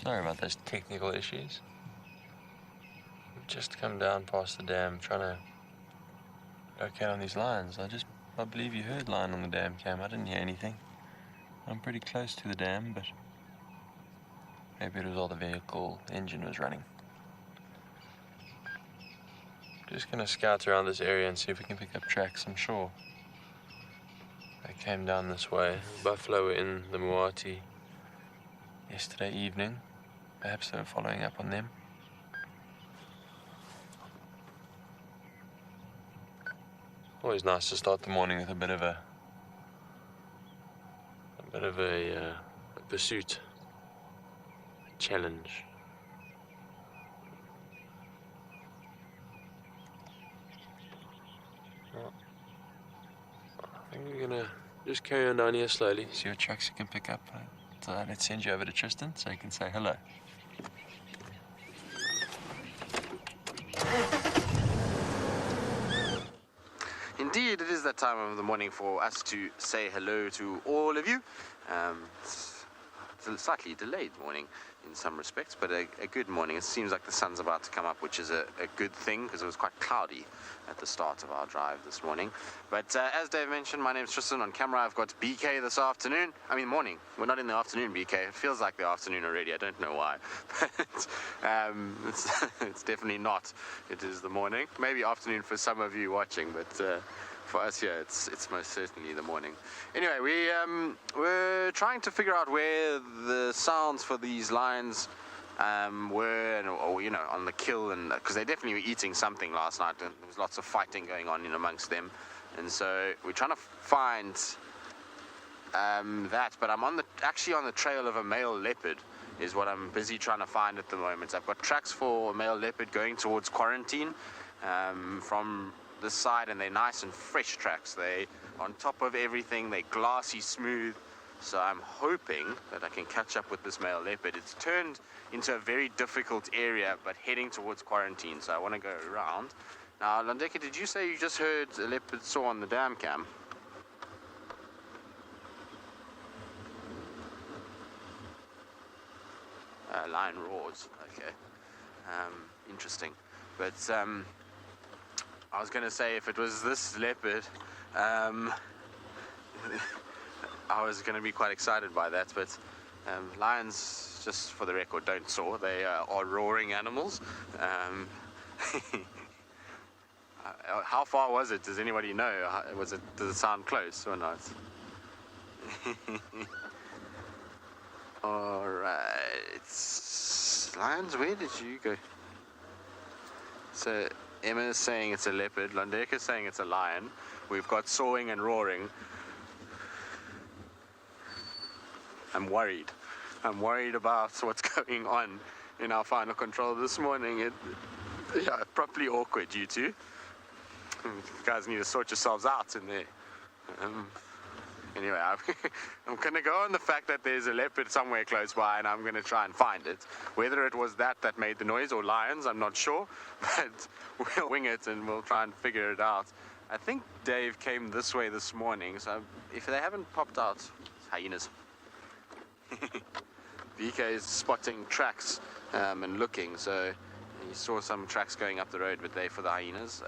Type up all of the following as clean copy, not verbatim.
Sorry about those technical issues. We've just come down past the dam trying to locate on these lines. I believe you heard line on the dam cam. I didn't hear anything. I'm pretty close to the dam, but maybe it was all the vehicle engine was running. Just gonna scout around this area and see if we can pick up tracks. I'm sure they came down this way. Buffalo were in the Moati yesterday evening. Perhaps they were following up on them. Always nice to start the morning with a bit of a pursuit, a challenge. Well, I think we're gonna just carry on down here slowly, see what tracks you can pick up. So let's send you over to Tristan so you can say hello. Indeed, it is that time of the morning for us to say hello to all of you. It's a slightly delayed morning in some respects, but a good morning. It seems like the sun's about to come up, which is a good thing because it was quite cloudy at the start of our drive this morning. But as Dave mentioned, my name's Tristan. On camera, I've got BK this afternoon. I mean, morning. We're not in the afternoon, BK. It feels like the afternoon already. I don't know why. But it's definitely not. It is the morning. Maybe afternoon for some of you watching, but for us here, it's most certainly the morning. Anyway, we're trying to figure out where the sounds for these lions were, or you know, on the kill, and because they definitely were eating something last night, and there was lots of fighting going on in amongst them, and so we're trying to find that. But I'm actually on the trail of a male leopard, is what I'm busy trying to find at the moment. I've got tracks for a male leopard going towards quarantine from this side, and they're nice and fresh tracks. They on top of everything, they're glassy smooth, so I'm hoping that I can catch up with this male leopard. It's turned into a very difficult area, but heading towards quarantine, so I want to go around. Now, Landeka, did you say you just heard a leopard saw on the dam cam? Lion roars. Okay, interesting. But I was going to say, if it was this leopard, I was going to be quite excited by that, but lions, just for the record, don't soar. They are roaring animals. How far was it? Does anybody know? Does it sound close or not? Alright. Lions, where did you go? So Emma is saying it's a leopard. Landeka is saying it's a lion. We've got sawing and roaring. I'm worried. I'm worried about what's going on in our final control this morning. Yeah, properly awkward, you two. You guys need to sort yourselves out in there. Anyway, I'm going to go on the fact that there's a leopard somewhere close by, and I'm going to try and find it. Whether it was that made the noise or lions, I'm not sure, but we'll wing it and we'll try and figure it out. I think Dave came this way this morning, so if they haven't popped out, it's hyenas. BK is spotting tracks and looking, so he saw some tracks going up the road, but they're for the hyenas.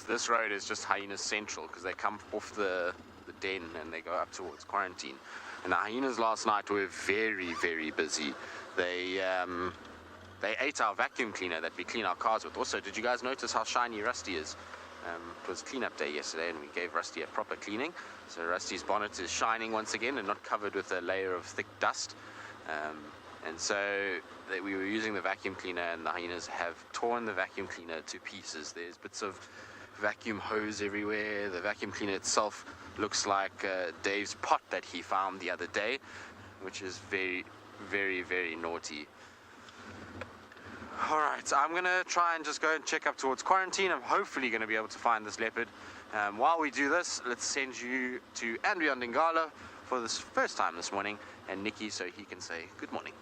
This road is just hyenas central because they come off the den and they go up towards quarantine. And the hyenas last night were very, very busy. They ate our vacuum cleaner that we clean our cars with. Also, did you guys notice how shiny Rusty is? It was cleanup day yesterday and we gave Rusty a proper cleaning. So Rusty's bonnet is shining once again and not covered with a layer of thick dust. And so we were using the vacuum cleaner, and the hyenas have torn the vacuum cleaner to pieces. There's bits of vacuum hose everywhere. The vacuum cleaner itself looks like Dave's pot that he found the other day, which is very, very, very naughty. Alright, I'm going to try and just go and check up towards quarantine. I'm hopefully going to be able to find this leopard. While we do this, let's send you to andBeyond Ngala for this first time this morning, and Nikki so he can say good morning.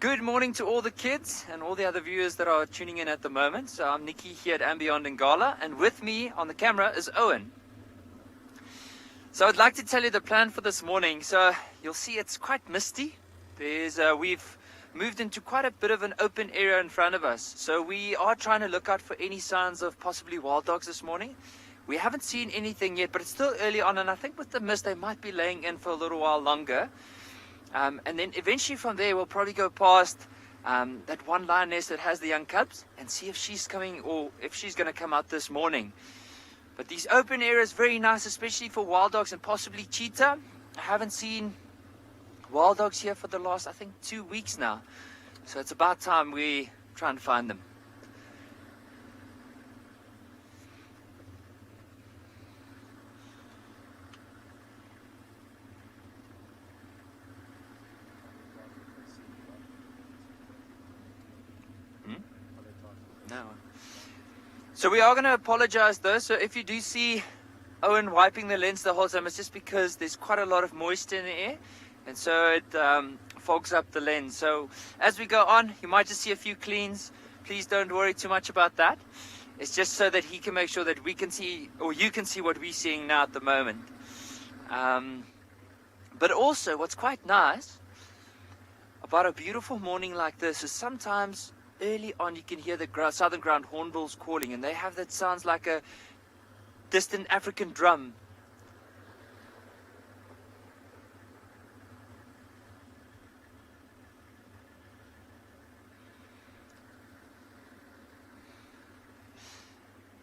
Good morning to all the kids and all the other viewers that are tuning in at the moment. So I'm Nikki here at andBeyond in Ngala, and with me on the camera is Owen. So I'd like to tell you the plan for this morning. So you'll see it's quite misty. We've moved into quite a bit of an open area in front of us. So we are trying to look out for any signs of possibly wild dogs this morning. We haven't seen anything yet, but it's still early on, and I think with the mist they might be laying in for a little while longer. And then eventually from there we'll probably go past that one lioness that has the young cubs and see if she's coming or if she's going to come out this morning. But these open areas very nice, especially for wild dogs and possibly cheetah. I haven't seen wild dogs here for the last, I think, 2 weeks now. So it's about time we try and find them. No. So we are going to apologize though. So if you do see Owen wiping the lens the whole time, it's just because there's quite a lot of moisture in the air, and so it fogs up the lens. So as we go on, you might just see a few cleans. Please don't worry too much about that. It's just so that he can make sure that we can see, or you can see what we're seeing now at the moment. But also what's quite nice about a beautiful morning like this is sometimes early on you can hear the southern ground hornbills calling, and they have that sounds like a distant African drum.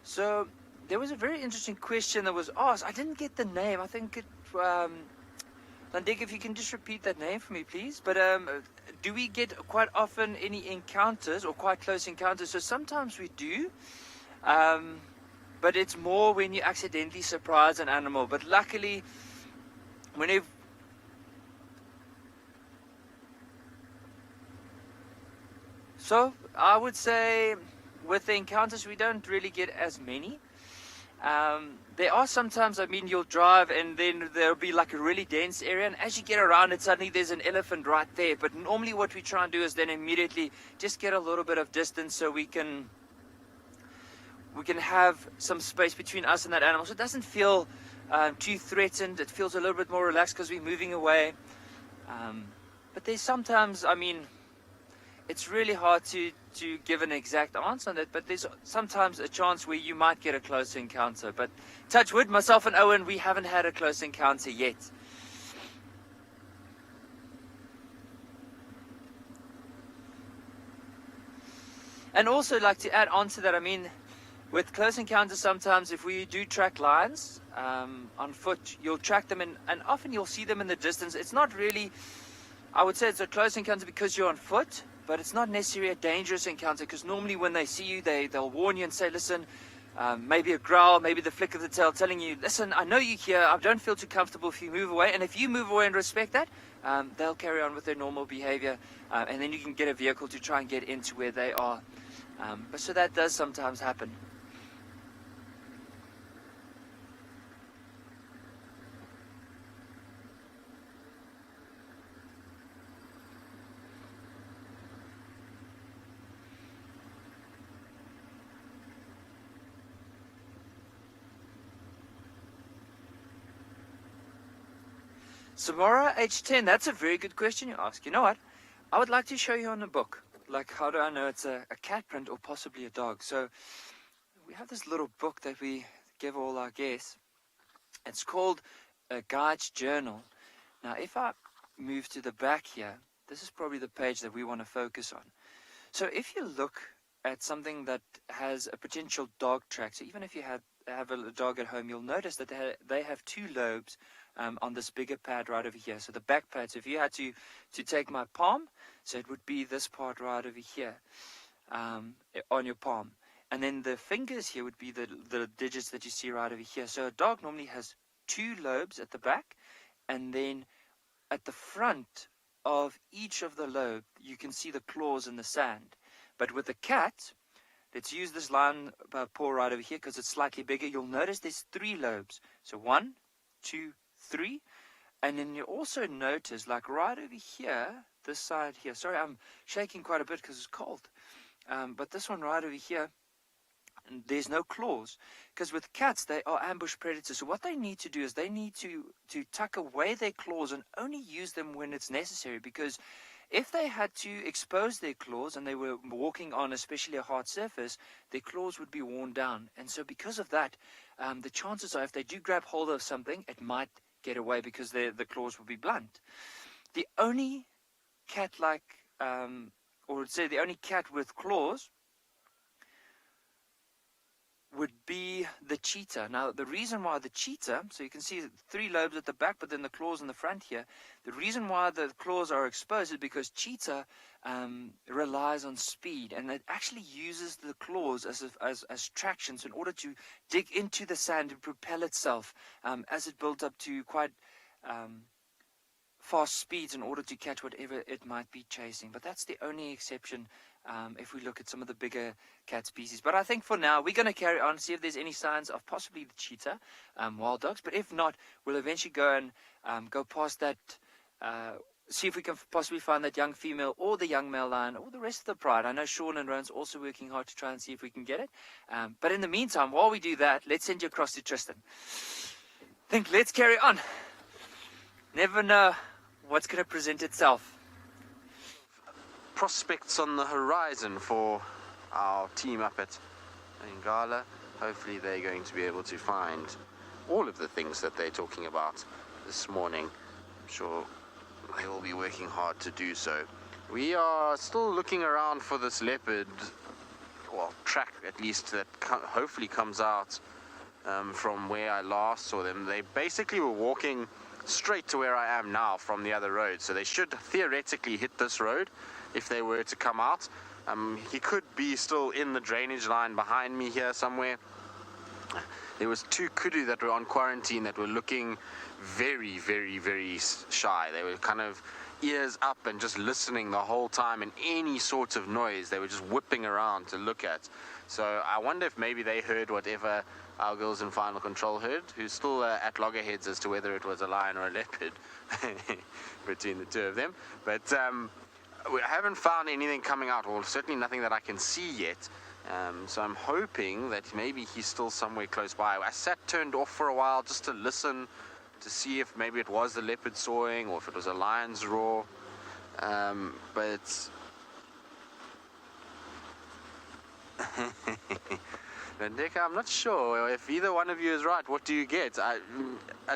So there was a very interesting question that was asked. I didn't get the name. I think it Landek, if you can just repeat that name for me, please. But do we get quite often any encounters or quite close encounters? So sometimes we do, but it's more when you accidentally surprise an animal. But luckily, whenever so I would say with the encounters we don't really get as many. There are sometimes, I mean, you'll drive and then there'll be like a really dense area, and as you get around it, suddenly there's an elephant right there. But normally what we try and do is then immediately just get a little bit of distance so we can have some space between us and that animal, so it doesn't feel too threatened. It feels a little bit more relaxed because we're moving away. But there's sometimes, I mean, it's really hard to give an exact answer on that, but there's sometimes a chance where you might get a close encounter. But touch wood, myself and Owen, we haven't had a close encounter yet. And also, like to add on to that, I mean, with close encounters, sometimes if we do track lions on foot, you'll track them and often you'll see them in the distance. It's not really, I would say it's a close encounter because you're on foot, but it's not necessarily a dangerous encounter, because normally when they see you, they'll warn you and say, listen, maybe a growl, maybe the flick of the tail telling you, listen, I know you're here, I don't feel too comfortable if you move away. And if you move away and respect that, they'll carry on with their normal behavior, and then you can get a vehicle to try and get into where they are. But so that does sometimes happen. Samora, age 10, that's a very good question you ask. You know what? I would like to show you on a book. Like, how do I know it's a cat print or possibly a dog? So we have this little book that we give all our guests. It's called A Guide's Journal. Now, if I move to the back here, this is probably the page that we want to focus on. So if you look at something that has a potential dog track, so even if you have a dog at home, you'll notice that they have two lobes on this bigger pad right over here. So the back pad, so if you had to take my palm, so it would be this part right over here on your palm. And then the fingers here would be the digits that you see right over here. So a dog normally has two lobes at the back, and then at the front of each of the lobe, you can see the claws in the sand. But with a cat, let's use this lion paw right over here because it's slightly bigger. You'll notice there's three lobes. So 1, 2, 3. And then you also notice, like right over here, this side here. Sorry, I'm shaking quite a bit because it's cold. But this one right over here, there's no claws. Because with cats, they are ambush predators. So what they need to do is they need to tuck away their claws and only use them when it's necessary. Because if they had to expose their claws and they were walking on especially a hard surface, their claws would be worn down. And so because of that, the chances are if they do grab hold of something, it might get away because the claws will be blunt. The only cat-like, or say the only cat with claws would be the cheetah. Now, the reason why the cheetah, so you can see 3 lobes at the back, but then the claws in the front here. The reason why the claws are exposed is because cheetah relies on speed, and it actually uses the claws as traction, so in order to dig into the sand and propel itself as it builds up to quite fast speeds in order to catch whatever it might be chasing. But that's the only exception if we look at some of the bigger cat species. But I think for now, we're going to carry on, see if there's any signs of possibly the cheetah, wild dogs. But if not, we'll eventually go and go past that, see if we can possibly find that young female or the young male lion or the rest of the pride. I know Sean and Rowan's also working hard to try and see if we can get it. But in the meantime, while we do that, let's send you across to Tristan. Let's carry on. Never know what's going to present itself. Prospects on the horizon for our team up at Ngala. Hopefully they're going to be able to find all of the things that they're talking about this morning. I'm sure they will be working hard to do so. We are still looking around for this leopard, well, track at least, that hopefully comes out from where I last saw them. They basically were walking straight to where I am now from the other road, so they should theoretically hit this road if they were to come out. He could be still in the drainage line behind me here somewhere. There was 2 kudu that were on quarantine that were looking very, very, very shy. They were kind of ears up and just listening the whole time, and any sort of noise they were just whipping around to look at. So I wonder if maybe they heard whatever our girls in Final Control heard, who's still at loggerheads as to whether it was a lion or a leopard between the 2 of them. But we haven't found anything coming out, or certainly nothing that I can see yet. So I'm hoping that maybe he's still somewhere close by. I turned off for a while just to listen, to see if maybe it was the leopard sawing or if it was a lion's roar. But Ndeka, I'm not sure if either one of you is right. What do you get? I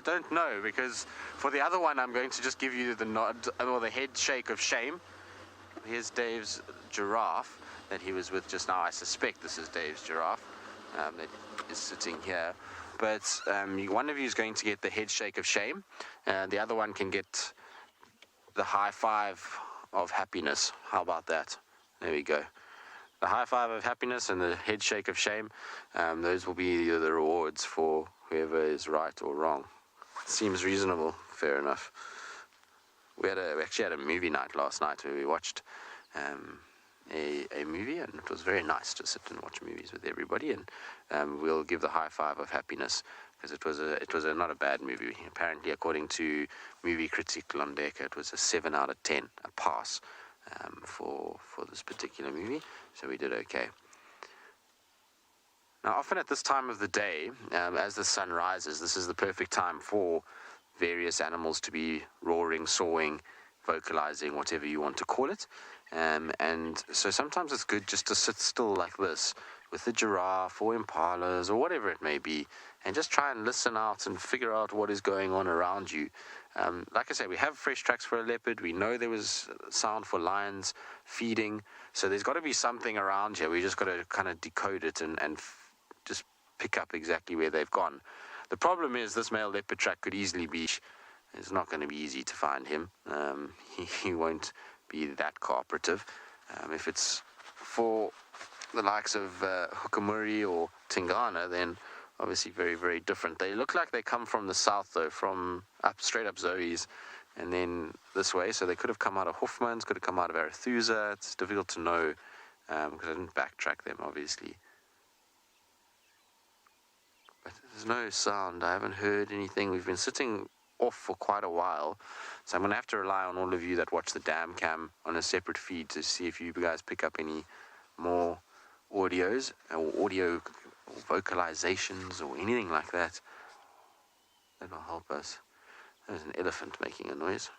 don't know, because for the other one I'm going to just give you the nod or the head shake of shame. Here's Dave's giraffe that he was with just now. I suspect this is Dave's giraffe that is sitting here. But one of you is going to get the head shake of shame. The other one can get the high five of happiness. How about that? There we go. The high five of happiness and the head shake of shame. Those will be the rewards for whoever is right or wrong. Seems reasonable. Fair enough. We actually had a movie night last night where we watched a movie, and it was very nice to sit and watch movies with everybody. And we'll give the high five of happiness because it was not a bad movie. Apparently, according to Movie Critic Londeka, it was a 7 out of 10, a pass for this particular movie. So we did okay. Now, often at this time of the day, as the sun rises, this is the perfect time for various animals to be roaring, sawing, vocalizing, whatever you want to call it. And so sometimes it's good just to sit still like this with the giraffe or impalas or whatever it may be, and just try and listen out and figure out what is going on around you. Like I say, we have fresh tracks for a leopard. We know there was sound for lions feeding. So there's got to be something around here. We just got to kind of decode it and just pick up exactly where they've gone. The problem is this male leopard track could easily be, it's not going to be easy to find him. He won't be that cooperative. If it's for the likes of Hukamuri or Tingana, then obviously very, very different. They look like they come from the south, though, from straight up Zoe's and then this way. So they could have come out of Hofmann's, could have come out of Arethusa. It's difficult to know because I didn't backtrack them, obviously. But there's no sound. I haven't heard anything. We've been sitting off for quite a while. So I'm going to have to rely on all of you that watch the dam cam on a separate feed to see if you guys pick up any more audios or audio vocalizations or anything like that. That'll help us. There's an elephant making a noise.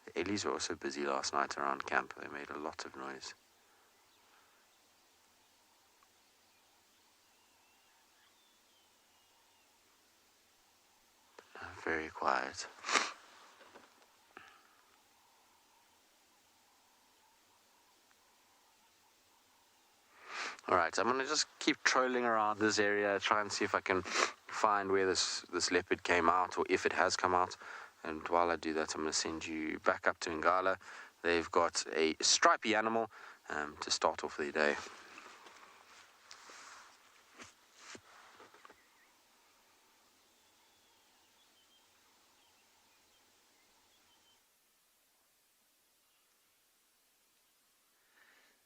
The Ellies were also busy last night around camp. They made a lot of noise. Very quiet. Alright, so I'm going to just keep trolling around this area, try and see if I can find where this leopard came out, or if it has come out. And while I do that, I'm going to send you back up to Ngala. They've got a stripy animal to start off the day.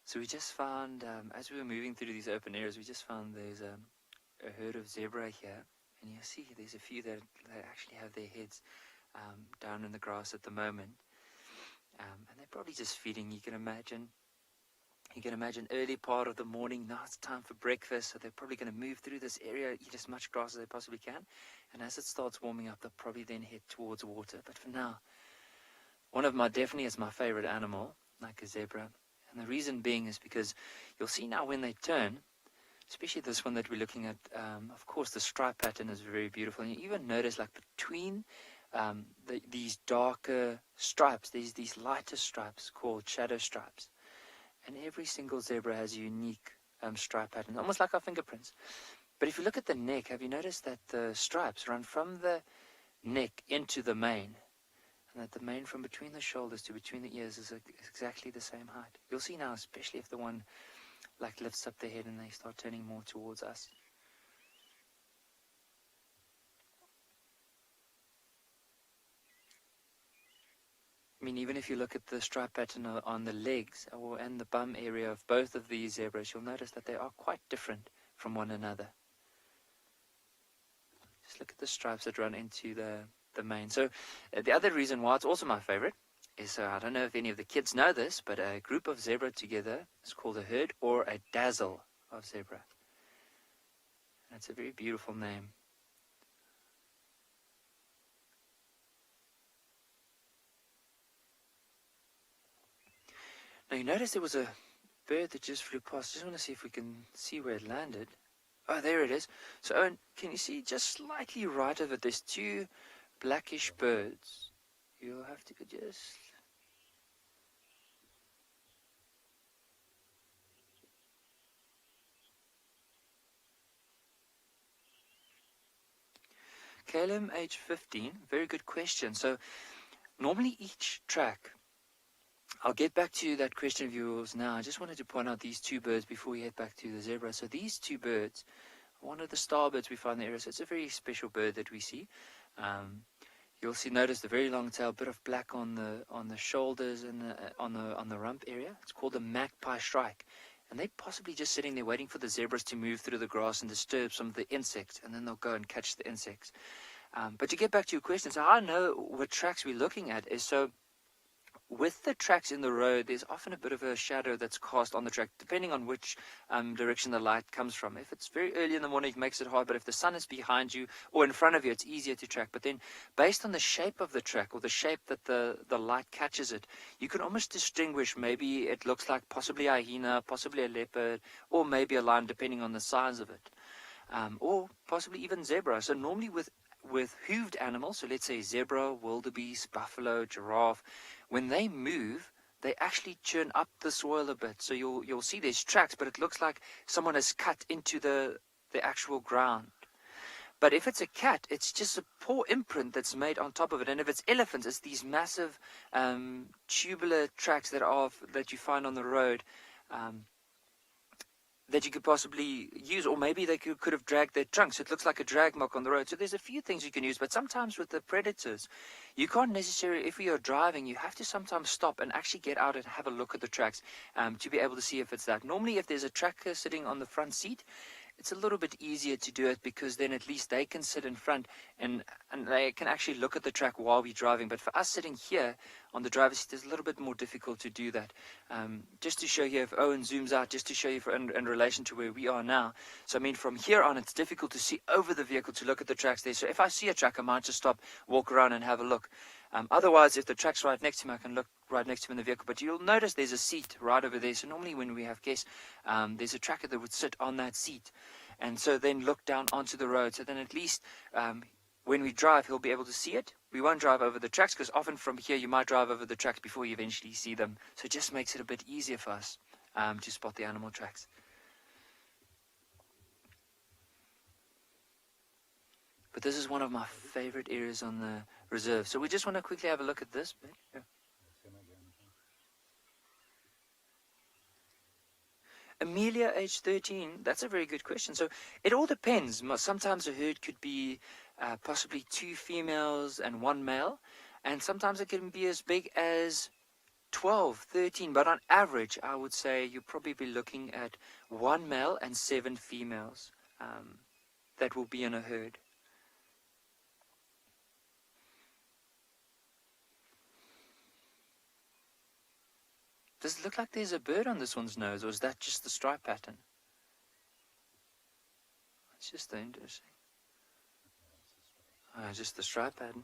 So we just found, as we were moving through these open areas, we just found there's a herd of zebra here. And you see there's a few that they actually have their heads down in the grass at the moment. And they're probably just feeding. You can imagine early part of the morning, now it's time for breakfast. So they're probably going to move through this area, eat as much grass as they possibly can. And as it starts warming up, they'll probably then head towards water. But for now, definitely is my favorite animal, like a zebra. And the reason being is because you'll see now when they turn, especially this one that we're looking at, of course the stripe pattern is very beautiful. And you even notice like between these darker stripes, these lighter stripes called shadow stripes. And every single zebra has a unique stripe pattern, almost like our fingerprints. But if you look at the neck, have you noticed that the stripes run from the neck into the mane? And that the mane from between the shoulders to between the ears is exactly the same height. You'll see now, especially if the one like lifts up their head and they start turning more towards us. I mean, even if you look at the stripe pattern on the legs and the bum area of both of these zebras, you'll notice that they are quite different from one another. Just look at the stripes that run into the mane. So the other reason why it's also my favorite is, I don't know if any of the kids know this, but a group of zebra together is called a herd or a dazzle of zebra. And it's a very beautiful name. Now you notice there was a bird that just flew past. Just want to see if we can see where it landed. Oh, there it is. So Owen, can you see just slightly right of it, there's two blackish birds. You'll have to just... KLM H15, very good question. So normally each track, I'll get back to that question of yours now. I just wanted to point out these two birds before we head back to the zebra. So these two birds, one of the starbirds we find in the area. So it's a very special bird that we see. You'll notice the very long tail, bit of black on the shoulders and on the rump area. It's called the magpie shrike, and they're possibly just sitting there waiting for the zebras to move through the grass and disturb some of the insects, and then they'll go and catch the insects. But to get back to your question, so I know what tracks we're looking at is so. With the tracks in the road, there's often a bit of a shadow that's cast on the track, depending on which direction the light comes from. If it's very early in the morning, it makes it hard, but if the sun is behind you or in front of you, it's easier to track. But then, based on the shape of the track or the shape that the light catches it, you can almost distinguish, maybe it looks like possibly a hyena, possibly a leopard, or maybe a lion, depending on the size of it, or possibly even zebra. So normally with hooved animals, so let's say zebra, wildebeest, buffalo, giraffe, when they move, they actually churn up the soil a bit. So you'll see there's tracks, but it looks like someone has cut into the actual ground. But if it's a cat, it's just a poor imprint that's made on top of it. And if it's elephants, it's these massive tubular tracks that you find on the road. That you could possibly use, or maybe they could have dragged their trunk, so it looks like a drag mark on the road. So there's a few things you can use, but sometimes with the predators, you can't necessarily, if you're driving, you have to sometimes stop and actually get out and have a look at the tracks to be able to see if it's that. Normally, if there's a tracker sitting on the front seat, it's a little bit easier to do it, because then at least they can sit in front and they can actually look at the track while we're driving. But for us sitting here on the driver's seat, it's a little bit more difficult to do that. Just to show you, if Owen zooms out, just to show you in relation to where we are now. So I mean, from here on, it's difficult to see over the vehicle to look at the tracks there. So if I see a track, I might just stop, walk around and have a look. Otherwise, if the track's right next to me, I can look right next to him in the vehicle. But you'll notice there's a seat right over there. So normally when we have guests, there's a tracker that would sit on that seat, and so then look down onto the road. So then at least when we drive, he'll be able to see it. We won't drive over the tracks, because often from here you might drive over the tracks before you eventually see them. So it just makes it a bit easier for us to spot the animal tracks. But this is one of my favorite areas on the reserve. So we just want to quickly have a look at this bit. Yeah. Amelia, age 13, that's a very good question. So it all depends. Sometimes a herd could be possibly 2 females and 1 male, and sometimes it can be as big as 12, 13, but on average, I would say you'll probably be looking at 1 male and 7 females that will be in a herd. Does it look like there's a bird on this one's nose, or is that just the stripe pattern? It's just interesting. Oh, just the stripe pattern.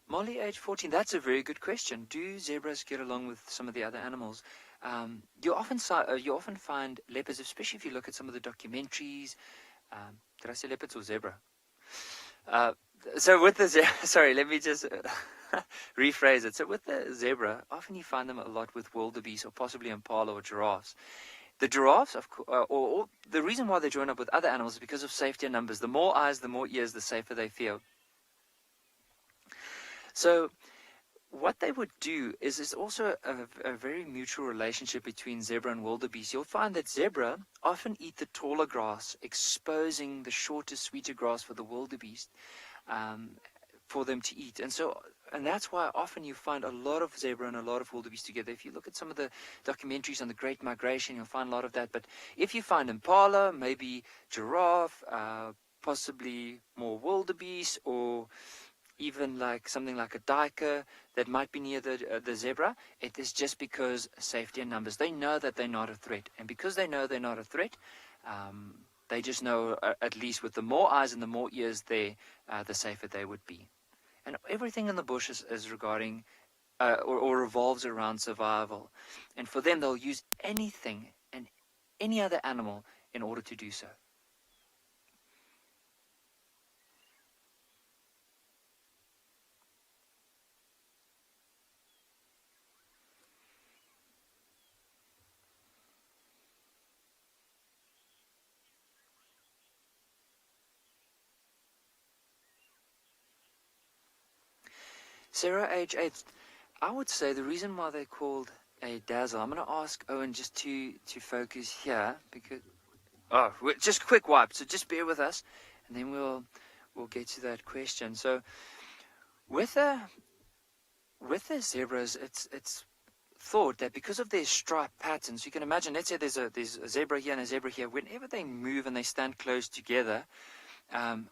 Molly, age 14, that's a very good question. Do zebras get along with some of the other animals? You often find leopards, especially if you look at some of the documentaries. Did I say leopards or zebra? So with the sorry, let me just rephrase it. So with the zebra, often you find them a lot with wildebeest or possibly impala or giraffes. The giraffes, or the reason why they join up with other animals is because of safety in numbers. The more eyes, the more ears, the safer they feel. So what they would do is there's also a very mutual relationship between zebra and wildebeest. You'll find that zebra often eat the taller grass, exposing the shorter, sweeter grass for the wildebeest for them to eat. And that's why often you find a lot of zebra and a lot of wildebeest together. If you look at some of the documentaries on the Great Migration, you'll find a lot of that. But if you find impala, maybe giraffe, possibly more wildebeest, or even like something like a duiker that might be near the zebra, it is just because safety in numbers. They know that they're not a threat. And because they know they're not a threat, they just know, at least with the more eyes and the more ears there, the safer they would be. And everything in the bush is regarding or revolves around survival. And for them, they'll use anything and any other animal in order to do so. Sarah, age 8. I would say the reason why they're called a dazzle, I'm going to ask Owen just to focus here, because just a quick wipe, so just bear with us, and then we'll get to that question. So with the zebras, it's thought that because of their stripe patterns, you can imagine, let's say there's a zebra here and a zebra here, whenever they move and they stand close together,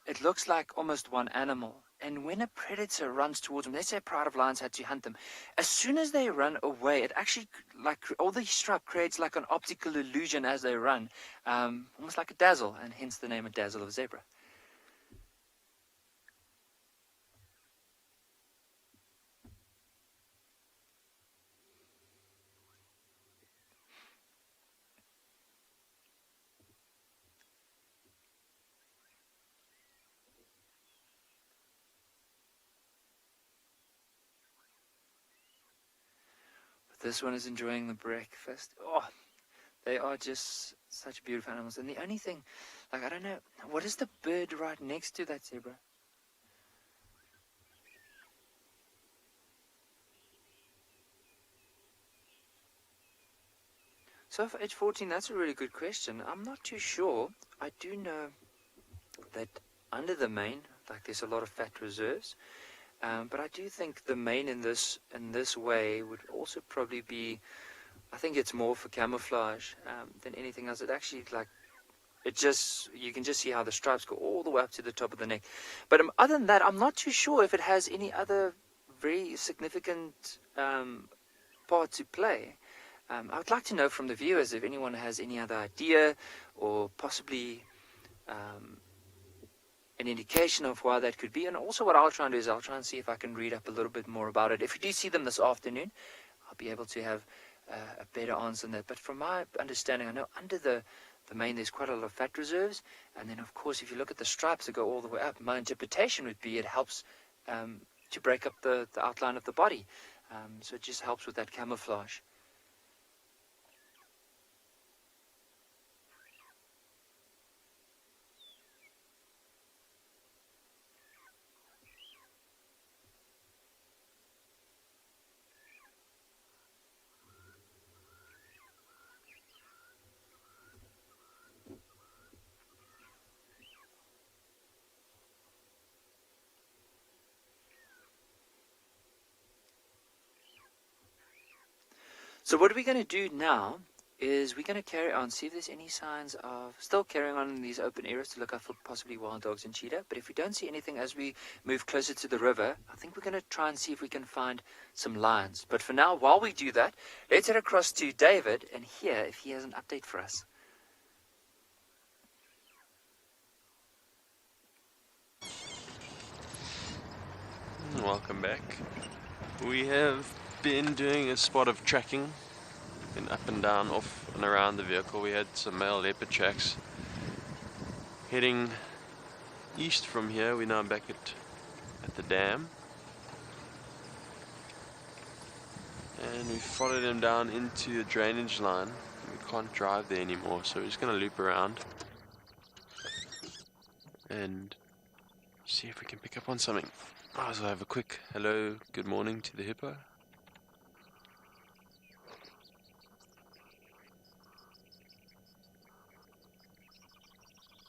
it looks like almost one animal. And when a predator runs towards them, let's say a pride of lions had to hunt them, as soon as they run away, it actually, like all the stripe creates like an optical illusion as they run, almost like a dazzle, and hence the name, a dazzle of zebra. This one is enjoying the breakfast. Oh, they are just such beautiful animals. And the only thing, like, I don't know, what is the bird right next to that zebra? So for age 14, that's a really good question. I'm not too sure. I do know that under the mane, like there's a lot of fat reserves. But I do think the main in this way would also probably be, I think it's more for camouflage than anything else. It actually, like, you can just see how the stripes go all the way up to the top of the neck. But other than that, I'm not too sure if it has any other very significant part to play. I would like to know from the viewers if anyone has any other idea or possibly an indication of why that could be. And also what I'll try and do is I'll try and see if I can read up a little bit more about it. If we do see them this afternoon, I'll be able to have a better answer on that. But from my understanding, I know under the main there's quite a lot of fat reserves, and then of course if you look at the stripes that go all the way up, my interpretation would be it helps to break up the outline of the body, so it just helps with that camouflage. So what we're going to do now is we're going to carry on, see if there's any signs of still carrying on in these open areas to look out for possibly wild dogs and cheetah. But if we don't see anything as we move closer to the river, I think we're going to try and see if we can find some lions. But for now, while we do that, let's head across to David and hear if he has an update for us. Welcome back. We have been doing a spot of tracking, been up and down, off and around the vehicle. We had some male leopard tracks heading east from here. We're now back at the dam, and we followed him down into the drainage line. We can't drive there anymore, so we're just going to loop around and see if we can pick up on something. So I have a quick hello, good morning to the hippo.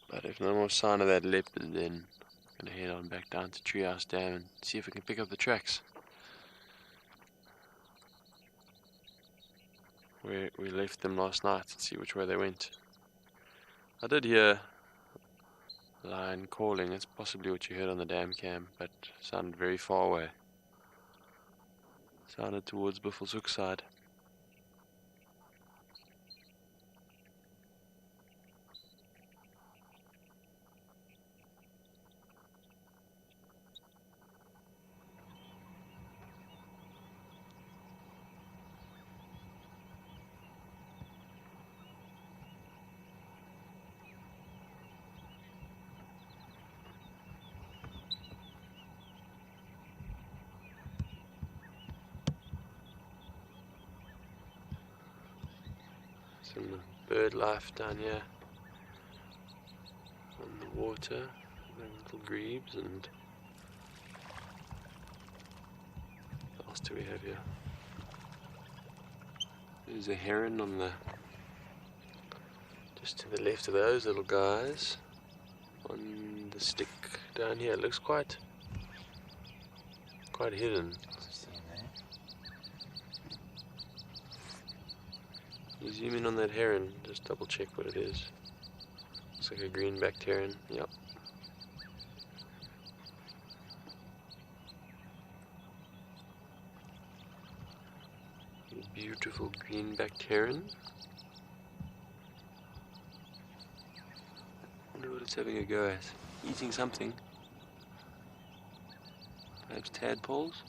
But if no more sign of that leopard, then I'm going to head on back down to Treehouse Dam and see if we can pick up the tracks where we left them last night and see which way they went. I did hear a lion calling. It's possibly what you heard on the dam cam, but it sounded very far away. Sounded towards Buffelshoek side. Some bird life down here on the water, little grebes, and what else do we have here? There's a heron on the just to the left of those little guys on the stick down here. It looks quite hidden. You zoom in on that heron, just double check what it is. Looks like a green-backed heron, yep. Beautiful green-backed heron. Wonder what it's having a go at. Eating something. Perhaps tadpoles?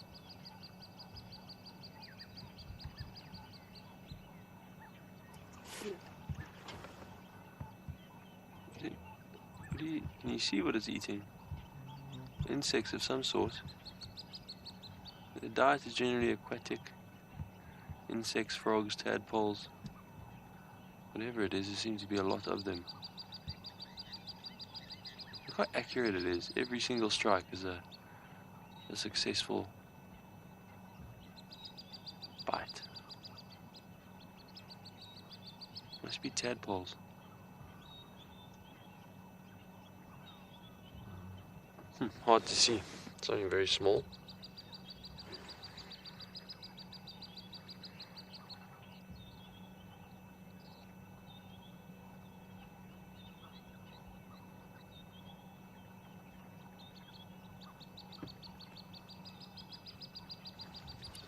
Can you see what it's eating? Insects of some sort. The diet is generally aquatic. Insects, frogs, tadpoles. Whatever it is, there seems to be a lot of them. Look how accurate it is. Every single strike is a successful bite. Must be tadpoles. Hard to see. Something very small.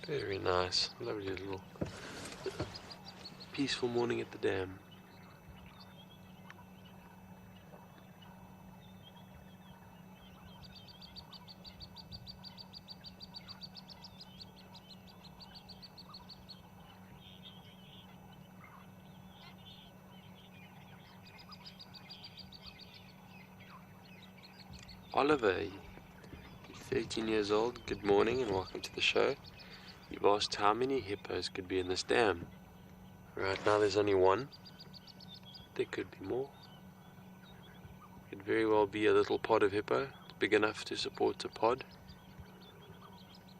Very nice, lovely little peaceful morning at the dam. Oliver, you're 13 years old. Good morning and welcome to the show. You've asked how many hippos could be in this dam. Right now there's only one. There could be more. Could very well be a little pod of hippo, big enough to support a pod.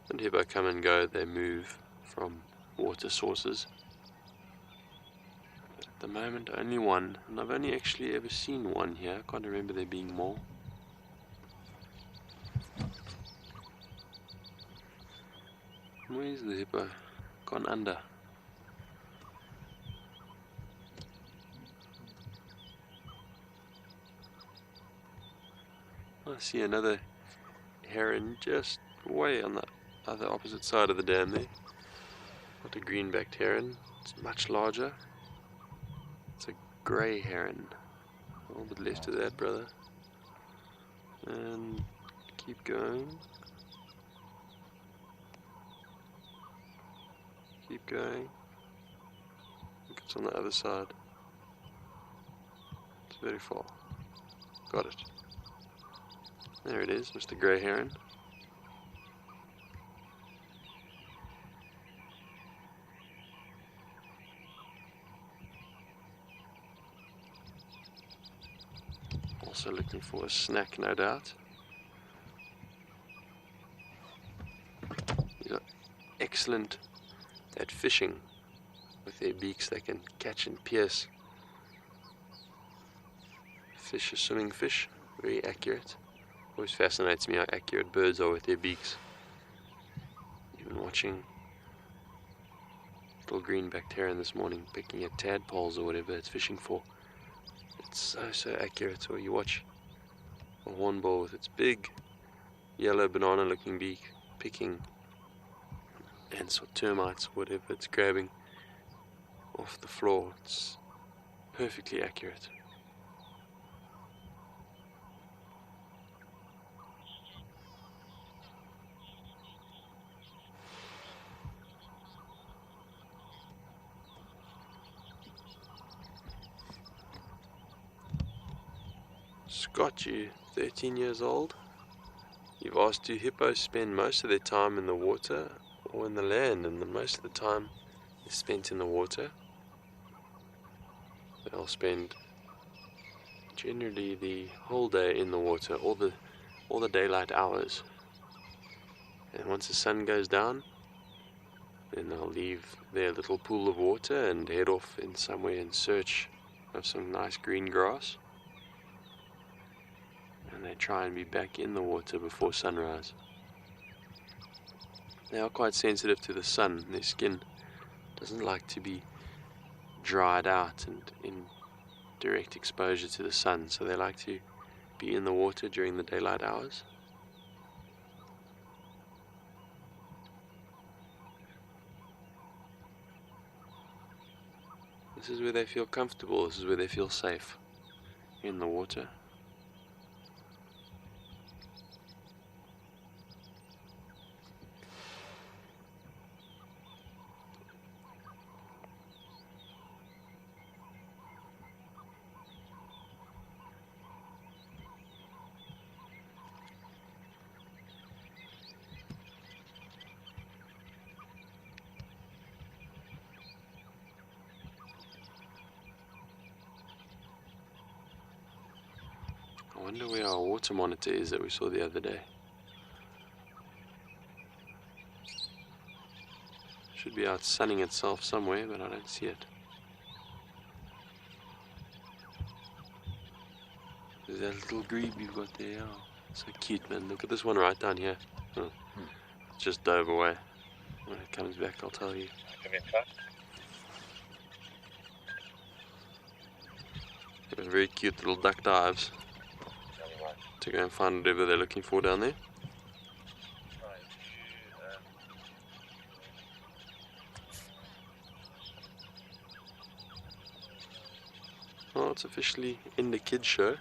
And hippo come and go, they move from water sources. But at the moment only one, and I've only actually ever seen one here. I can't remember there being more. Where's the hippo? Gone under. I see another heron just way on the other opposite side of the dam there. Not a green-backed heron. It's much larger. It's a grey heron. A little bit left of that, brother. And keep going. Keep going. I think it's on the other side. It's very far. Got it. There it is, Mr. Grey Heron. Also looking for a snack, no doubt. These are excellent at fishing. With their beaks they can catch and pierce fish, swimming fish. Very accurate. Always fascinates me how accurate birds are with their beaks. Even watching little green-backed heron this morning picking at tadpoles or whatever it's fishing for. It's so accurate. Or you watch a hornbill with its big yellow banana looking beak picking ants or termites or whatever it's grabbing off the floor. It's perfectly accurate. Scott, you 13 years old. You've asked, do hippos spend most of their time in the water or in the land? And most of the time is spent in the water. They'll spend generally the whole day in the water, all the daylight hours. And once the sun goes down, then they'll leave their little pool of water and head off in somewhere in search of some nice green grass. And they try and be back in the water before sunrise. They are quite sensitive to the sun. Their skin doesn't like to be dried out and in direct exposure to the sun, so they like to be in the water during the daylight hours. This is where they feel comfortable, this is where they feel safe, in the water. I wonder where our water monitor is that we saw the other day. Should be out sunning itself somewhere, but I don't see it. There's that little grebe you've got there. Oh, so cute, man. Look at this one right down here. Oh, just dove away. When it comes back, I'll tell you. Very cute little duck dives to go and find whatever they're looking for down there. Well, it's officially in the kids show,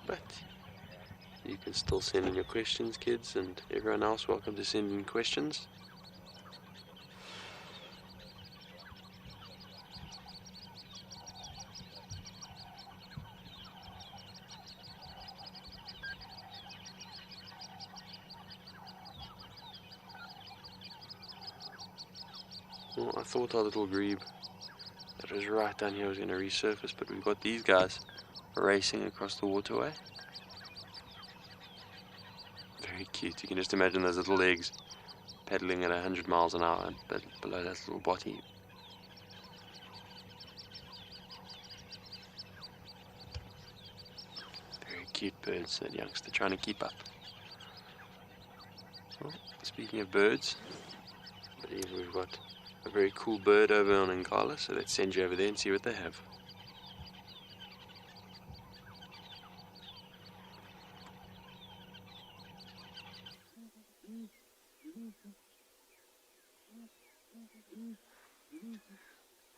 but you can still send in your questions, kids, and everyone else welcome to send in questions. Well, I thought our little grebe that was right down here was going to resurface, but we've got these guys racing across the waterway. Very cute. You can just imagine those little legs paddling at 100 miles an hour below that little body. Very cute birds, that youngster trying to keep up. Well, speaking of birds, I believe we've got a very cool bird over on Ngala, so let's send you over there and see what they have.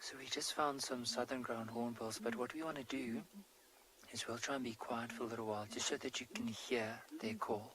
So we just found some southern ground hornbills, but what we want to do is we'll try and be quiet for a little while, just so that you can hear their call.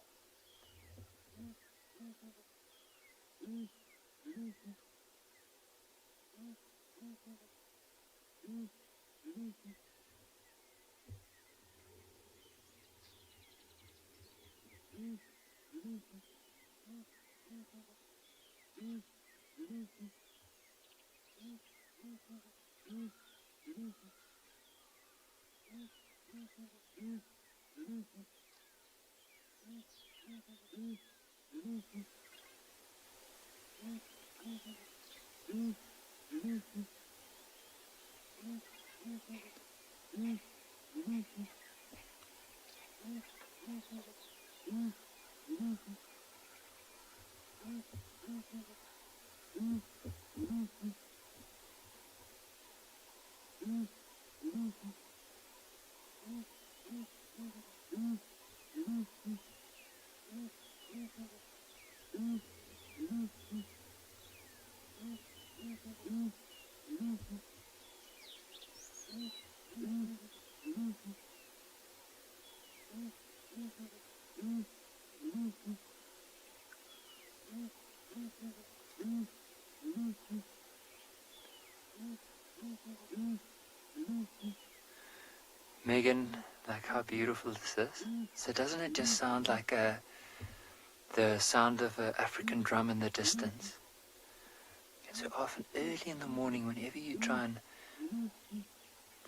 Megan, like how beautiful this is. So doesn't it just sound like the sound of an African drum in the distance? And so often early in the morning, whenever you try and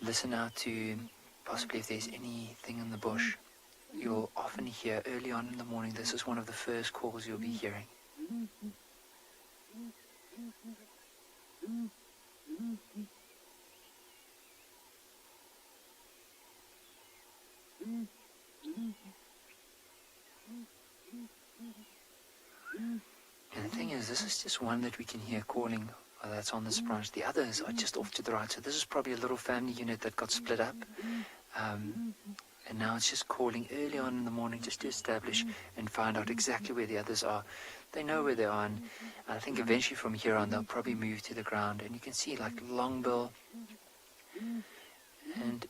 listen out to possibly if there's anything in the bush, you'll often hear early on in the morning, this is one of the first calls you'll be hearing. And the thing is, this is just one that we can hear calling that's on this branch. The others are just off to the right. So this is probably a little family unit that got split up. And now it's just calling early on in the morning just to establish and find out exactly where the others are. They know where they are, and I think eventually from here on they'll probably move to the ground. And you can see like longbill, and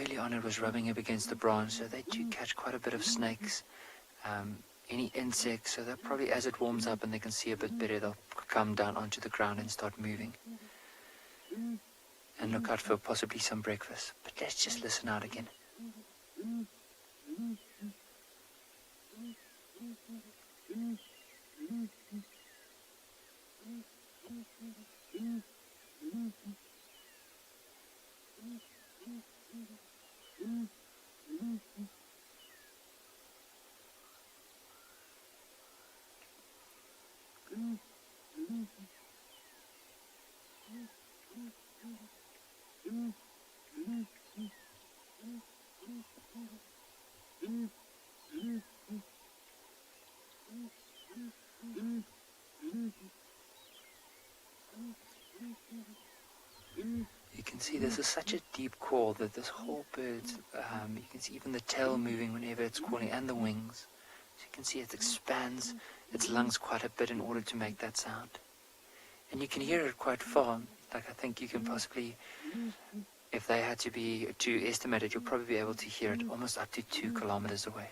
early on it was rubbing up against the branch, so they do catch quite a bit of snakes, any insects, so that probably as it warms up and they can see a bit better, they'll come down onto the ground and start moving. And look out for possibly some breakfast. But let's just listen out again. You can see this is such a deep call that this whole bird, you can see even the tail moving whenever it's calling, and the wings. So you can see it expands its lungs quite a bit in order to make that sound. And you can hear it quite far. Like I think you can possibly if they had to estimate it, you'll probably be able to hear it almost up to 2 kilometers away.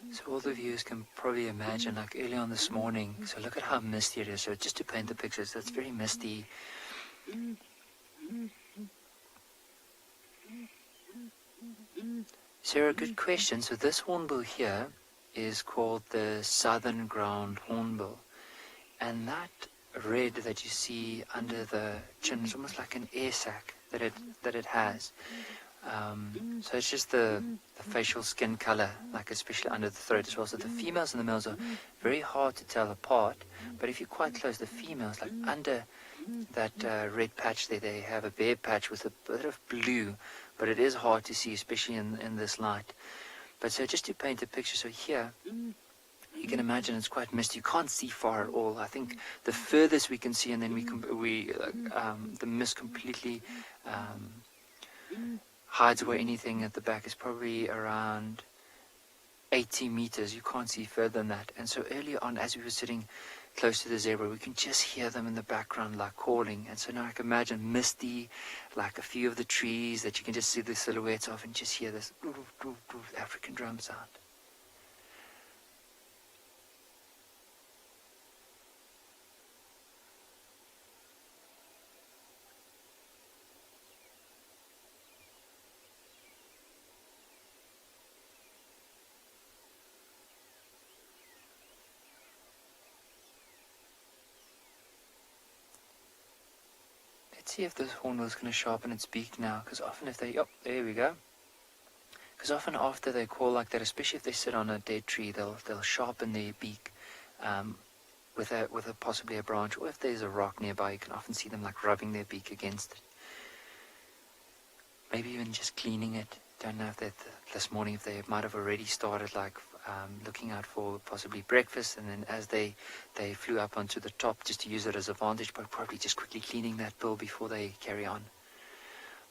So all the viewers can probably imagine, like early on this morning, so look at how misty it is. So just to paint the pictures, that's very misty. Sarah, good question. So this hornbill here is called the southern ground hornbill. And that red that you see under the chin is almost like an air sac that it has. So it's just the facial skin color, like especially under the throat as well. So the females and the males are very hard to tell apart. But if you're quite close, the females, like under that red patch there, they have a bare patch with a bit of blue. But it is hard to see, especially in this light. But so just to paint a picture, so here, you can imagine it's quite misty. You can't see far at all. I think the furthest we can see, and then the mist completely hides away anything at the back, is probably around 80 meters. You can't see further than that. And so earlier on, as we were sitting close to the zebra, we can just hear them in the background, like calling. And so now I can imagine misty, like a few of the trees that you can just see the silhouettes of, and just hear this African drum sound. Let's see if this hornbill is going to sharpen its beak now, because often if they, there we go. Because often after they call like that, especially if they sit on a dead tree, they'll sharpen their beak with a possibly a branch, or if there's a rock nearby, you can often see them like rubbing their beak against it. Maybe even just cleaning it. Don't know if this morning if they might have already started like looking out for possibly breakfast, and then as they flew up onto the top just to use it as a vantage point, probably just quickly cleaning that bill before they carry on.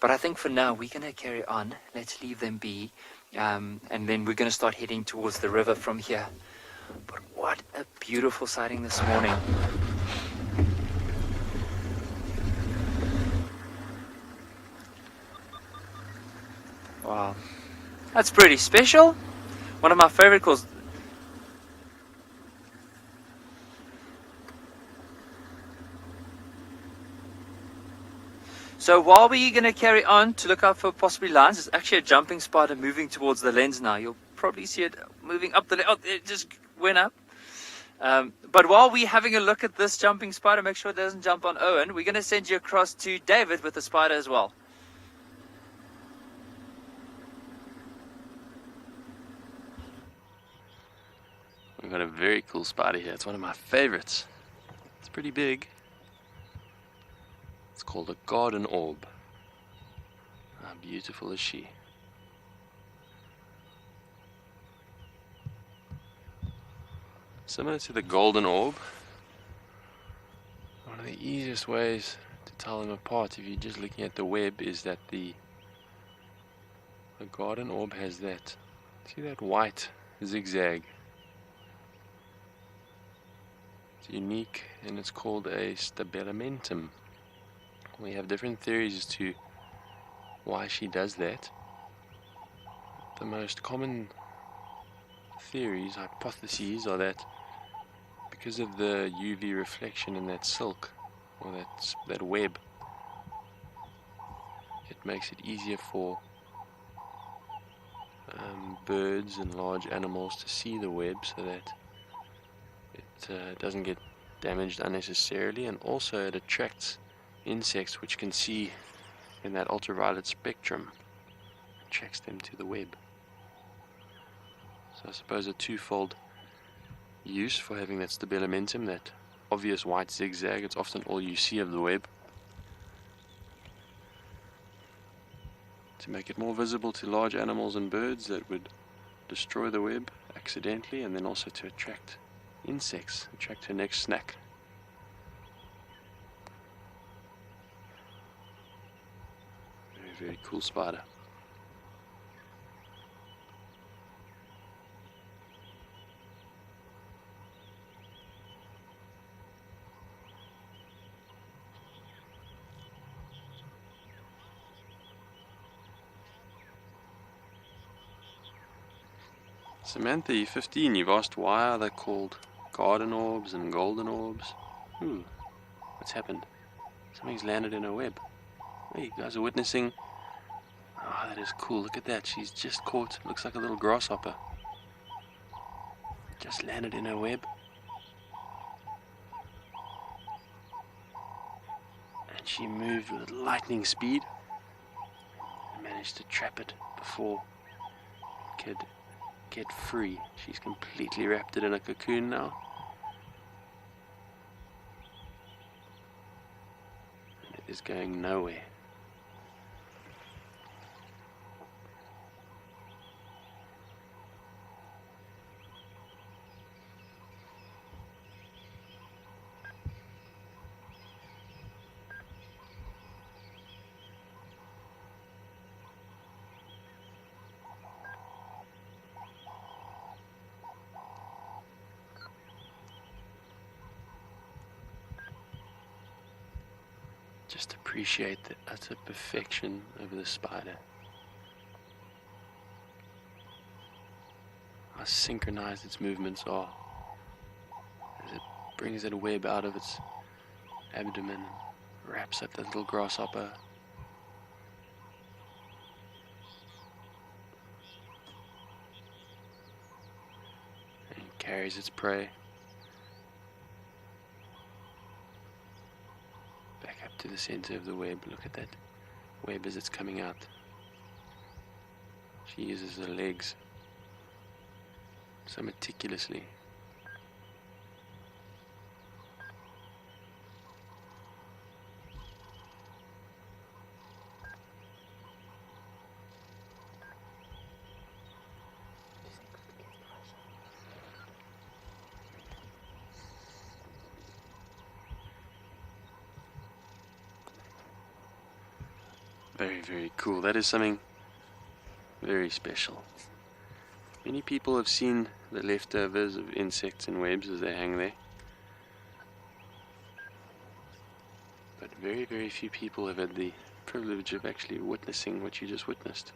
But I think for now we're going to carry on. Let's leave them be, and then we're going to start heading towards the river from here. But what a beautiful sighting this morning. Wow, that's pretty special. One of my favorite calls. So while we're going to carry on to look out for possibly lions, there's actually a jumping spider moving towards the lens now. You'll probably see it moving up the lens. Oh, it just went up. But while we're having a look at this jumping spider, make sure it doesn't jump on Owen. We're going to send you across to David with the spider as well. We've got a very cool spider here. It's one of my favorites. It's pretty big. It's called a garden orb. How beautiful is she? Similar to the golden orb, one of the easiest ways to tell them apart if you're just looking at the web is that the garden orb has that, see that white zigzag? It's unique and it's called a stabulamentum. We have different theories as to why she does that. The most common theories, hypotheses, are that because of the UV reflection in that silk, or that web, it makes it easier for birds and large animals to see the web, so that it doesn't get damaged unnecessarily, and also it attracts insects which can see in that ultraviolet spectrum, attracts them to the web. So I suppose a twofold use for having that stabilimentum, that obvious white zigzag. It's often all you see of the web. To make it more visible to large animals and birds that would destroy the web accidentally, and then also to attract insects, attract her next snack. Very, very cool spider. Samantha, you're 15. You've asked why are they called garden orbs and golden orbs. Ooh, what's happened? Something's landed in her web. Hey, you guys are witnessing. Oh, that is cool. Look at that. She's just caught. Looks like a little grasshopper. Just landed in her web. And she moved with lightning speed and managed to trap it before it could get free. She's completely wrapped it in a cocoon now. And it is going nowhere. Just appreciate the utter perfection of the spider. How synchronized its movements are as it brings that web out of its abdomen, wraps up that little grasshopper. And carries its prey to the center of the web. Look at that web as it's coming out. She uses her legs so meticulously. Very, very cool. That is something very special. Many people have seen the leftovers of insects and webs as they hang there, but very, very few people have had the privilege of actually witnessing what you just witnessed.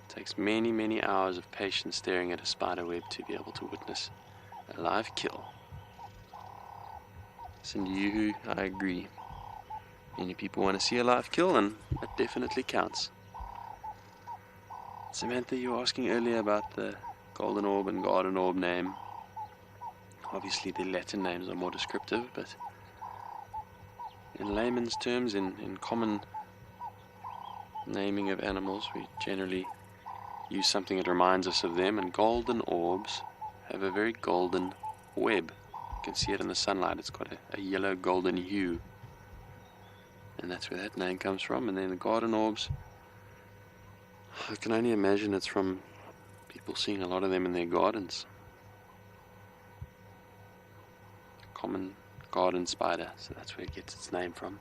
It takes many, many hours of patience staring at a spider web to be able to witness a live kill. Listen, you, I agree. Many people want to see a live kill, and that definitely counts. Samantha, you were asking earlier about the golden orb and garden orb name. Obviously the Latin names are more descriptive, but in layman's terms, in common naming of animals, we generally use something that reminds us of them, and golden orbs have a very golden web. You can see it in the sunlight. It's got a yellow golden hue. And that's where that name comes from. And then the garden orbs, I can only imagine it's from people seeing a lot of them in their gardens. Common garden spider, so that's where it gets its name from.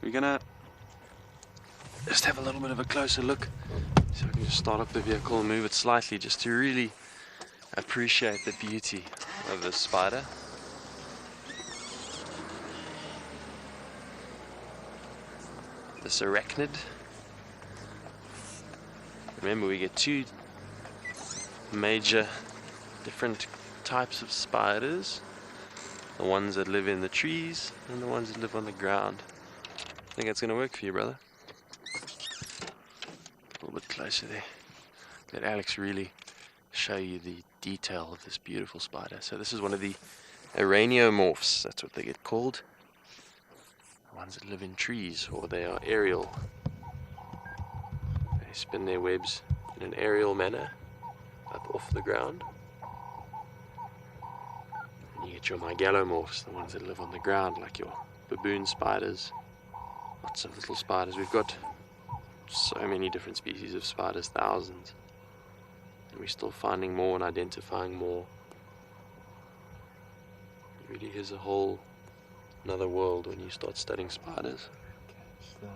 We're gonna just have a little bit of a closer look. So I can just start up the vehicle and move it slightly just to really appreciate the beauty of this spider. This arachnid. Remember, we get two major different types of spiders. The ones that live in the trees and the ones that live on the ground. I think that's going to work for you, brother. A little bit closer there. Let Alex really show you the detail of this beautiful spider. So this is one of the araneomorphs. That's what they get called. The ones that live in trees, or they are aerial. They spin their webs in an aerial manner up off the ground. And you get your mygalomorphs, the ones that live on the ground, like your baboon spiders. Lots of little spiders. We've got so many different species of spiders, thousands. And we're still finding more and identifying more. It really is a whole another world when you start studying spiders. Catch the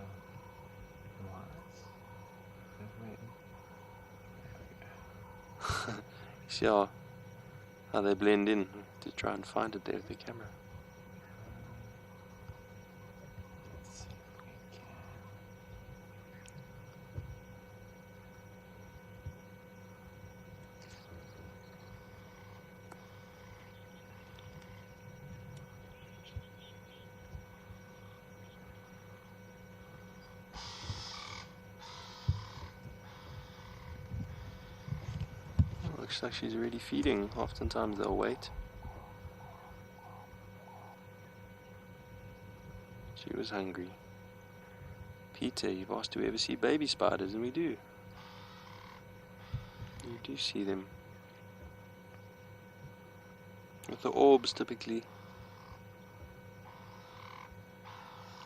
lights. See how they blend in to try and find it there with the camera. Let's see if we can. Looks like she's already feeding. Oftentimes they'll wait. She was hungry. Peter, you've asked, do we ever see baby spiders? And we do. You do see them. With the orbs typically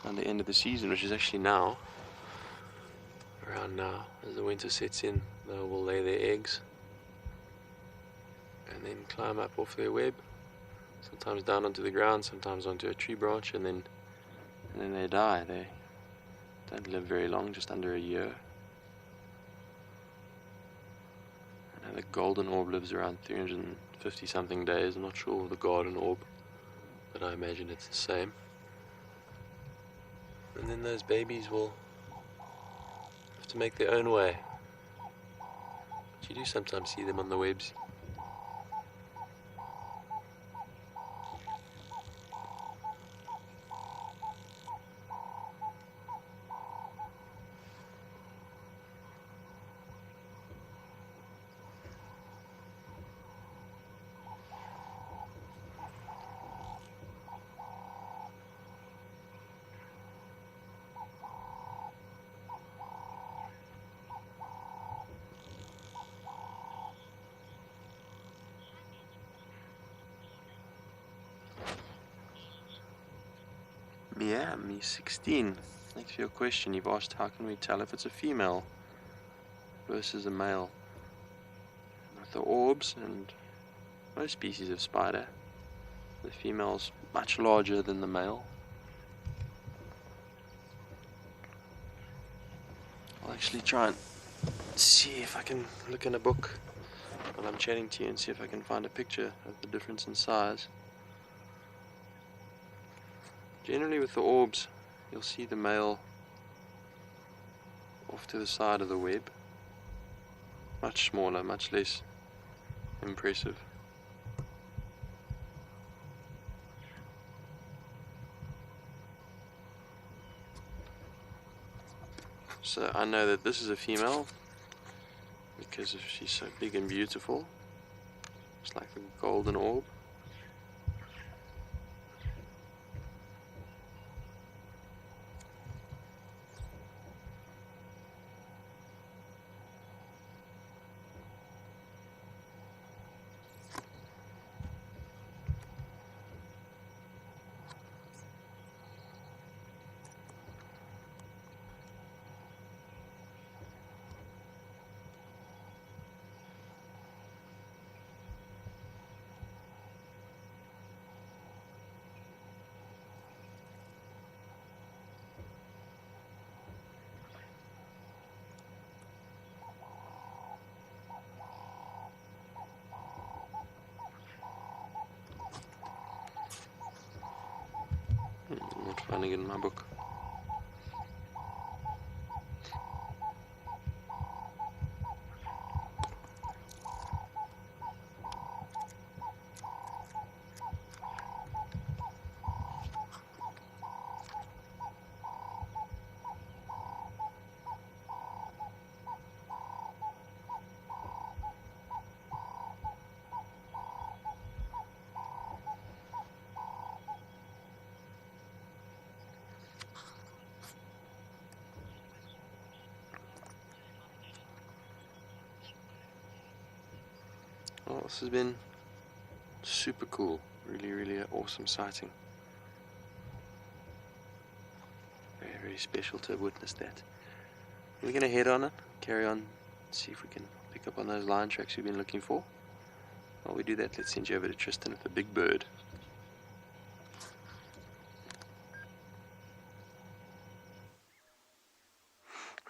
on the end of the season, which is actually now. Around now, as the winter sets in, they will lay their eggs. And then climb up off their web, sometimes down onto the ground, sometimes onto a tree branch, and then they die. They don't live very long, just under a year. I know the golden orb lives around 350 something days. I'm not sure of the garden orb, but I imagine it's the same. And then those babies will have to make their own way. But you do sometimes see them on the webs. Yeah, me 16. Thanks for your question. You've asked how can we tell if it's a female versus a male. With the orbs and most species of spider, the female's much larger than the male. I'll actually try and see if I can look in a book while I'm chatting to you and see if I can find a picture of the difference in size. Generally with the orbs, you'll see the male off to the side of the web. Much smaller, much less impressive. So I know that this is a female because she's so big and beautiful. It's like a golden orb. finding it in my book. Well, this has been super cool. Really, really an awesome sighting. Very, very special to have witnessed that. We're going to head on it, carry on, see if we can pick up on those lion tracks we've been looking for. While we do that, let's send you over to Tristan with a big bird.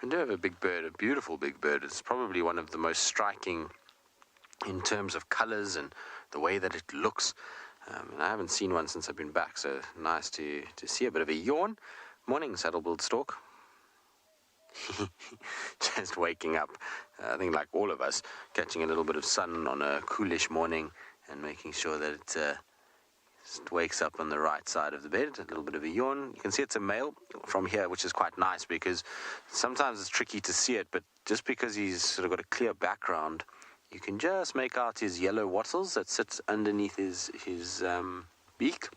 We do have a big bird, a beautiful big bird. It's probably one of the most striking in terms of colors and the way that it looks. And I haven't seen one since I've been back, so nice to see a bit of a yawn. Morning, saddle-billed stork. Just waking up, I think like all of us, catching a little bit of sun on a coolish morning and making sure that it just wakes up on the right side of the bed. A little bit of a yawn. You can see it's a male from here, which is quite nice because sometimes it's tricky to see it, but just because he's sort of got a clear background, you can just make out his yellow wattles that sit underneath his beak.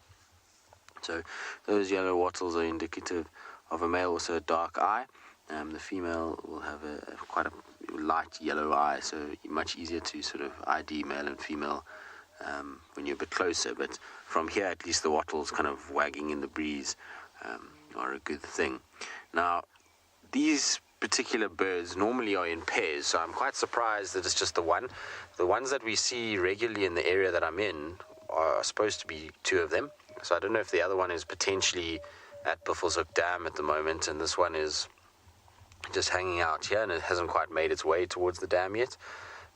So those yellow wattles are indicative of a male, also a dark eye. The female will have quite a light yellow eye, so much easier to sort of ID male and female when you're a bit closer. But from here, at least the wattles kind of wagging in the breeze are a good thing. Now, these particular birds normally are in pairs, so I'm quite surprised that it's just the one. The ones that we see regularly in the area that I'm in are supposed to be two of them, so I don't know if the other one is potentially at Buffelshoek Dam at the moment, and this one is just hanging out here, and it hasn't quite made its way towards the dam yet.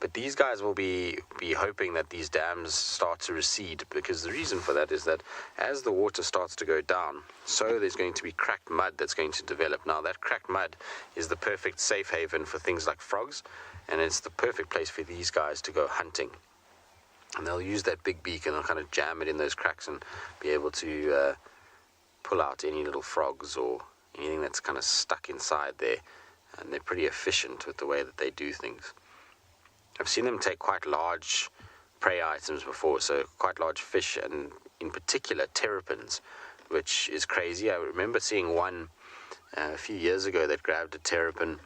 But these guys will be hoping that these dams start to recede, because the reason for that is that as the water starts to go down, so there's going to be cracked mud that's going to develop. Now, that cracked mud is the perfect safe haven for things like frogs, and it's the perfect place for these guys to go hunting. And they'll use that big beak and they'll kind of jam it in those cracks and be able to pull out any little frogs or anything that's kind of stuck inside there. And they're pretty efficient with the way that they do things. I've seen them take quite large prey items before, so quite large fish, and in particular terrapins, which is crazy. I remember seeing one a few years ago that grabbed a terrapin,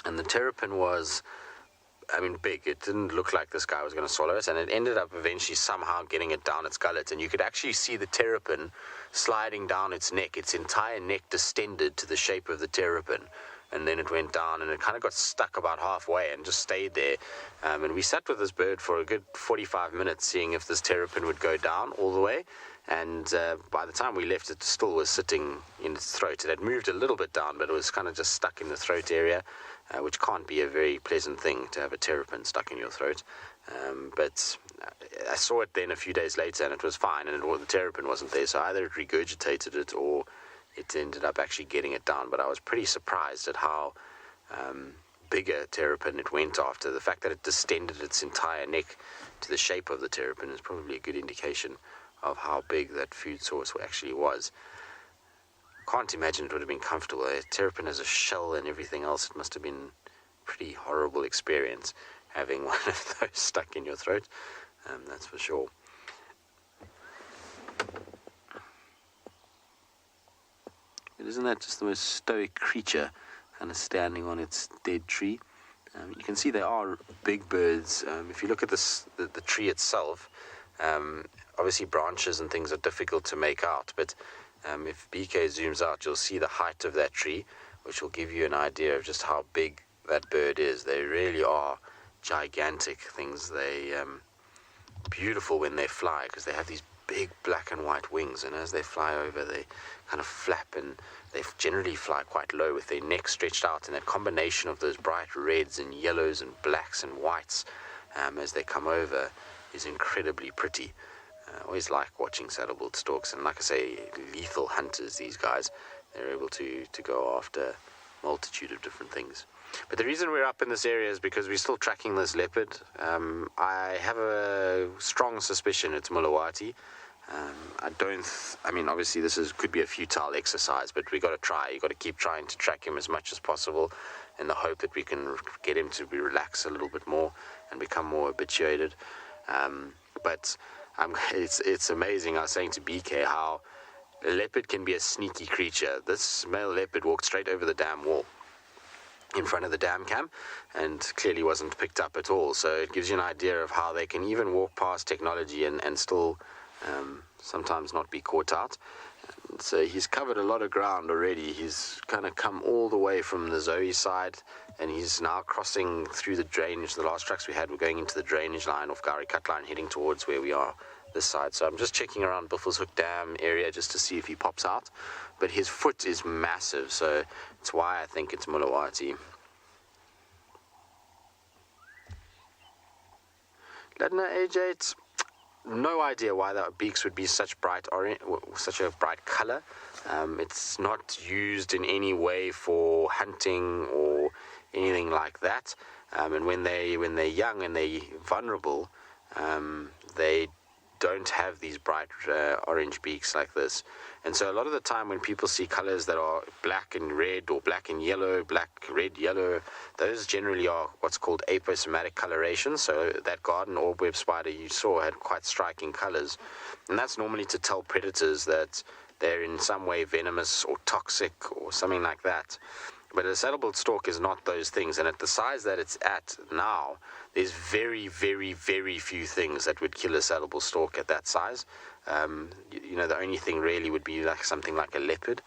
and the terrapin was, big. It didn't look like this guy was going to swallow it, and it ended up eventually somehow getting it down its gullet, and you could actually see the terrapin sliding down its neck. Its entire neck distended to the shape of the terrapin. And then it went down, and it kind of got stuck about halfway and just stayed there. And we sat with this bird for a good 45 minutes, seeing if this terrapin would go down all the way. And by the time we left, it still was sitting in its throat. It had moved a little bit down, but it was kind of just stuck in the throat area, which can't be a very pleasant thing to have a terrapin stuck in your throat. But I saw it then a few days later, and it was fine, and the terrapin wasn't there. So either it regurgitated it or it ended up actually getting it down. But I was pretty surprised at how big a terrapin it went after. The fact that it distended its entire neck to the shape of the terrapin is probably a good indication of how big that food source actually was. Can't imagine it would have been comfortable. A terrapin has a shell and everything else. It must have been a pretty horrible experience having one of those stuck in your throat. That's for sure. But isn't that just the most stoic creature, kind of standing on its dead tree? You can see they are big birds. If you look at the tree itself, obviously branches and things are difficult to make out, but if BK zooms out, you'll see the height of that tree, which will give you an idea of just how big that bird is. They really are gigantic things. They beautiful when they fly, because they have these big black and white wings, and as they fly over, they kind of flap, and they generally fly quite low with their neck stretched out, and that combination of those bright reds and yellows and blacks and whites as they come over is incredibly pretty. I always like watching saddle-billed storks, and like I say, lethal hunters, these guys. They're able to go after a multitude of different things. But the reason we're up in this area is because we're still tracking this leopard. I have a strong suspicion it's Mulawati. I mean, obviously this could be a futile exercise, but we got to try. You got to keep trying to track him as much as possible, in the hope that we can get him to relax a little bit more and become more habituated. But it's amazing. I was saying to BK how a leopard can be a sneaky creature. This male leopard walked straight over the dam wall in front of the dam cam and clearly wasn't picked up at all. So it gives you an idea of how they can even walk past technology and still sometimes not be caught out. And so he's covered a lot of ground already. He's kind of come all the way from the Zoe side, and he's now crossing through the drainage. The last tracks we had were going into the drainage line off Gowrie Cut Line, heading towards where we are this side. So I'm just checking around Buffelshoek Dam area just to see if he pops out. But his foot is massive, so it's why I think it's Mulawati. Ladna AJ, no idea why the beaks would be such bright orange, such a bright color. It's not used in any way for hunting or anything like that. And when they're young and they're vulnerable, they don't have these bright orange beaks like this. And so a lot of the time when people see colors that are black and red or black and yellow, black, red, yellow, those generally are what's called aposematic coloration. So that garden orb-web spider you saw had quite striking colors. And that's normally to tell predators that they're in some way venomous or toxic or something like that. But a saddle-billed stork is not those things. And at the size that it's at now, there's very, very, very few things that would kill a saddle-billed stork at that size. You know, the only thing really would be like something like a leopard.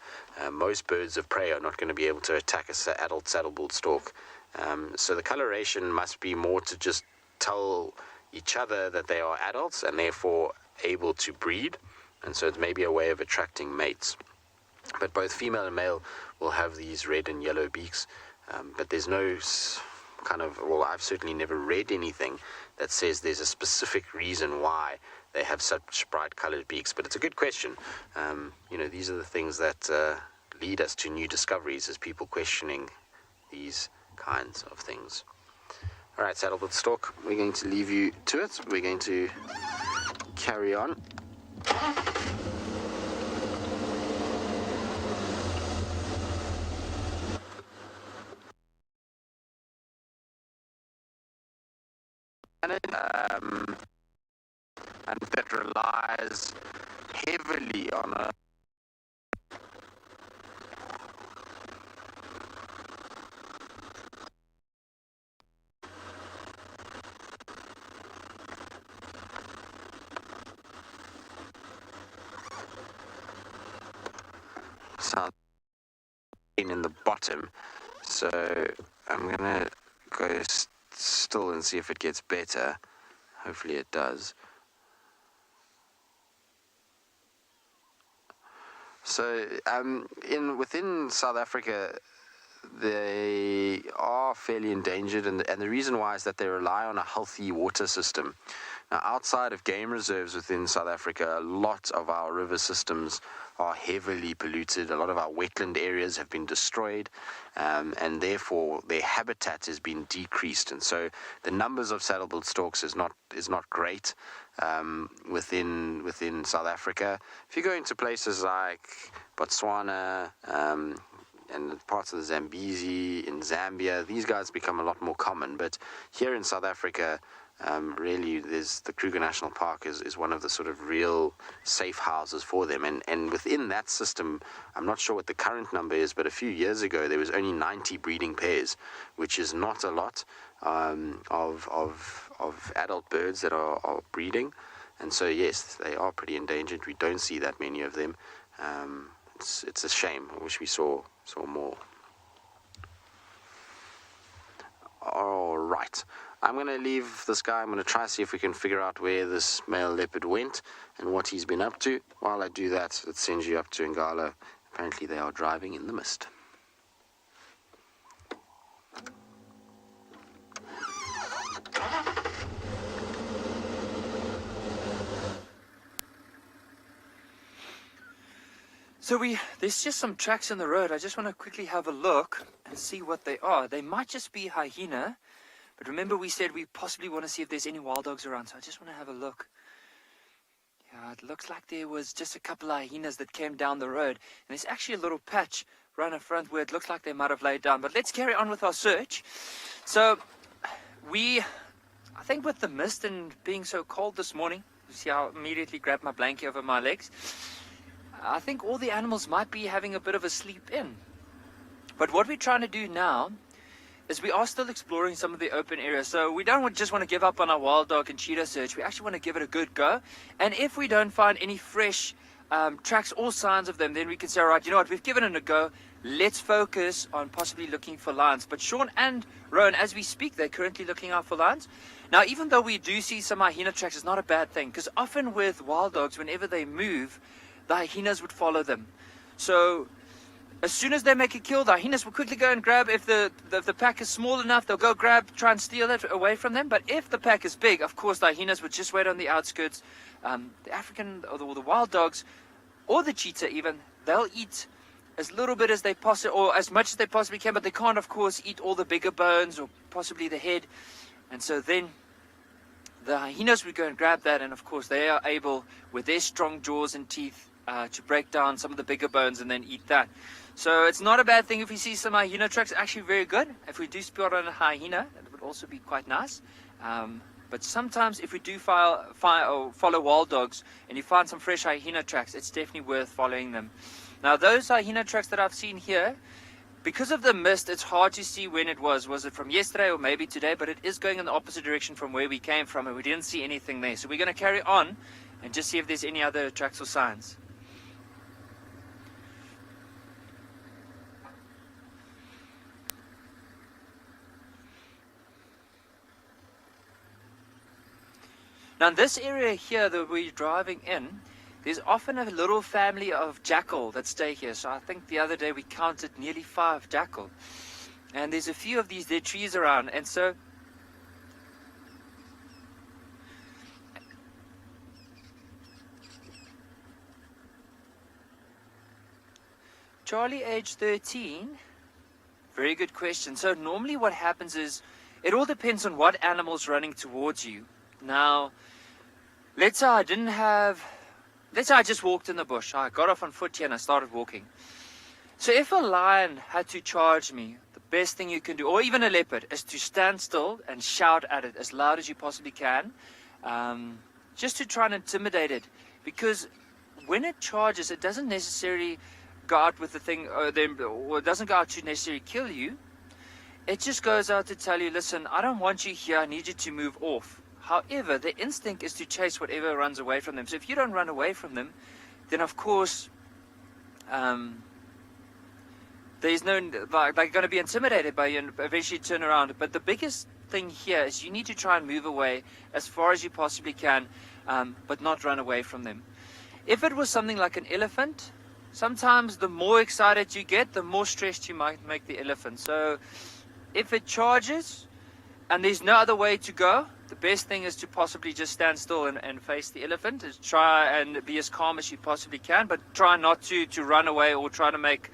Most birds of prey are not going to be able to attack an adult saddle-billed stork. So the coloration must be more to just tell each other that they are adults and therefore able to breed. And so it's maybe a way of attracting mates. But both female and male will have these red and yellow beaks. But there's no kind of, well, I've certainly never read anything that says there's a specific reason why they have such bright colored beaks. But it's a good question. You know, these are the things that lead us to new discoveries, as people questioning these kinds of things. All right, saddle-billed stork, we're going to leave you to it. We're going to carry on. And that relies heavily on a sound in the bottom, so I'm gonna go still and see if it gets better. Hopefully it does. So within South Africa, they are fairly endangered, and the reason why is that they rely on a healthy water system. Now, outside of game reserves within South Africa, a lot of our river systems are heavily polluted. A lot of our wetland areas have been destroyed, and therefore their habitat has been decreased. And so the numbers of saddle-billed storks is not great within South Africa. If you go into places like Botswana, and parts of the Zambezi, in Zambia, these guys become a lot more common. But here in South Africa, really, the Kruger National Park is one of the sort of real safe houses for them. And within that system, I'm not sure what the current number is, but a few years ago, there was only 90 breeding pairs, which is not a lot of adult birds that are breeding. And so, yes, they are pretty endangered. We don't see that many of them. It's a shame. I wish we saw more. All right. I'm going to leave this guy. I'm going to try to see if we can figure out where this male leopard went and what he's been up to. While I do that, let's send you up to Ngala. Apparently they are driving in the mist. So there's just some tracks in the road. I just want to quickly have a look and see what they are. They might just be hyena, but remember we said we possibly want to see if there's any wild dogs around, so I just want to have a look. Yeah, it looks like there was just a couple of hyenas that came down the road, and there's actually a little patch right in front where it looks like they might have laid down. But let's carry on with our search. So I think with the mist and being so cold this morning, you see how I immediately grabbed my blanket over my legs. I think all the animals might be having a bit of a sleep in. But what we're trying to do now is we are still exploring some of the open areas. So we don't just want to give up on our wild dog and cheetah search. We actually want to give it a good go. And if we don't find any fresh tracks or signs of them, then we can say, all right, you know what, we've given it a go. Let's focus on possibly looking for lions. But Sean and Rowan, as we speak, they're currently looking out for lions. Now, even though we do see some hyena tracks, it's not a bad thing. Because often with wild dogs, whenever they move, the hyenas would follow them. So as soon as they make a kill, the hyenas will quickly go and grab. If the pack is small enough, they'll go grab, try and steal it away from them. But if the pack is big, of course, the hyenas would just wait on the outskirts. The African or the wild dogs, or the cheetah even, they'll eat as little bit as they possibly, or as much as they possibly can, but they can't, of course, eat all the bigger bones or possibly the head. And so then the hyenas would go and grab that, and of course they are able, with their strong jaws and teeth, to break down some of the bigger bones and then eat that. So it's not a bad thing if we see some hyena tracks. Actually very good. If we do spot on a hyena, it would also be quite nice. But sometimes if we do follow wild dogs and you find some fresh hyena tracks, it's definitely worth following them. Now those hyena tracks that I've seen here, because of the mist, it's hard to see when it was. Was it from yesterday or maybe today? But it is going in the opposite direction from where we came from, and we didn't see anything there. So we're going to carry on and just see if there's any other tracks or signs. Now in this area here that we're driving in, there's often a little family of jackal that stay here. So I think the other day we counted nearly 5 jackal. And there's a few of these dead trees around. And so Charlie, age 13, very good question. So normally what happens is, it all depends on what animal's running towards you. Now, let's say I just walked in the bush. I got off on foot here and I started walking. So if a lion had to charge me, the best thing you can do, or even a leopard, is to stand still and shout at it as loud as you possibly can, just to try and intimidate it. Because when it charges, it doesn't necessarily go out with the thing, or it doesn't go out to necessarily kill you. It just goes out to tell you, listen, I don't want you here, I need you to move off. However, the instinct is to chase whatever runs away from them. So if you don't run away from them, then of course, there's no, they're going to be intimidated by you and eventually turn around. But the biggest thing here is you need to try and move away as far as you possibly can, but not run away from them. If it was something like an elephant, sometimes the more excited you get, the more stressed you might make the elephant. So if it charges and there's no other way to go, the best thing is to possibly just stand still and face the elephant. Is try and be as calm as you possibly can, but try not to run away or try to make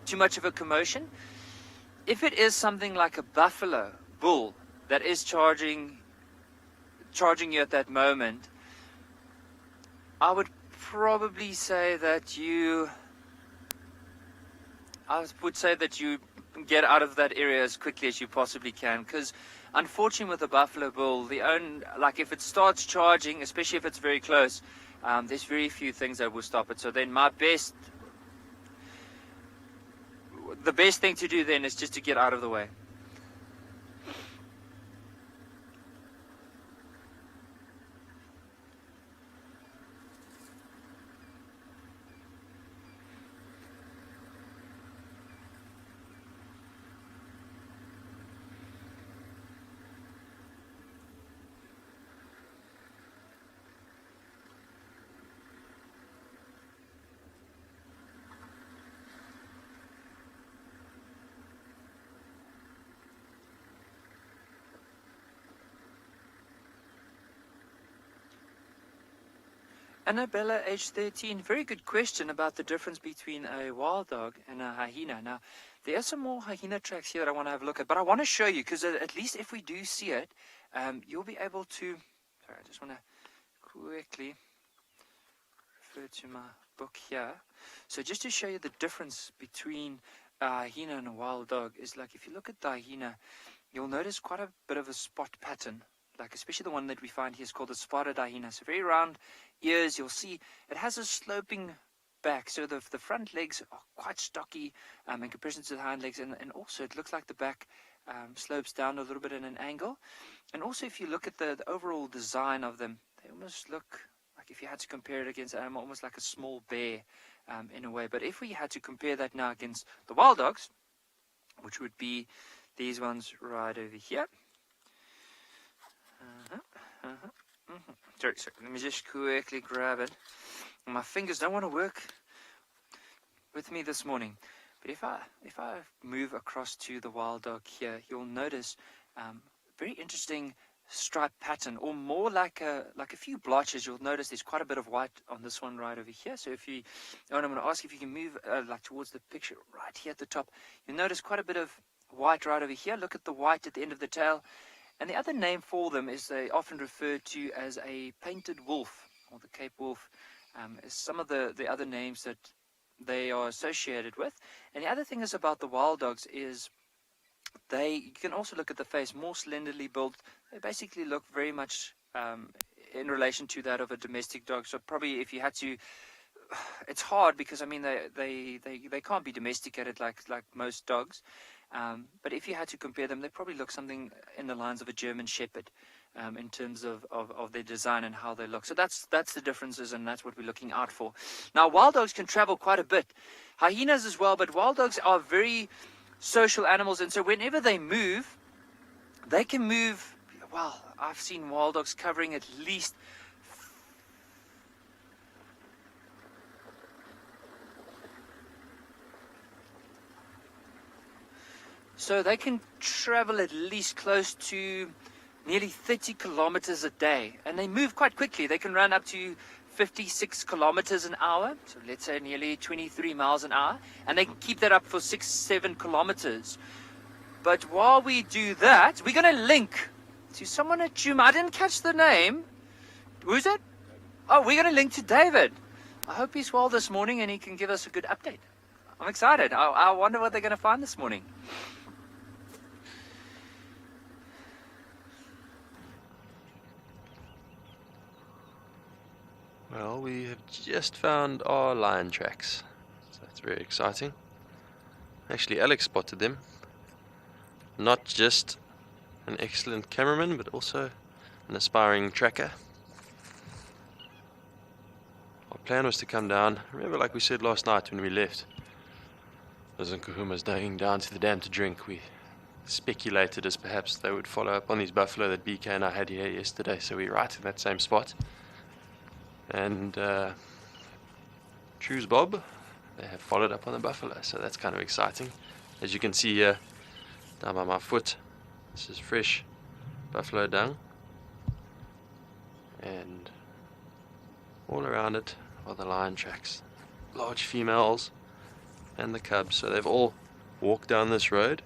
too much of a commotion. If it is something like a buffalo bull that is charging you at that moment, I would probably say that you get out of that area as quickly as you possibly can, because unfortunately with the buffalo bull, like if it starts charging, especially if it's very close, there's very few things that will stop it. So then the best thing to do then is just to get out of the way. Annabella, age 13. Very good question about the difference between a wild dog and a hyena. Now, there are some more hyena tracks here that I want to have a look at, but I want to show you, because at least if we do see it, you'll be able to... Sorry, I just want to quickly refer to my book here. So just to show you the difference between a hyena and a wild dog is, like, if you look at the hyena, you'll notice quite a bit of a spot pattern. Like, especially the one that we find here is called the spotted hyena. So very round ears. You'll see it has a sloping back. So the front legs are quite stocky in comparison to the hind legs. And also it looks like the back slopes down a little bit in an angle. And also if you look at the overall design of them, they almost look like, if you had to compare it against an animal, almost like a small bear in a way. But if we had to compare that now against the wild dogs, which would be these ones right over here. Sorry, let me just quickly grab it. My fingers don't want to work with me this morning. But if I move across to the wild dog here, you'll notice very interesting stripe pattern, or more like a few blotches. You'll notice there's quite a bit of white on this one right over here. So if you, and I'm going to ask if you can move like towards the picture right here at the top, you'll notice quite a bit of white right over here. Look at the white at the end of the tail. And the other name for them is they often referred to as a painted wolf, or the Cape wolf, is some of the other names that they are associated with. And the other thing is about the wild dogs is you can also look at the face, more slenderly built. They basically look very much in relation to that of a domestic dog. So probably if you had to, it's hard because, I mean, they can't be domesticated like most dogs. But if you had to compare them, they probably look something in the lines of a German Shepherd in terms of their design and how they look. So that's the differences, and that's what we're looking out for. Now, wild dogs can travel quite a bit. Hyenas as well, but wild dogs are very social animals. And so whenever they move, they can move, well, I've seen wild dogs covering at least so they can travel at least close to nearly 30 kilometers a day. And they move quite quickly. They can run up to 56 kilometers an hour. So let's say nearly 23 miles an hour. And they can keep that up for 6-7 kilometers. But while we do that, we're going to link to someone at Djuma. I didn't catch the name. Who's it? Oh, we're going to link to David. I hope he's well this morning and he can give us a good update. I'm excited. I wonder what they're going to find this morning. Well, we have just found our lion tracks, so that's very exciting. Actually, Alex spotted them. Not just an excellent cameraman, but also an aspiring tracker. Our plan was to come down, remember, like we said last night when we left, those Nkuhumas going down to the dam to drink. We speculated as perhaps they would follow up on these buffalo that BK and I had here yesterday, so we're right in that same spot. And True's Bob, they have followed up on the buffalo, so that's kind of exciting. As you can see here, down by my foot, this is fresh buffalo dung, and all around it are the lion tracks, large females and the cubs. So they've all walked down this road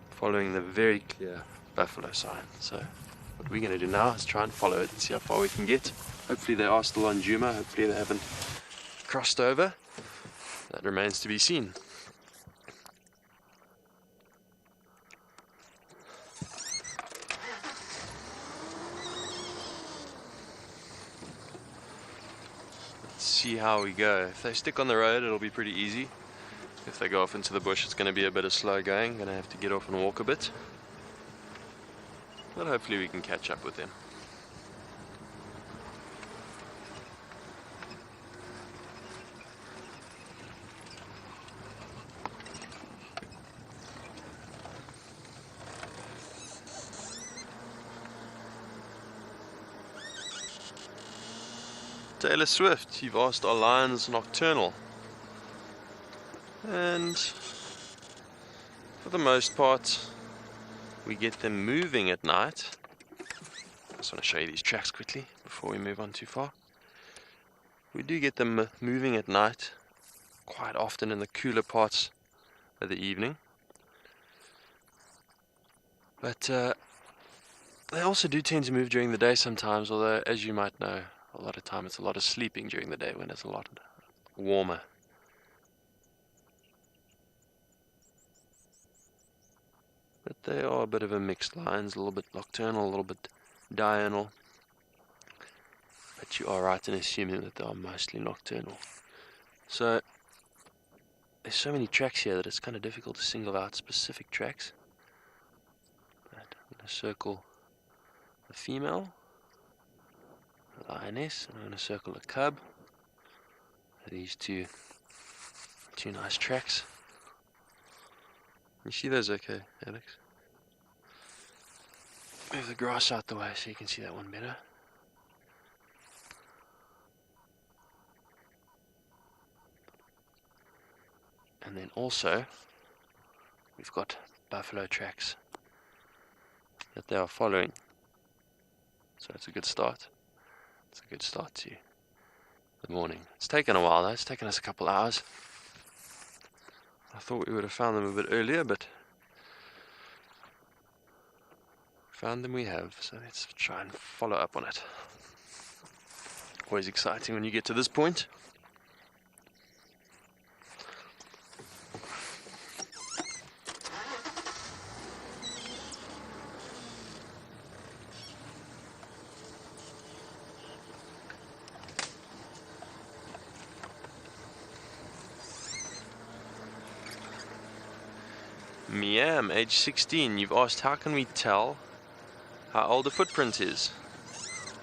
following the very clear buffalo sign. So what we're going to do now is try and follow it and see how far we can get. Hopefully they are still on Djuma. Hopefully they haven't crossed over. That remains to be seen. Let's see how we go. If they stick on the road, it'll be pretty easy. If they go off into the bush, it's going to be a bit of slow going. Going to have to get off and walk a bit. But hopefully we can catch up with them. Taylor Swift, you've asked, are lions nocturnal? And for the most part, we get them moving at night. I just want to show you these tracks quickly before we move on too far. We do get them moving at night, quite often in the cooler parts of the evening. But they also do tend to move during the day sometimes, although, as you might know, a lot of time it's a lot of sleeping during the day when it's a lot warmer. But they are a bit of a mixed lines, a little bit nocturnal, a little bit diurnal. But you are right in assuming that they are mostly nocturnal. So, there's so many tracks here that it's kind of difficult to single out specific tracks. But I'm going to circle a female, a lioness, and I'm going to circle a cub. These two nice tracks. You see those okay, Alex? Move the grass out the way so you can see that one better. And then also, we've got buffalo tracks that they are following. So it's a good start. It's a good start to the morning. It's taken a while though, it's taken us a couple hours. I thought we would have found them a bit earlier, but found them we have, so let's try and follow up on it. Always exciting when you get to this point. Miam, age 16. You've asked how can we tell how old a footprint is?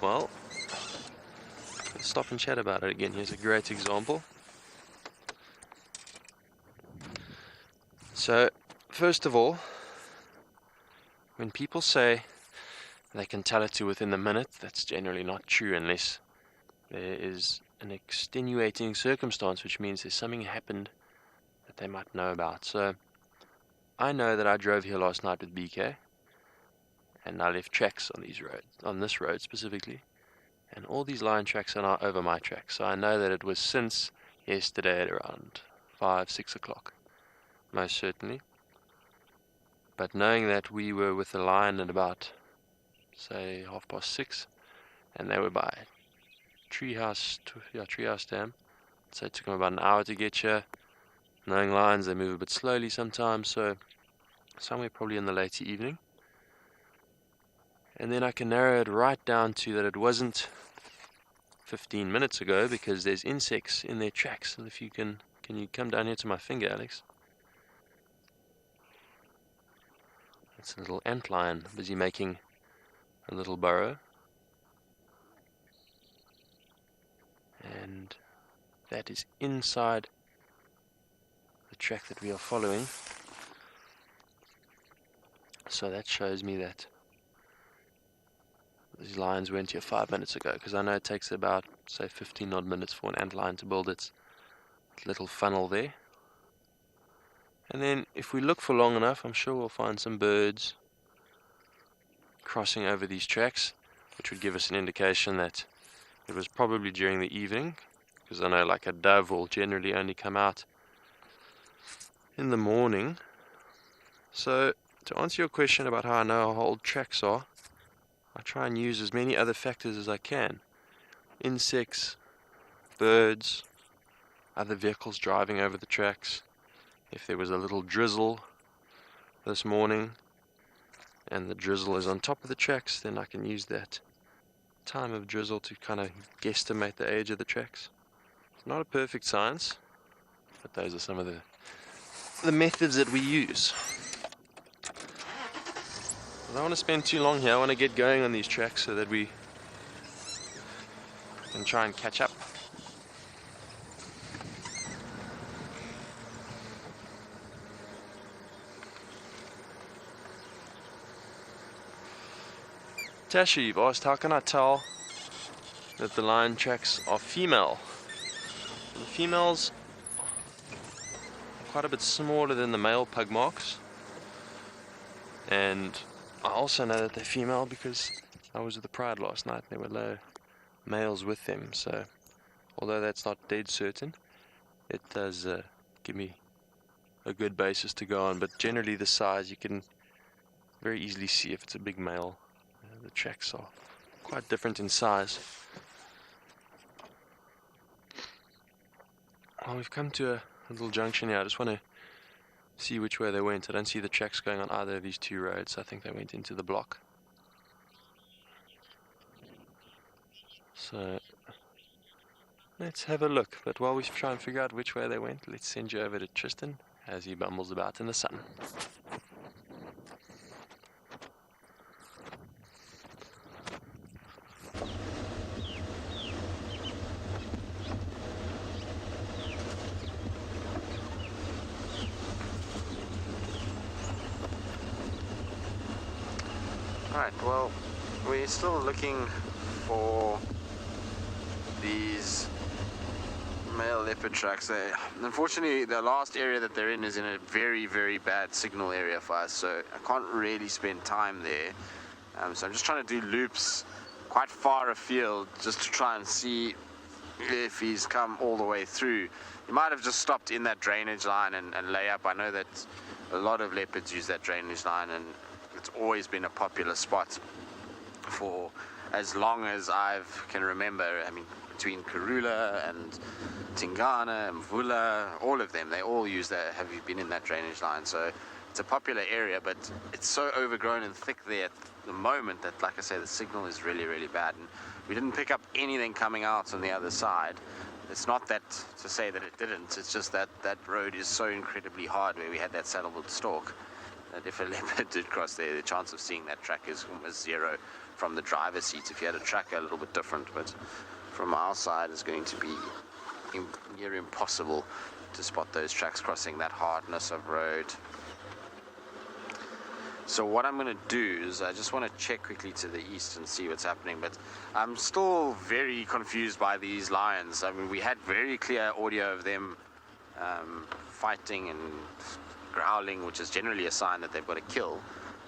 Well, let's stop and chat about it again. Here's a great example. So, first of all, when people say they can tell it to within the minute, that's generally not true unless there is an extenuating circumstance, which means there's something happened that they might know about. So, I know that I drove here last night with BK, and I left tracks on these roads, on this road specifically, and all these line tracks are now over my tracks. So I know that it was since yesterday at around 5-6 o'clock, most certainly. But knowing that we were with the line at about, say, 6:30, and they were by Treehouse Dam, so it took them about an hour to get here. Knowing lines, they move a bit slowly sometimes, so somewhere probably in the later evening. And then I can narrow it right down to that it wasn't 15 minutes ago, because there's insects in their tracks. And if you can you come down here to my finger, Alex? It's a little antlion busy making a little burrow. And that is inside the track that we are following. So that shows me that these lions weren't here 5 minutes ago, because I know it takes about, say, 15 odd minutes for an antlion to build its little funnel there. And then if we look for long enough, I'm sure we'll find some birds crossing over these tracks, which would give us an indication that it was probably during the evening, because I know like a dove will generally only come out in the morning. So to answer your question about how I know how old tracks are, I try and use as many other factors as I can. Insects, birds, other vehicles driving over the tracks. If there was a little drizzle this morning and the drizzle is on top of the tracks, then I can use that time of drizzle to kind of guesstimate the age of the tracks. It's not a perfect science, but those are some of the methods that we use. I don't want to spend too long here. I want to get going on these tracks so that we can try and catch up. Tasha, you've asked how can I tell that the lion tracks are female? The females are quite a bit smaller than the male pug marks, and I also know that they're female because I was at the Pride last night. There were no males with them, so although that's not dead certain, it does give me a good basis to go on. But generally the size, you can very easily see if it's a big male. The tracks are quite different in size. Well, we've come to a little junction here. I just want to see which way they went. I don't see the tracks going on either of these two roads. I think they went into the block. So let's have a look. But while we try and figure out which way they went, let's send you over to Tristan as he bumbles about in the sun. Alright, well, we're still looking for these male leopard tracks. Unfortunately, the last area that they're in is in a very, very bad signal area for us, so I can't really spend time there. So I'm just trying to do loops quite far afield just to try and see if he's come all the way through. He might have just stopped in that drainage line and lay up. I know that a lot of leopards use that drainage line, and it's always been a popular spot for as long as I can remember. I mean, between Karula and Tingana and Mvula, all of them, they all use that, have been in that drainage line. So it's a popular area, but it's so overgrown and thick there at the moment that, like I say, the signal is really, really bad. And we didn't pick up anything coming out on the other side. It's not that to say that it didn't, it's just that that road is so incredibly hard where we had that saddleboard stork, that if a leopard did cross there, the chance of seeing that track is almost zero from the driver's seat. If you had a tracker, a little bit different, but from our side, it's going to be near impossible to spot those tracks crossing that hardness of road. So what I'm going to do is I just want to check quickly to the east and see what's happening, but I'm still very confused by these lions. I mean, we had very clear audio of them fighting and growling, which is generally a sign that they've got a kill,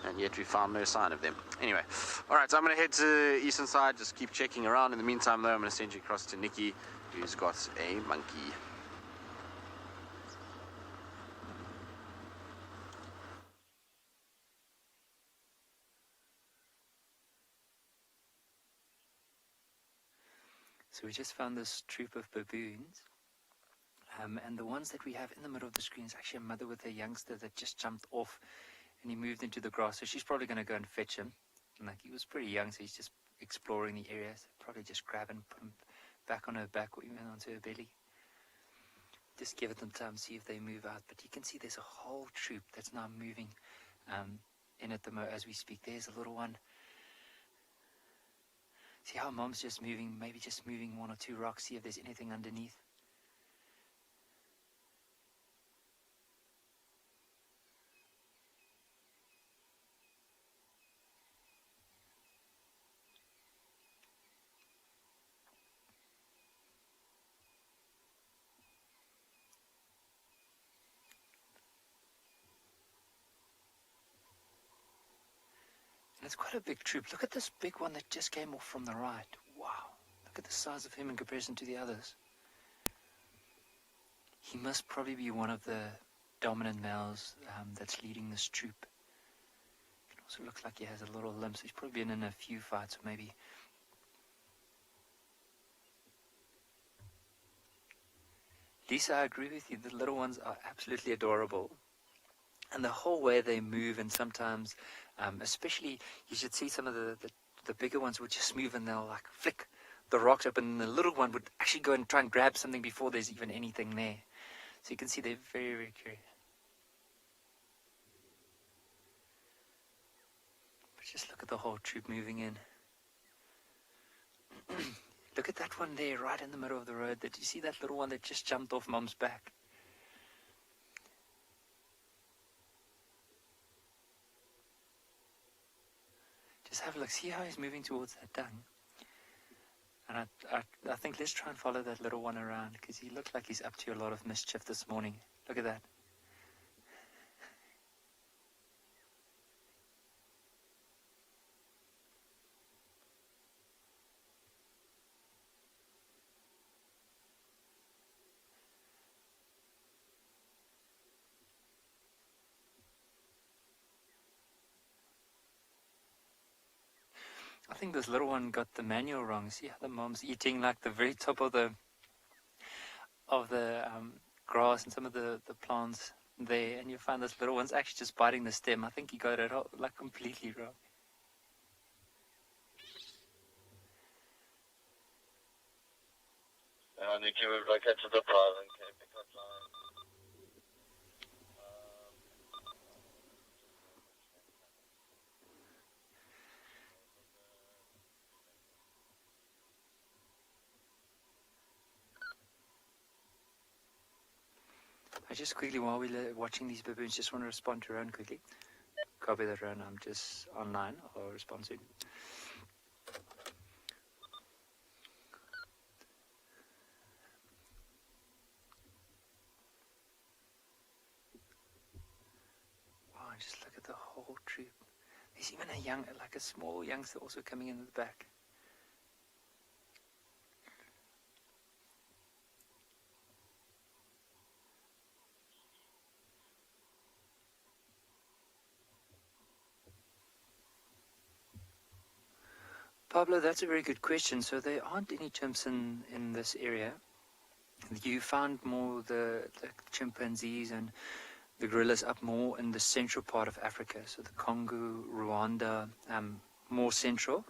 and yet we found no sign of them. Anyway, alright, so I'm going to head to the eastern side, just keep checking around. In the meantime, though, I'm going to send you across to Nikki, who's got a monkey. So we just found this troop of baboons. And the ones that we have in the middle of the screen is actually a mother with a youngster that just jumped off and he moved into the grass. So she's probably going to go and fetch him. And like, he was pretty young, so he's just exploring the area. So probably just grab and put him back on her back or even onto her belly. Just give it them time, see if they move out. But you can see there's a whole troop that's now moving in at as we speak. There's a little one. See how mom's just moving, maybe just moving one or two rocks, see if there's anything underneath. And it's quite a big troop. Look at this big one that just came off from the right. Wow. Look at the size of him in comparison to the others. He must probably be one of the dominant males that's leading this troop. It also looks like he has a little limp, so he's probably been in a few fights, or maybe. Lisa, I agree with you. The little ones are absolutely adorable. And the whole way they move, and sometimes, especially, you should see some of the bigger ones would just move and they'll like flick the rocks up, and the little one would actually go and try and grab something before there's even anything there. So you can see they're very, very curious. But just look at the whole troop moving in. Look at that one there, right in the middle of the road. Did you see that little one that just jumped off Mom's back? Just have a look. See how he's moving towards that dung? And I think let's try and follow that little one around, because he looks like he's up to a lot of mischief this morning. Look at that. I think this little one got the manual wrong. See how the mom's eating like the very top of the grass and some of the plants there, and you find this little one's actually just biting the stem. I think he got it all, like completely wrong. I just quickly, while we're watching these baboons, just want to respond to Rowan quickly. Copy that, Rowan. I'm just online. I'll respond soon. Wow, just look at the whole troop. There's even a small youngster also coming in the back. Pablo, that's a very good question. So there aren't any chimps in this area. You found more the chimpanzees and the gorillas up more in the central part of Africa. So the Congo, Rwanda, more central.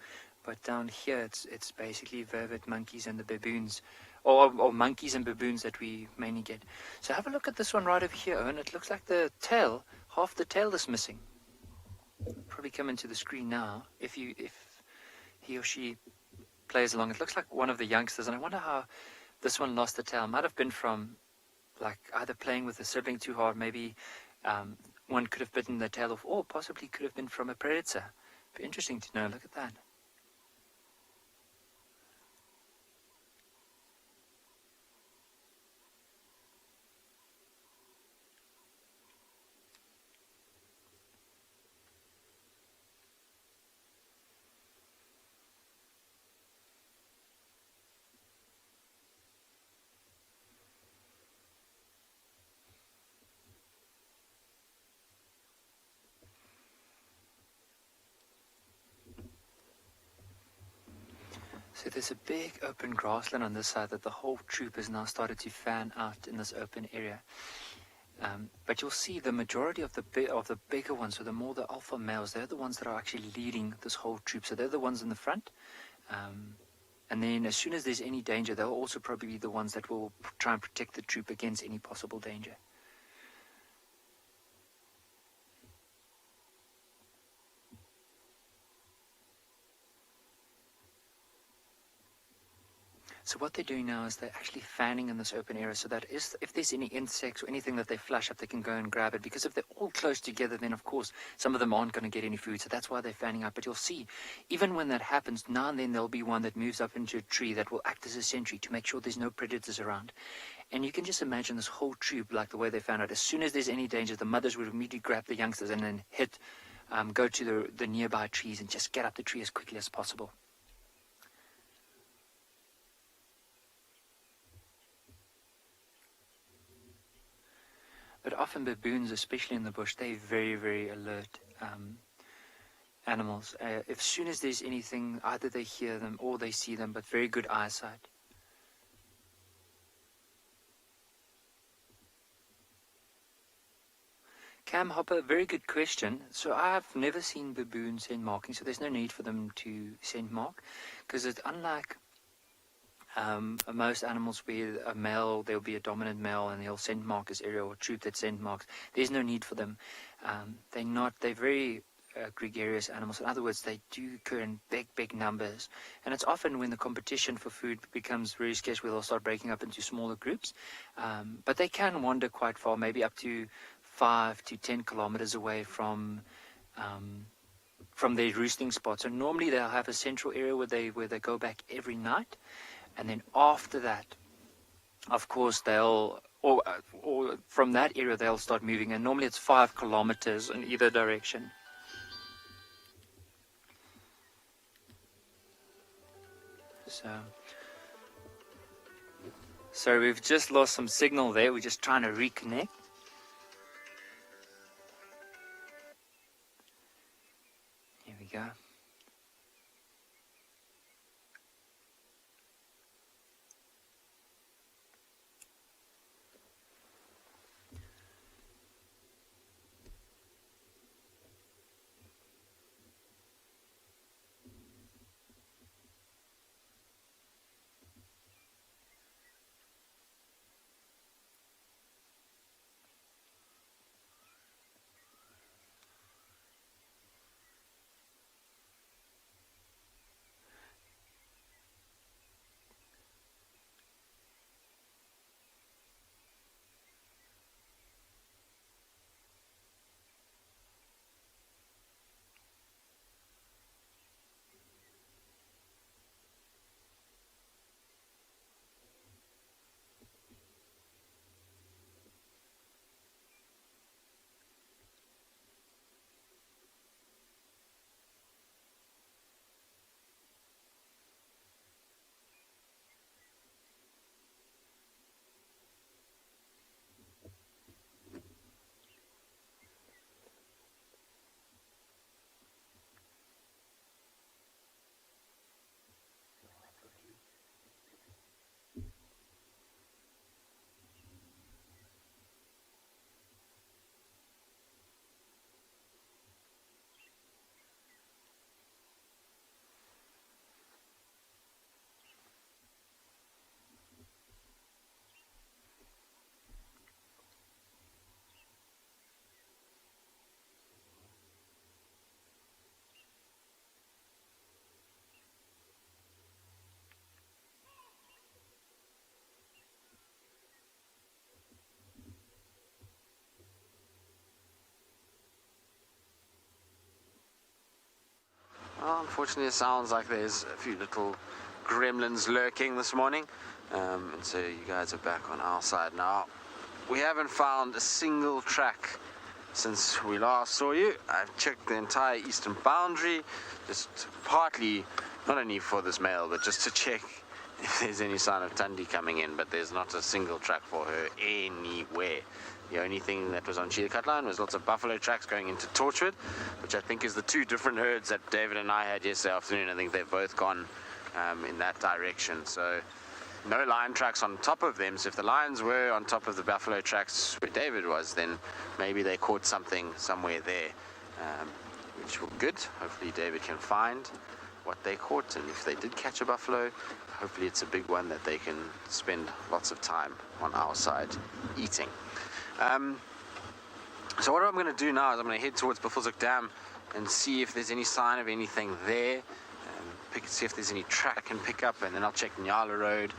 But down here, it's basically vervet monkeys and the baboons, or monkeys and baboons that we mainly get. So have a look at this one right over here, and it looks like the tail, half the tail is missing. Probably come into the screen now if he or she plays along. It looks like one of the youngsters, and I wonder how this one lost the tail. Might have been from like either playing with a sibling too hard, maybe one could have bitten the tail off, or possibly could have been from a predator. Be interesting to know. Look at that. So there's a big open grassland on this side that the whole troop has now started to fan out in this open area. But you'll see the majority of the bigger ones, so the more the alpha males, they're the ones that are actually leading this whole troop. So they're the ones in the front. And then as soon as there's any danger, they'll also probably be the ones that will try and protect the troop against any possible danger. So what they're doing now is they're actually fanning in this open area so that if there's any insects or anything that they flush up, they can go and grab it. Because if they're all close together, then of course some of them aren't going to get any food. So that's why they're fanning out. But you'll see, even when that happens, now and then there'll be one that moves up into a tree that will act as a sentry to make sure there's no predators around. And you can just imagine this whole troop, like the way they found out. As soon as there's any danger, the mothers would immediately grab the youngsters and then go to the nearby trees and just get up the tree as quickly as possible. But often baboons, especially in the bush, they're very, very alert animals. As soon as there's anything, either they hear them or they see them, but very good eyesight. Cam Hopper, very good question. So I've never seen baboons send marking, so there's no need for them to send mark, because it's unlike most animals where a male, there'll be a dominant male and he'll scent mark his area, or troop that scent marks. There's no need for them. They're very gregarious animals. In other words, they do occur in big numbers. And it's often when the competition for food becomes very scarce where they'll start breaking up into smaller groups. But they can wander quite far, maybe up to 5 to 10 kilometers away from their roosting spots. So normally they'll have a central area where they go back every night. And then after that, of course, or from that area, they'll start moving. And normally it's 5 kilometers in either direction. So we've just lost some signal there. We're just trying to reconnect. Here we go. unfortunately it sounds like there's a few little gremlins lurking this morning, and so you guys are back on our side now. We haven't found a single track since we last saw you. I've checked the entire eastern boundary, just partly, not only for this male, but just to check if there's any sign of Tundi coming in, but there's not a single track for her anywhere. The only thing that was on Chillicut Line was lots of buffalo tracks going into Torchwood, which I think is the two different herds that David and I had yesterday afternoon. I think they've both gone in that direction. So no lion tracks on top of them. So if the lions were on top of the buffalo tracks where David was, then maybe they caught something somewhere there, which will be good. Hopefully David can find what they caught, and if they did catch a buffalo, hopefully it's a big one that they can spend lots of time on our side eating. So what I'm going to do now is I'm going to head towards Buffelshoek Dam and see if there's any sign of anything there, see if there's any track I can pick up, and then I'll check Ngala Road.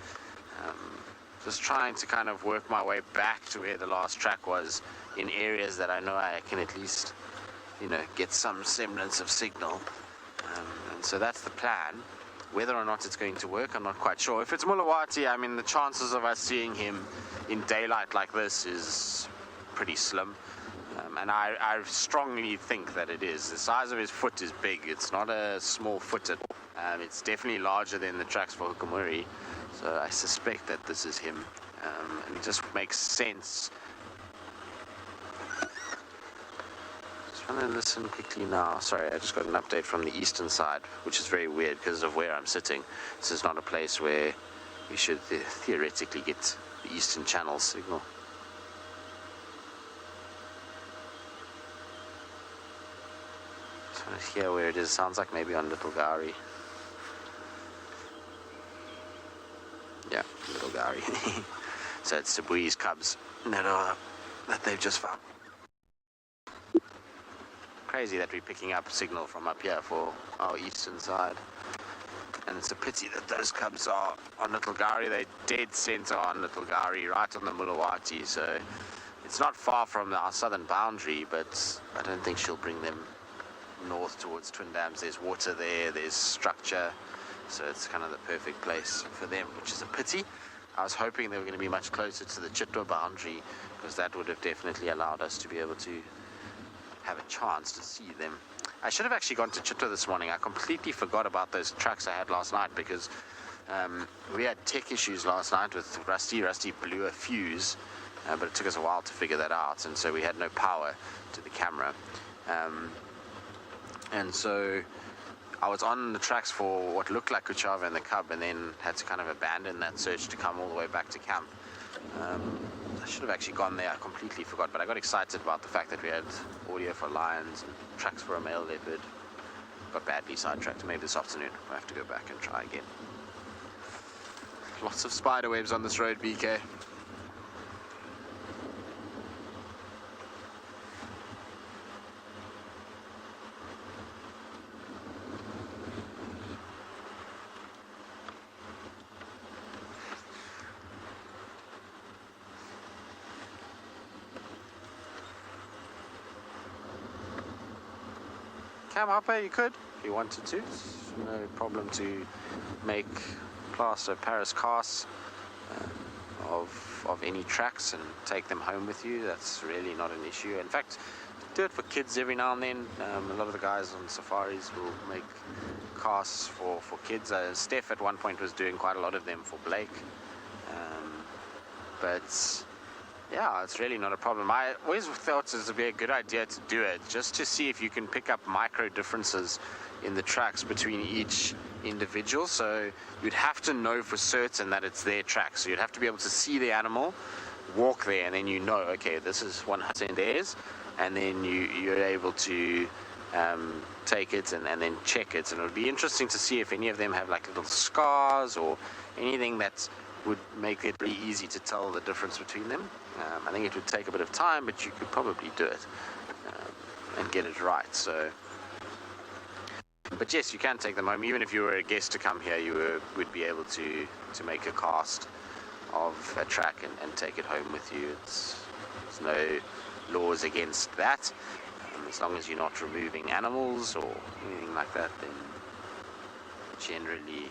Just trying to kind of work my way back to where the last track was in areas that I know I can at least, get some semblance of signal. And so that's the plan. Whether or not it's going to work, I'm not quite sure. If it's Mulawati, I mean, the chances of us seeing him in daylight like this is pretty slim. And I strongly think that it is. The size of his foot is big. It's not a small foot at all. It's definitely larger than the tracks for Hukamuri. So I suspect that this is him. And it just makes sense. Just want to listen quickly now. Sorry, I just got an update from the eastern side, which is very weird because of where I'm sitting. This is not a place where we should theoretically get the eastern channel signal. Just want to hear where it is. Sounds like maybe on Little Gari. Yeah, Little Gari. So it's Sibui's cubs that they've just found. Crazy that we're picking up signal from up here for our eastern side. And it's a pity that those cubs are on Little Gari. They're dead center on Little Gari, right on the Mulawati. So it's not far from our southern boundary, but I don't think she'll bring them north towards Twin Dams. There's water there, there's structure. So it's kind of the perfect place for them, which is a pity. I was hoping they were going to be much closer to the Chitwa boundary, because that would have definitely allowed us to be able to have a chance to see them. I should have actually gone to Chitwa this morning. I completely forgot about those tracks I had last night, because we had tech issues last night with Rusty. Rusty blew a fuse, but it took us a while to figure that out, and so we had no power to the camera. And so I was on the tracks for what looked like Kuchava and the cub, and then had to kind of abandon that search to come all the way back to camp. I should have actually gone there. I completely forgot, but I got excited about the fact that we had audio for lions and tracks for a male leopard. Got badly sidetracked. Maybe this afternoon I'll have to go back and try again. Lots of spider webs on this road, BK. Cam upper, you could, if you wanted to. It's no problem to make plaster Paris casts of any tracks and take them home with you. That's really not an issue. In fact, do it for kids every now and then. A lot of the guys on safaris will make casts for kids. Steph at one point was doing quite a lot of them for Blake. But yeah, it's really not a problem. I always thought it would be a good idea to do it, just to see if you can pick up micro differences in the tracks between each individual. So you'd have to know for certain that it's their track. So you'd have to be able to see the animal, walk there, and then you know, okay, this is 100% theirs. And then you're able to take it and then check it. And it would be interesting to see if any of them have like little scars or anything that would make it really easy to tell the difference between them. I think it would take a bit of time, but you could probably do it and get it right. So, but yes, you can take them home. Even if you were a guest to come here, you would be able to make a cast of a track and take it home with you. There's no laws against that. As long as you're not removing animals or anything like that, then generally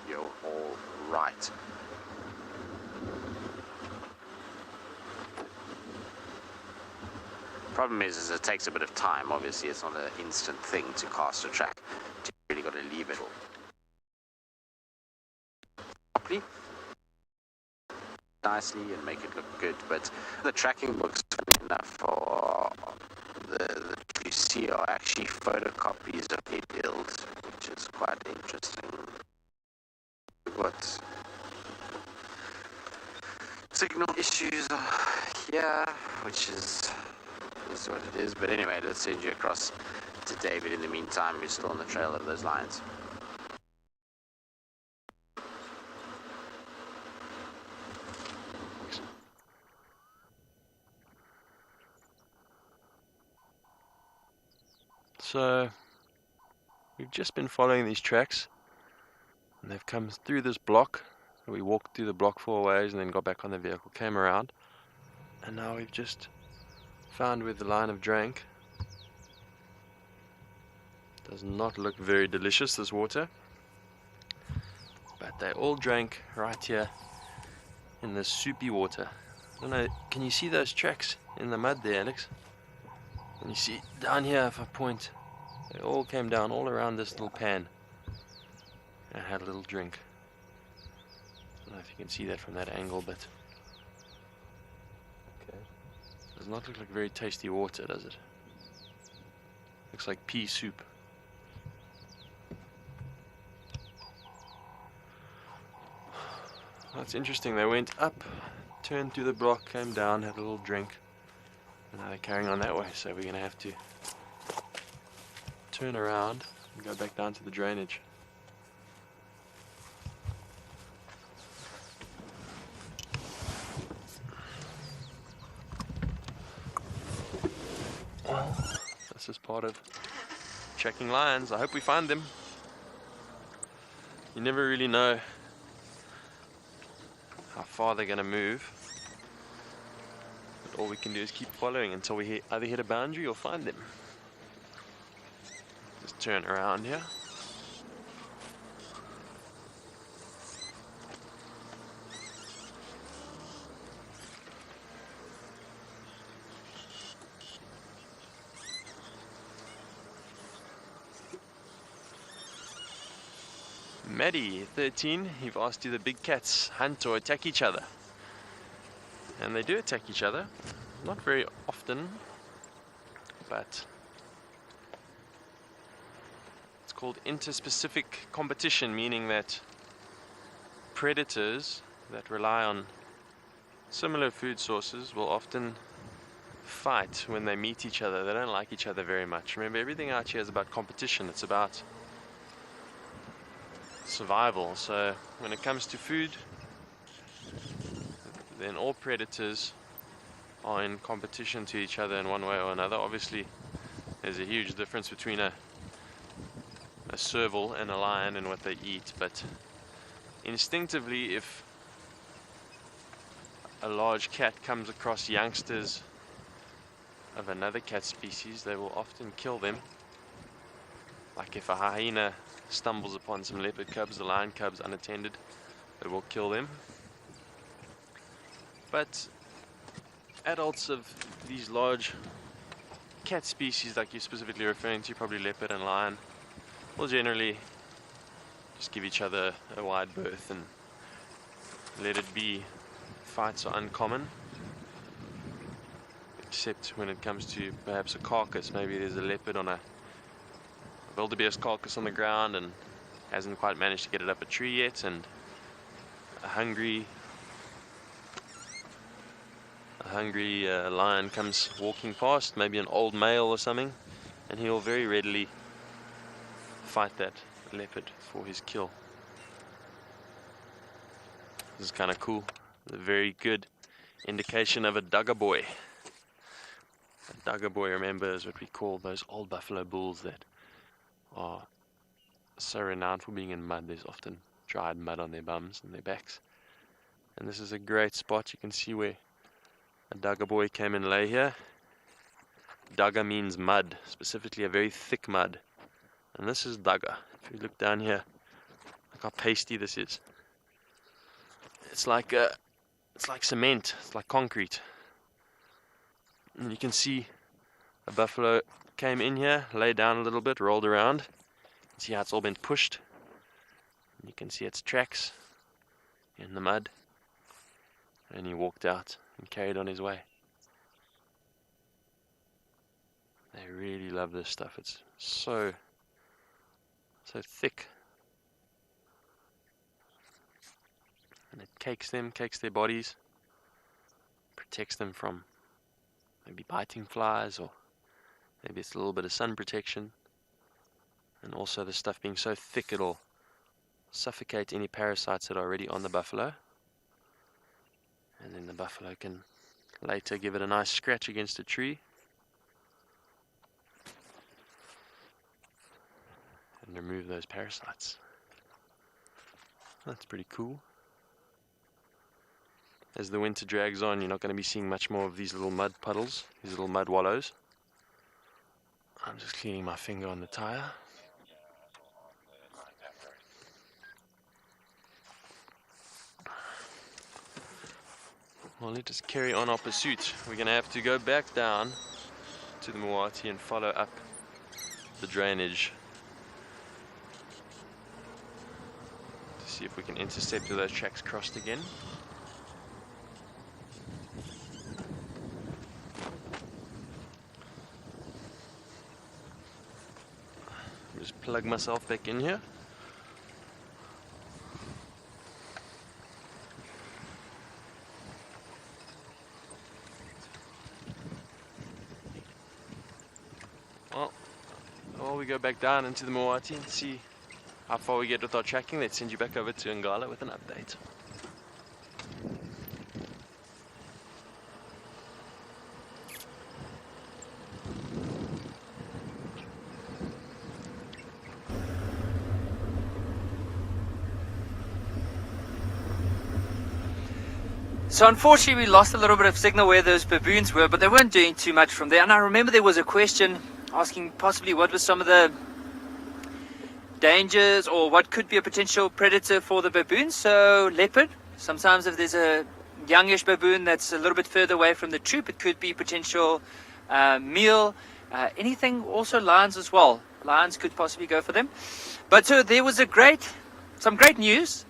you're all right. Problem is it takes a bit of time. Obviously, it's not an instant thing to cast a track. You really got to leave it all properly, nicely, and make it look good. But the tracking books, funny enough, for the you see are actually photocopies of a build, which is quite interesting. What signal issues are here, which is what it is. But anyway, let's send you across to David in the meantime, who's still on the trail of those lines. So we've just been following these tracks, and they've come through this block. We walked through the block 4 ways and then got back on the vehicle, came around, and now we've just found where the line have drank. Does not look very delicious, this water, but they all drank right here in this soupy water. I don't know, can you see those tracks in the mud there, Alex? And you see down here, if I point, they all came down all around this little pan and had a little drink. I don't know if you can see that from that angle, but okay, does not look like very tasty water, does it? Looks like pea soup. That's interesting. They went up, turned through the block, came down, had a little drink, and now they're carrying on that way. So we're going to have to turn around and go back down to the drainage. Well, this is part of checking lions. I hope we find them. You never really know how far they're going to move, but all we can do is keep following until we either hit a boundary or find them. Just turn around here. Maddie, 13, you've asked, do the big cats hunt or attack each other? And they do attack each other, not very often, but it's called interspecific competition, meaning that predators that rely on similar food sources will often fight when they meet each other. They don't like each other very much. Remember, everything out here is about competition. It's about survival. So when it comes to food, then all predators are in competition to each other in one way or another. Obviously, there's a huge difference between a serval and a lion and what they eat, but instinctively, if a large cat comes across youngsters of another cat species, they will often kill them. Like if a hyena stumbles upon some leopard cubs, the lion cubs unattended, they will kill them. But adults of these large cat species, like you're specifically referring to, probably leopard and lion, will generally just give each other a wide berth and let it be. Fights are uncommon, except when it comes to perhaps a carcass. Maybe there's a leopard on a wildebeest carcass on the ground and hasn't quite managed to get it up a tree yet, and a hungry lion comes walking past, maybe an old male or something, and he'll very readily fight that leopard for his kill. This is kind of cool. A very good indication of a dugger boy. A dugger boy, remember, is what we call those old buffalo bulls that are so renowned for being in mud. There's often dried mud on their bums and their backs. And this is a great spot. You can see where a dugger boy came and lay here. Dugger means mud, specifically a very thick mud. And this is dugger. If you look down here Look how pasty this is. It's like cement. It's like concrete. And you can see a buffalo came in here, lay down a little bit, rolled around. See how it's all been pushed. You can see its tracks in the mud. And he walked out and carried on his way. They really love this stuff. It's so thick. And it cakes their bodies, protects them from maybe biting flies, or maybe it's a little bit of sun protection. And also the stuff being so thick, it'll suffocate any parasites that are already on the buffalo. And then the buffalo can later give it a nice scratch against a tree. And remove those parasites. That's pretty cool. As the winter drags on, you're not going to be seeing much more of these little mud puddles, these little mud wallows. I'm just cleaning my finger on the tire. Well, let us carry on our pursuit. We're going to have to go back down to the Moati and follow up the drainage to see if we can intercept where those tracks crossed again. Just plug myself back in here. Well, we go back down into the Moati and see how far we get with our tracking. Let's send you back over to Ngala with an update. So unfortunately we lost a little bit of signal where those baboons were, but they weren't doing too much from there. And I remember there was a question asking possibly what was some of the dangers or what could be a potential predator for the baboon. So leopard, sometimes if there's a youngish baboon that's a little bit further away from the troop, it could be potential meal, anything, also lions as well. Lions could possibly go for them. But so there was some great news.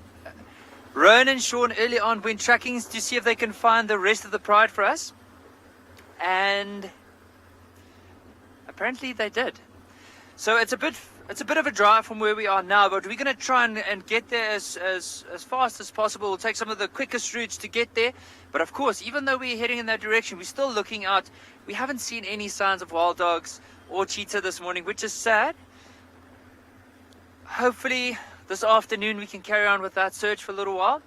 Rowan and Sean early on went tracking to see if they can find the rest of the pride for us, and apparently they did. So it's a bit of a drive from where we are now, but we're going to try and get there as fast as possible. We'll take some of the quickest routes to get there. But of course, even though we're heading in that direction, we're still looking out. We haven't seen any signs of wild dogs or cheetah this morning, which is sad. Hopefully this afternoon we can carry on with that search for a little while,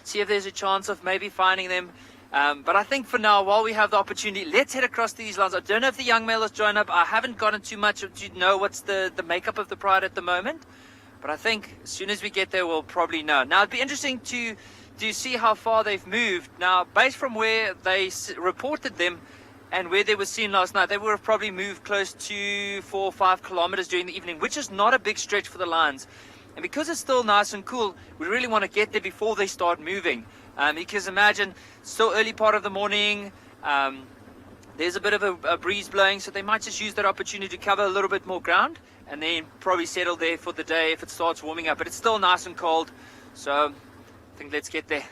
see if there's a chance of maybe finding them. But I think for now, while we have the opportunity, let's head across these lines. I don't know if the young male has joined up. I haven't gotten too much to know what's the makeup of the pride at the moment. But I think as soon as we get there, we'll probably know. Now, it'd be interesting to see how far they've moved. Now, based from where they reported them and where they were seen last night, they would have probably moved close to 4 or 5 kilometers during the evening, which is not a big stretch for the lions. And because it's still nice and cool, we really want to get there before they start moving. Because imagine, still early part of the morning, there's a bit of a breeze blowing, so they might just use that opportunity to cover a little bit more ground and then probably settle there for the day if it starts warming up. But it's still nice and cold, so I think let's get there.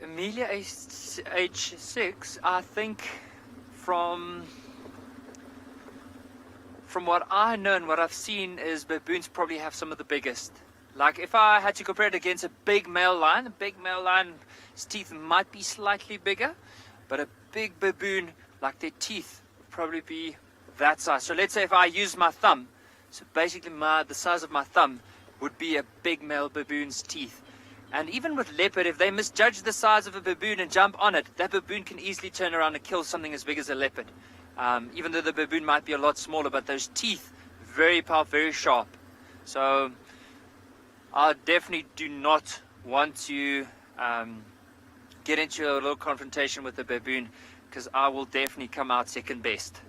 Amelia H6, I think from what I know and what I've seen is baboons probably have some of the biggest. Like if I had to compare it against a big male lion's teeth might be slightly bigger, but a big baboon, like their teeth would probably be that size. So let's say if I use my thumb, so basically the size of my thumb would be a big male baboon's teeth. And even with leopard, if they misjudge the size of a baboon and jump on it, that baboon can easily turn around and kill something as big as a leopard. Even though the baboon might be a lot smaller, but those teeth, very powerful, very sharp. So I definitely do not want to get into a little confrontation with the baboon, because I will definitely come out second best.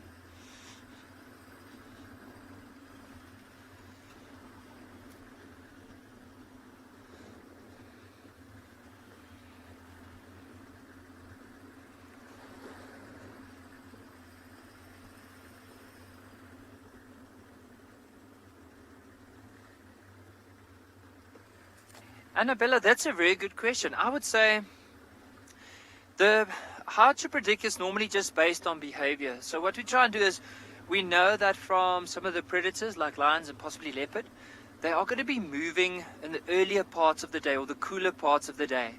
Annabella, that's a very good question. I would say how to predict is normally just based on behavior. So what we try and do is, we know that from some of the predators like lions and possibly leopard, they are going to be moving in the earlier parts of the day or the cooler parts of the day.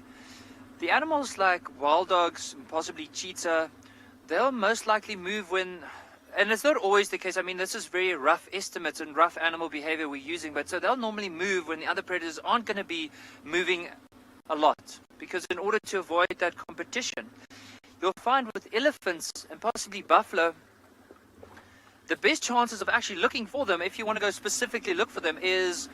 The animals like wild dogs and possibly cheetah, they'll most likely move when, and it's not always the case. I mean, this is very rough estimates and rough animal behavior we're using, but so they'll normally move when the other predators aren't going to be moving a lot, because in order to avoid that competition, you'll find with elephants and possibly buffalo, the best chances of actually looking for them, if you want to go specifically look for them, is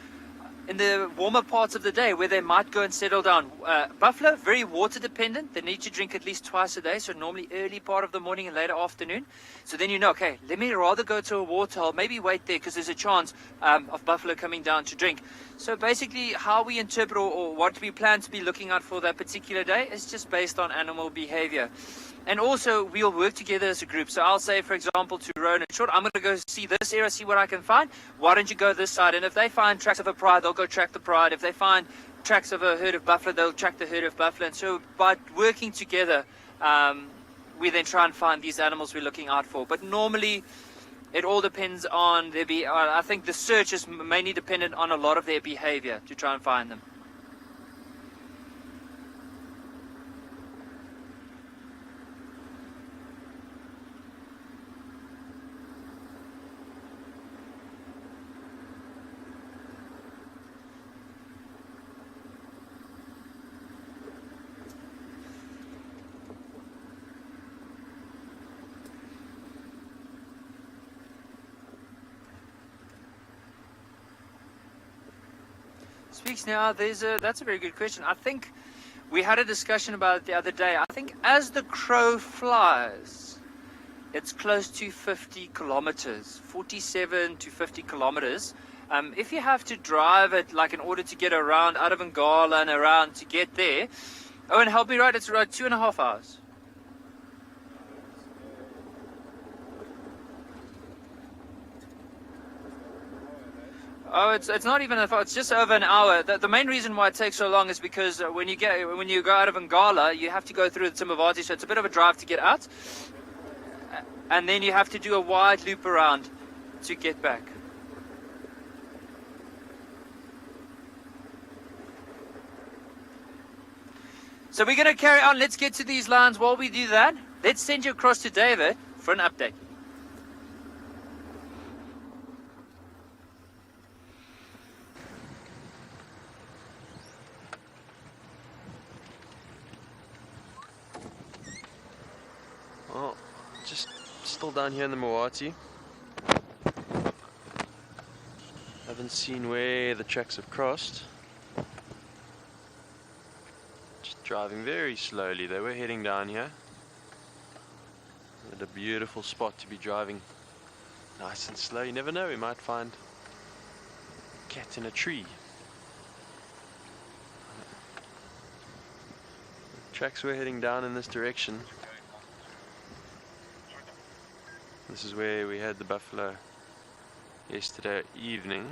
in the warmer parts of the day where they might go and settle down. Buffalo, very water dependent. They need to drink at least twice a day, so normally early part of the morning and later afternoon. So then you know, okay, let me rather go to a waterhole, maybe wait there because there's a chance of buffalo coming down to drink. So basically how we interpret or what we plan to be looking out for that particular day is just based on animal behavior. And also, we'll work together as a group. So I'll say, for example, to Ronan, Short, I'm going to go see this area, see what I can find. Why don't you go this side? And if they find tracks of a pride, they'll go track the pride. If they find tracks of a herd of buffalo, they'll track the herd of buffalo. And so by working together, we then try and find these animals we're looking out for. But normally, it all depends on their I think the search is mainly dependent on a lot of their behavior to try and find them. Speaks now, that's a very good question. I think we had a discussion about it the other day. I think as the crow flies, it's close to 50 kilometers, 47 to 50 kilometers. If you have to drive it, like in order to get around out of Ngala and around to get there, oh, and help me right, it's around 2.5 hours. Oh, it's not even it's just over an hour. The main reason why it takes so long is because when you go out of Ngala, you have to go through the Timavati, so it's a bit of a drive to get out, and then you have to do a wide loop around to get back. So we're going to carry on. Let's get to these lines. While we do that, let's send you across to David for an update. Well, just still down here in the Mawati. Haven't seen where the tracks have crossed. Just driving very slowly. They were heading down here. At a beautiful spot to be driving nice and slow. You never know, we might find a cat in a tree. The tracks were heading down in this direction. This is where we had the buffalo yesterday evening.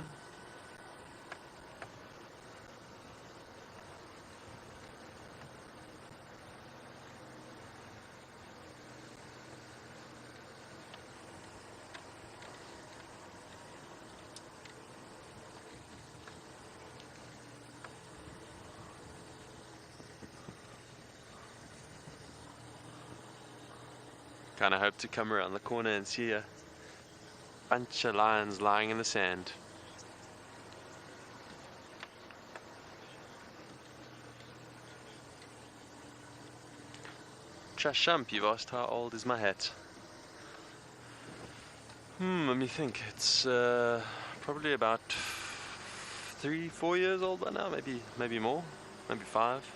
Kind of hope to come around the corner and see a bunch of lions lying in the sand. Chashamp, you've asked how old is my hat. Let me think. It's probably about 3-4 years old by now, maybe more, maybe 5.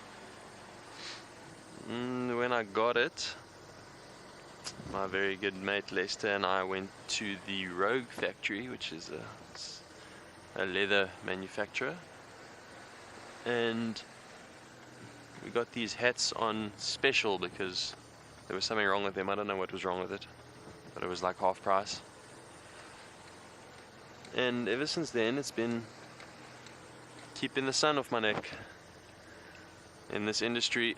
When I got it, my very good mate Lester and I went to the Rogue factory, which is a leather manufacturer, and we got these hats on special because there was something wrong with them. I don't know what was wrong with it, but it was like half price. And ever since then, it's been keeping the sun off my neck. In this industry,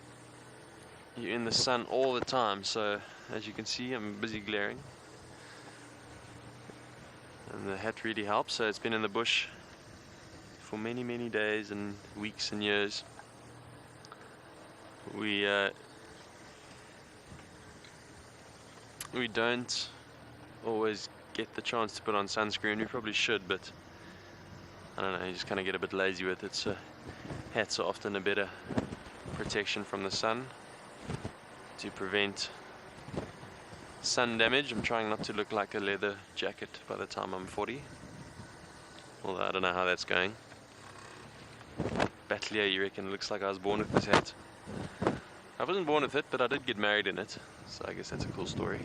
you're in the sun all the time, so as you can see, I'm busy glaring. And the hat really helps, so it's been in the bush for many, many days and weeks and years. We don't always get the chance to put on sunscreen. We probably should, but I don't know, you just kind of get a bit lazy with it, so hats are often a better protection from the sun to prevent sun damage. I'm trying not to look like a leather jacket by the time I'm 40, although I don't know how that's going. Battlier, you reckon it looks like I was born with this hat? I wasn't born with it, but I did get married in it, so I guess that's a cool story.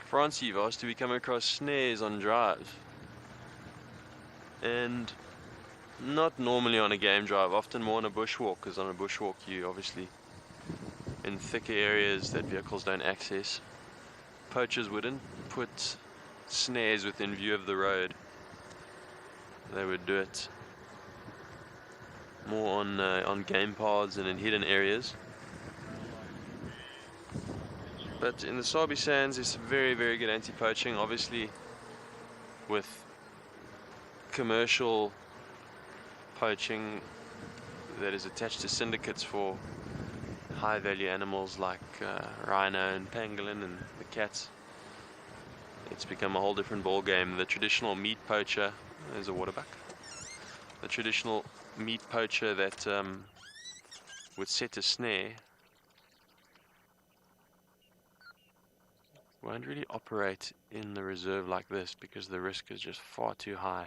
France, you've asked, do we come across snares on drive? And not normally on a game drive, often more on a bushwalk, because on a bushwalk you obviously in thicker areas that vehicles don't access. Poachers wouldn't put snares within view of the road. They would do it more on game paths and in hidden areas. But in the Sabi Sands, it's very, very good anti-poaching. Obviously, with commercial poaching that is attached to syndicates for high-value animals like rhino and pangolin and the cats, it's become a whole different ball game. The traditional meat poacher, there's a waterbuck. The traditional meat poacher that would set a snare won't really operate in the reserve like this because the risk is just far too high.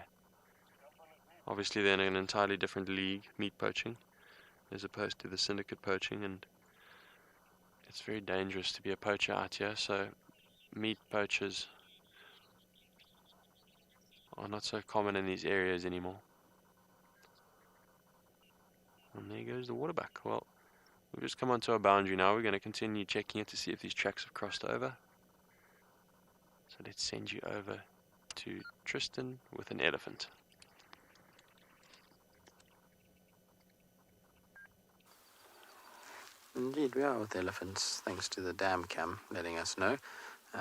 Obviously they're in an entirely different league, meat poaching, as opposed to the syndicate poaching, and it's very dangerous to be a poacher out here, so meat poachers are not so common in these areas anymore. And there goes the waterbuck. Well, we've just come onto our boundary now. We're going to continue checking it to see if these tracks have crossed over. So let's send you over to Tristan with an elephant. Indeed, we are with elephants, thanks to the dam cam letting us know.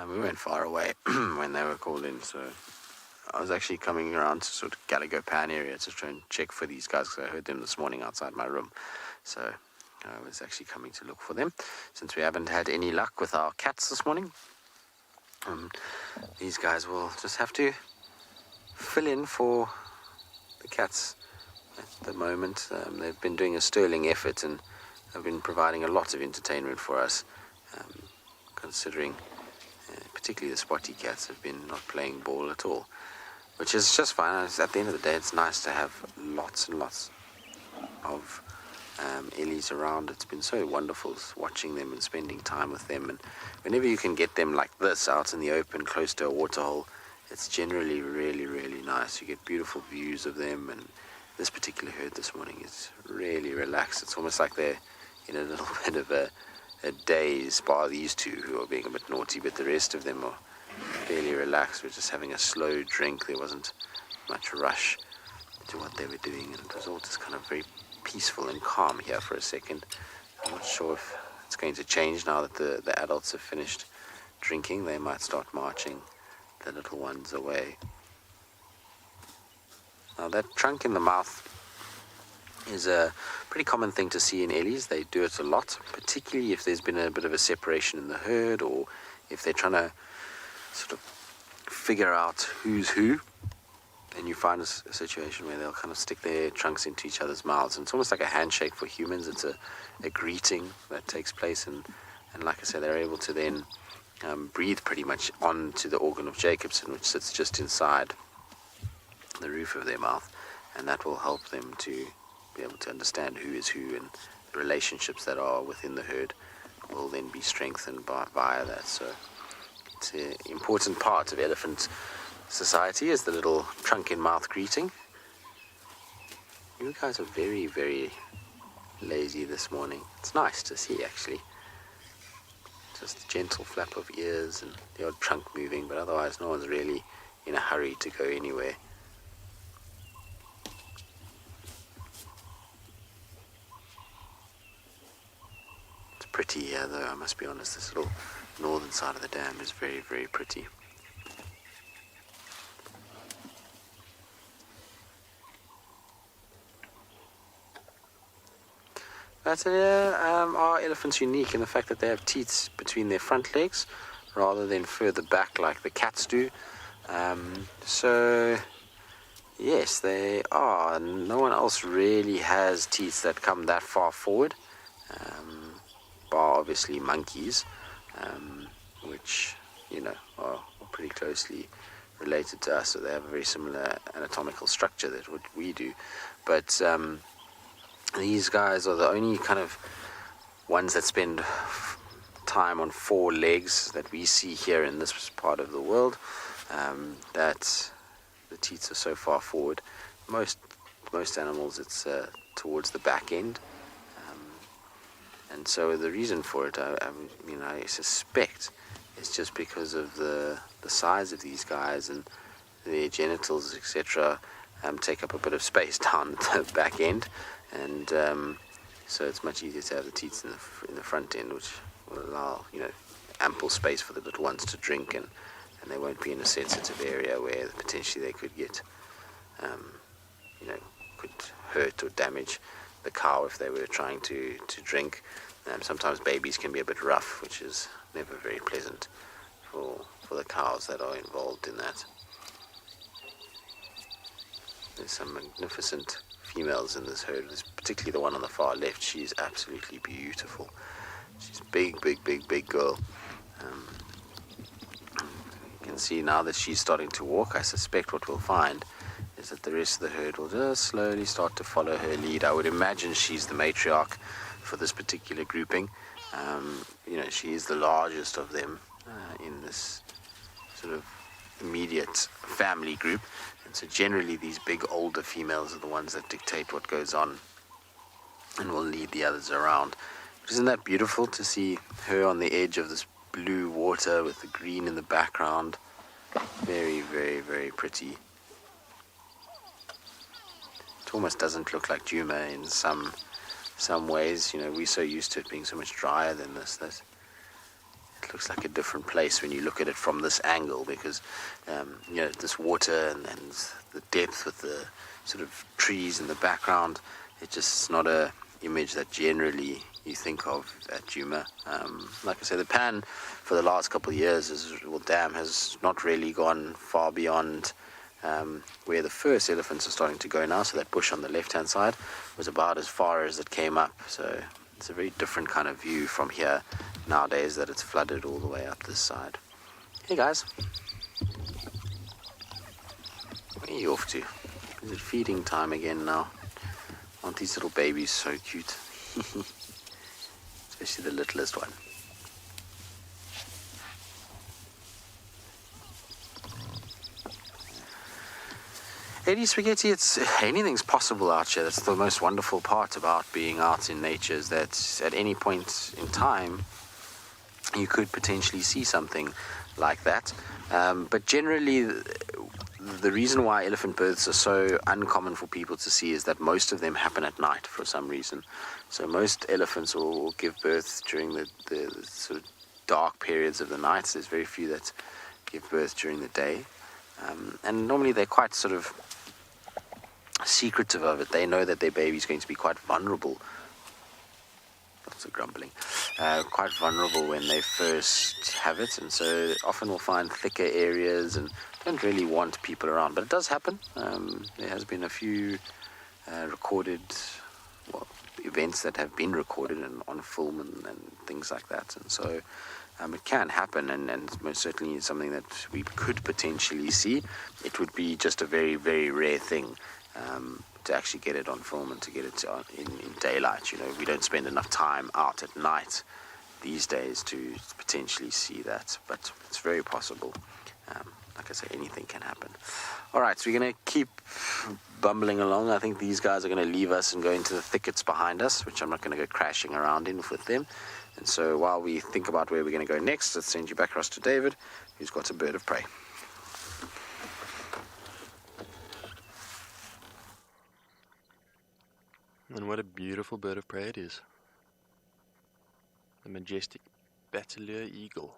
We weren't far away when they were called in, so I was actually coming around to sort of Gallagher Pan area to try and check for these guys, because I heard them this morning outside my room. So I was actually coming to look for them, since we haven't had any luck with our cats this morning. These guys will just have to fill in for the cats at the moment. They've been doing a sterling effort and have been providing a lot of entertainment for us, considering particularly the spotty cats have been not playing ball at all, which is just fine. At the end of the day, it's nice to have lots and lots of Ellies around. It's been so wonderful watching them and spending time with them, and whenever you can get them like this out in the open close to a waterhole, it's generally really, really nice. You get beautiful views of them, and this particular herd this morning is really relaxed. It's almost like they're in a little bit of a daze, bar these two who are being a bit naughty, but the rest of them are fairly relaxed. We're just having a slow drink. There wasn't much rush to what they were doing, and it was all just kind of very peaceful and calm here for a second. I'm not sure if it's going to change now that the adults have finished drinking, they might start marching the little ones away. Now that trunk in the mouth is a pretty common thing to see in ellies. They do it a lot, particularly if there's been a bit of a separation in the herd, or if they're trying to sort of figure out who's who. Then you find a situation where they'll kind of stick their trunks into each other's mouths, and it's almost like a handshake for humans. It's a greeting that takes place, and like I said, they're able to then breathe pretty much onto the organ of Jacobson, which sits just inside the roof of their mouth, and that will help them to be able to understand who is who, and the relationships that are within the herd will then be strengthened via that. So it's an important part of elephant society, is the little trunk in mouth greeting. You guys are very, very lazy this morning. It's nice to see, actually. Just a gentle flap of ears and the odd trunk moving, but otherwise no one's really in a hurry to go anywhere. It's pretty here, though, I must be honest. This little northern side of the dam is very, very pretty. But are elephants unique in the fact that they have teeth between their front legs rather than further back like the cats do? So yes, they are. No one else really has teeth that come that far forward, bar obviously monkeys, which are pretty closely related to us, so they have a very similar anatomical structure that what we do. But these guys are the only kind of ones that spend time on four legs that we see here in this part of the world, that the teeth are so far forward. Most animals, it's towards the back end, and so the reason for it, I suspect, is just because of the size of these guys, and their genitals, etc., take up a bit of space down the back end, and so it's much easier to have the teats in the front end, which will allow ample space for the little ones to drink, and they won't be in a sensitive area where potentially they could get could hurt or damage the cow if they were trying to drink. Sometimes babies can be a bit rough, which is never very pleasant for the cows that are involved in that. There's some magnificent females in this herd, particularly the one on the far left. She's absolutely beautiful. She's big girl. You can see now that she's starting to walk. I suspect what we'll find is that the rest of the herd will just slowly start to follow her lead. I would imagine she's the matriarch for this particular grouping. She is the largest of them in this sort of immediate family group. And so generally these big older females are the ones that dictate what goes on and will lead the others around. But isn't that beautiful to see her on the edge of this blue water with the green in the background? Very, very, very pretty. It almost doesn't look like Djuma in some ways. We're so used to it being so much drier than this. It looks like a different place when you look at it from this angle, because this water and the depth with the sort of trees in the background, it's not a image that generally you think of at Djuma. Like I say, the pan for the last couple of years dam has not really gone far beyond where the first elephants are starting to go now. So that bush on the left hand side was about as far as it came up. So it's a very different kind of view from here nowadays, that it's flooded all the way up this side. Hey guys, where are you off to? Is it feeding time again now? Aren't these little babies so cute? Especially the littlest one. Lady Spaghetti, anything's possible out here. That's the most wonderful part about being out in nature, is that at any point in time you could potentially see something like that. But generally, the reason why elephant births are so uncommon for people to see is that most of them happen at night for some reason. So most elephants will give birth during the sort of dark periods of the night. There's very few that give birth during the day. And normally they're quite sort of secretive of it. They know that their baby's going to be quite vulnerable. Lots of grumbling. Quite vulnerable when they first have it, and so often we'll find thicker areas and don't really want people around. But it does happen. There has been a few recorded events that have been recorded and on film and things like that, and so it can happen, and most certainly something that we could potentially see. It would be just a very, very rare thing to actually get it on film and to get it in daylight. You know, we don't spend enough time out at night these days to potentially see that, but it's very possible. Like I say, anything can happen. All right, so we're going to keep bumbling along. I think these guys are going to leave us and go into the thickets behind us, which I'm not going to go crashing around in with them. And so while we think about where we're going to go next, let's send you back across to David, who's got a bird of prey. And what a beautiful bird of prey it is. The majestic Battalier eagle.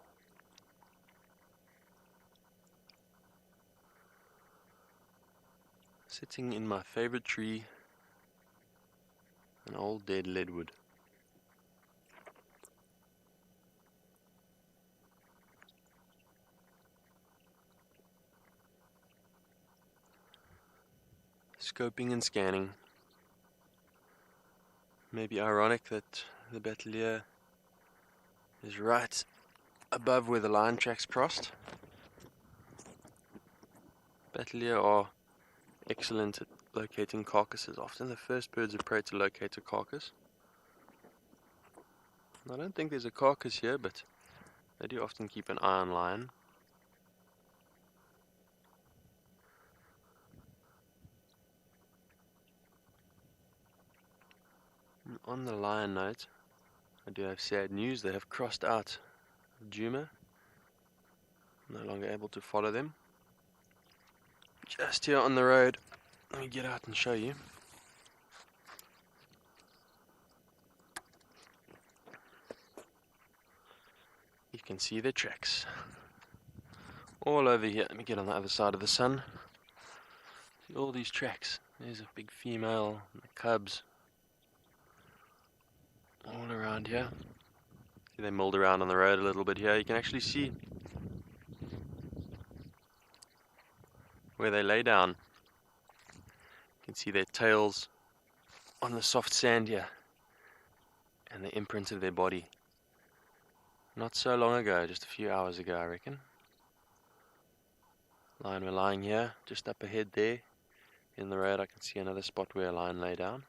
Sitting in my favorite tree, an old dead leadwood. Scoping and scanning. Maybe ironic that the Battalier is right above where the lion tracks crossed. Battalier are excellent at locating carcasses, often the first birds of prey to locate a carcass. I don't think there's a carcass here, but they do often keep an eye on lion. And on the lion note, I do have sad news. They have crossed out of Djuma. No longer able to follow them. Just here on the road, let me get out and show you. You can see their tracks all over here. Let me get on the other side of the sun. See all these tracks. There's a big female and the cubs all around here. See, they milled around on the road a little bit here. You can actually see where they lay down. You can see their tails on the soft sand here and the imprint of their body. Not so long ago, just a few hours ago, I reckon. Lion were lying here, just up ahead there in the road. I can see another spot where a lion lay down.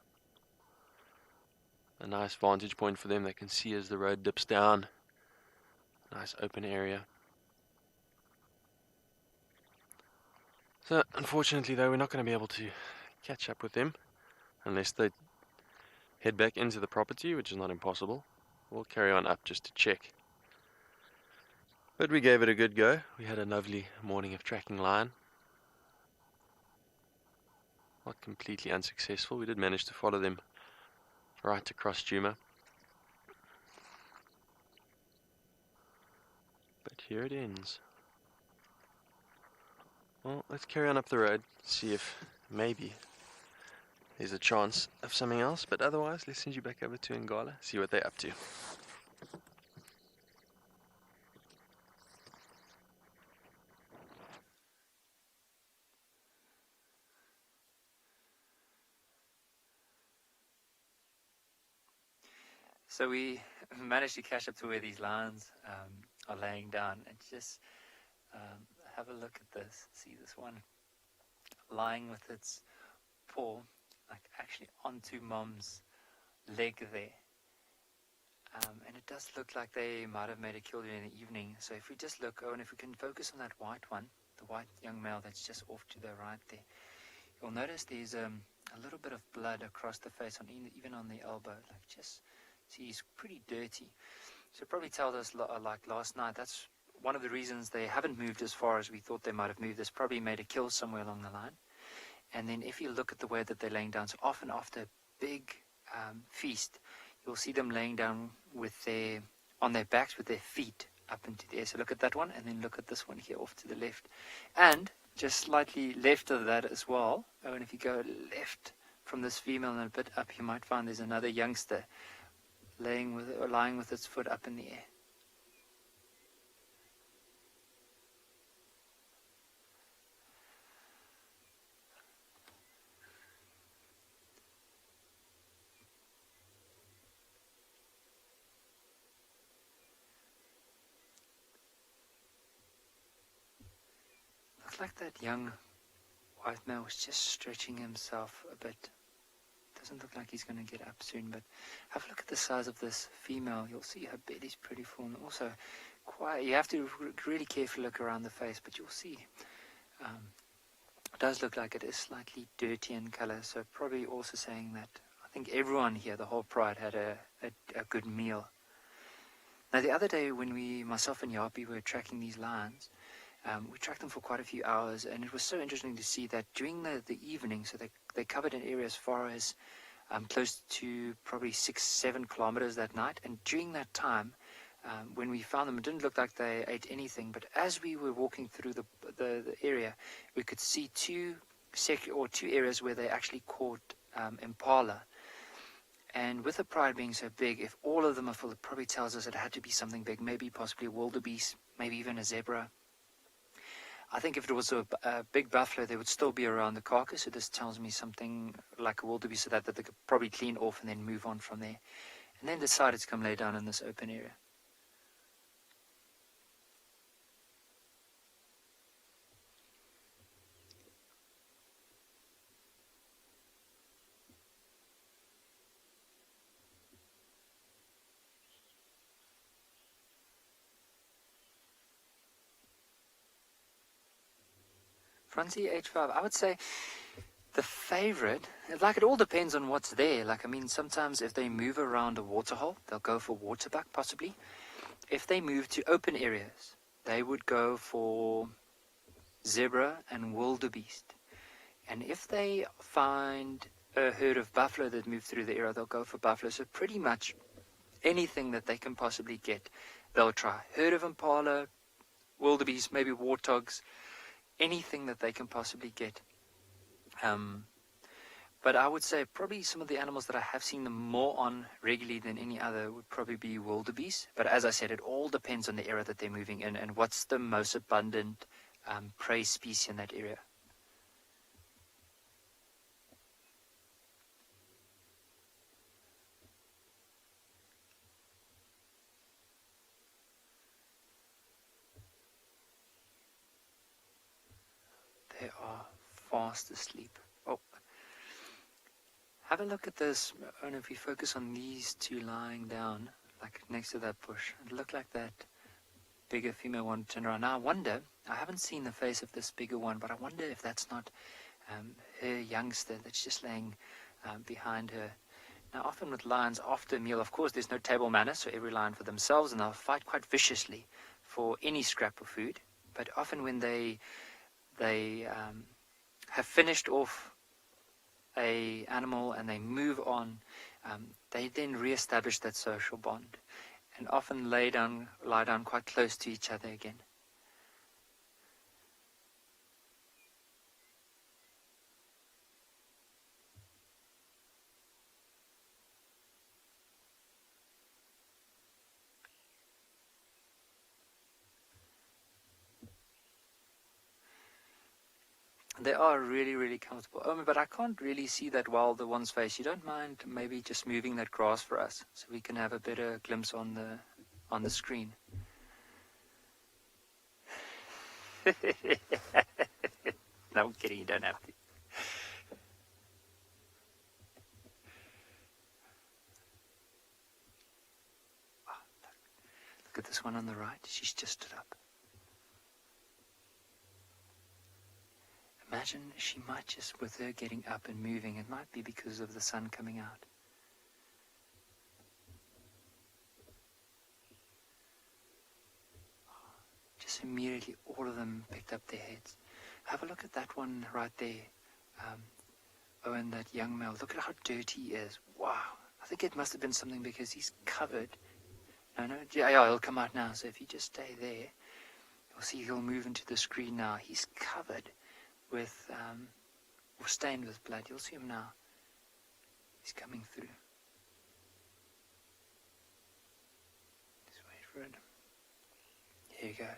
A nice vantage point for them. They can see as the road dips down. Nice open area. So unfortunately though, we're not going to be able to catch up with them unless they head back into the property, which is not impossible. We'll carry on up just to check. But we gave it a good go. We had a lovely morning of tracking lion. Not completely unsuccessful. We did manage to follow them right across Djuma. But here it ends. Well, let's carry on up the road, see if maybe there's a chance of something else, but otherwise let's send you back over to Ngala, see what they're up to. So we managed to catch up to where these lions are laying down, and just have a look at this. See this one lying with its paw like actually onto mom's leg there, and it does look like they might have made a kill in the evening. So if we just look, and if we can focus on that white one, the white young male that's just off to the right there, you'll notice there's a little bit of blood across the face, on even on the elbow. Like, just see, he's pretty dirty. So it probably tells us, like last night, that's one of the reasons they haven't moved as far as we thought they might have moved. This probably made a kill somewhere along the line. And then if you look at the way that they're laying down, so often after a big feast, you'll see them laying down with on their backs with their feet up into the air. So look at that one, and then look at this one here off to the left. And just slightly left of that as well. Oh, and if you go left from this female and a bit up, you might find there's another youngster lying with its foot up in the air. Looks like that young white male was just stretching himself a bit. Doesn't look like he's going to get up soon, but have a look at the size of this female. You'll see her belly's pretty full, and also quite, you have to really carefully look around the face, but you'll see it does look like it is slightly dirty in color, so probably also saying that I think everyone here, the whole pride, had a good meal. Now the other day when myself and Yapi were tracking these lions, we tracked them for quite a few hours, and it was so interesting to see that during the evening, so they covered an area as far as close to probably 6-7 kilometers that night, and during that time, when we found them, it didn't look like they ate anything, but as we were walking through the area, we could see two areas where they actually caught impala. And with the pride being so big, if all of them are full, it probably tells us it had to be something big, maybe possibly a wildebeest, maybe even a zebra. I think if it was a big buffalo, they would still be around the carcass, so this tells me something like a wildebeest, so that they could probably clean off and then move on from there. And then decided to come lay down in this open area. Francie H5, I would say the favorite, like it all depends on what's there. Like, I mean, sometimes if they move around a waterhole, they'll go for waterbuck possibly. If they move to open areas, they would go for zebra and wildebeest. And if they find a herd of buffalo that move through the area, they'll go for buffalo. So pretty much anything that they can possibly get, they'll try. Herd of impala, wildebeest, maybe warthogs, anything that they can possibly get. But I would say probably some of the animals that I have seen them more on regularly than any other would probably be wildebeest. But as I said, it all depends on the area that they're moving in and what's the most abundant prey species in that area. They are fast asleep. Oh, have a look at this. And if we focus on these two lying down, like next to that bush, it looked like that bigger female one turned around. Now I wonder, I haven't seen the face of this bigger one, but I wonder if that's not her youngster that's just laying behind her. Now often with lions after a meal, of course there's no table manners, so every lion for themselves, and they'll fight quite viciously for any scrap of food. But often when they have finished off a animal and they move on, they then re-establish that social bond and often lie down quite close to each other again. They are really, really comfortable. Oh, but I can't really see that wilder one's face. You don't mind maybe just moving that grass for us so we can have a better glimpse on the screen? No, I'm kidding. You don't have to. Oh, look at this one on the right. She's just stood up. Imagine she might just, with her getting up and moving, it might be because of the sun coming out. Just immediately all of them picked up their heads. Have a look at that one right there. Owen, that young male. Look at how dirty he is. Wow. I think it must have been something because he's covered No, yeah, he'll come out now. So if you just stay there, you'll see he'll move into the screen now. He's covered with, or stained with blood. You'll see him now. He's coming through. Just wait for it. Here he goes.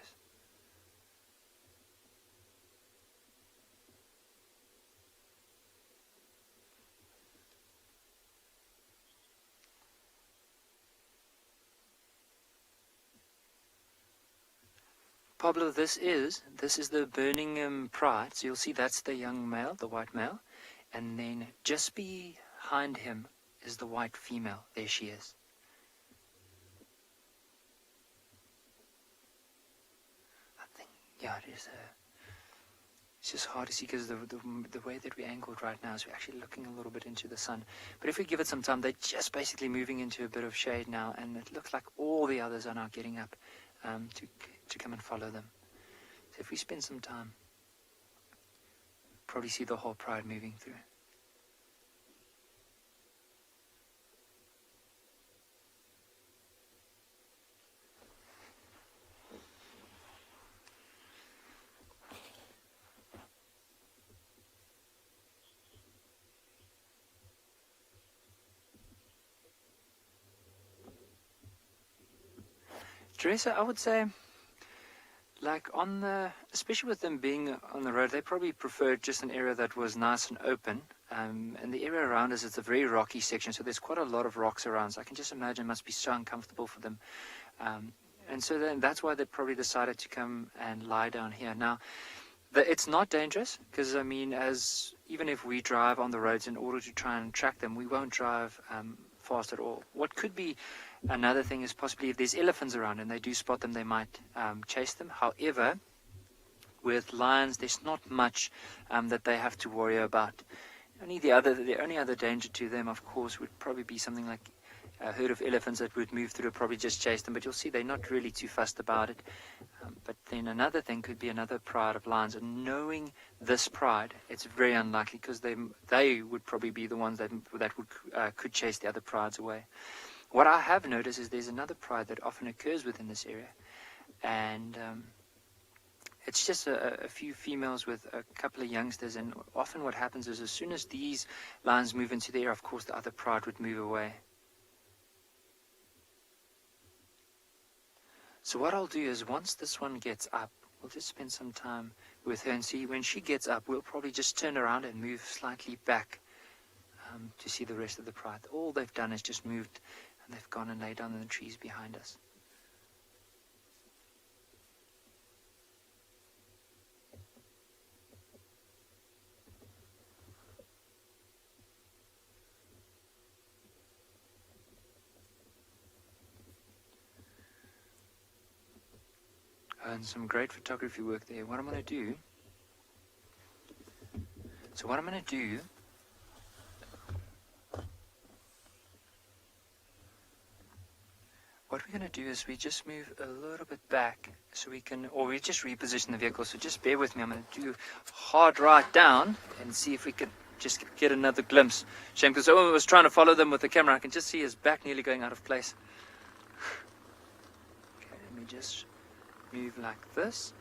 Pablo, this is the Birmingham Pride. So you'll see that's the young male, the white male. And then just behind him is the white female. There she is. I think, yeah, it is. It's just hard to see because the way that we angled right now is we're actually looking a little bit into the sun. But if we give it some time, they're just basically moving into a bit of shade now. And it looks like all the others are now getting up to come and follow them. So if we spend some time, probably see the whole pride moving through. Teresa, I would say, like especially with them being on the road, they probably preferred just an area that was nice and open. And the area around us, it's a very rocky section, so there's quite a lot of rocks around. So I can just imagine it must be so uncomfortable for them. And so then that's why they probably decided to come and lie down here. Now, it's not dangerous because, I mean, even if we drive on the roads in order to try and track them, we won't drive fast at all. What could be another thing is possibly if there's elephants around and they do spot them, they might chase them. However, with lions, there's not much that they have to worry about. The only other danger to them, of course, would probably be something like a herd of elephants that would move through, probably just chase them. But you'll see they're not really too fussed about it. But then another thing could be another pride of lions. And knowing this pride, it's very unlikely because they would probably be the ones that could chase the other prides away. What I have noticed is there's another pride that often occurs within this area, and it's just a few females with a couple of youngsters, and often what happens is as soon as these lions move into the area, of course the other pride would move away. So what I'll do is once this one gets up, we'll just spend some time with her and see when she gets up, we'll probably just turn around and move slightly back to see the rest of the pride. All they've done is just moved and they've gone and laid down in the trees behind us. And some great photography work there. What I'm going to do, is we just move a little bit back so we can, or we just reposition the vehicle. So just bear with me. I'm going to do hard right down and see if we can just get another glimpse. Shame because someone was trying to follow them with the camera. I can just see his back nearly going out of place. Okay, let me just move like this.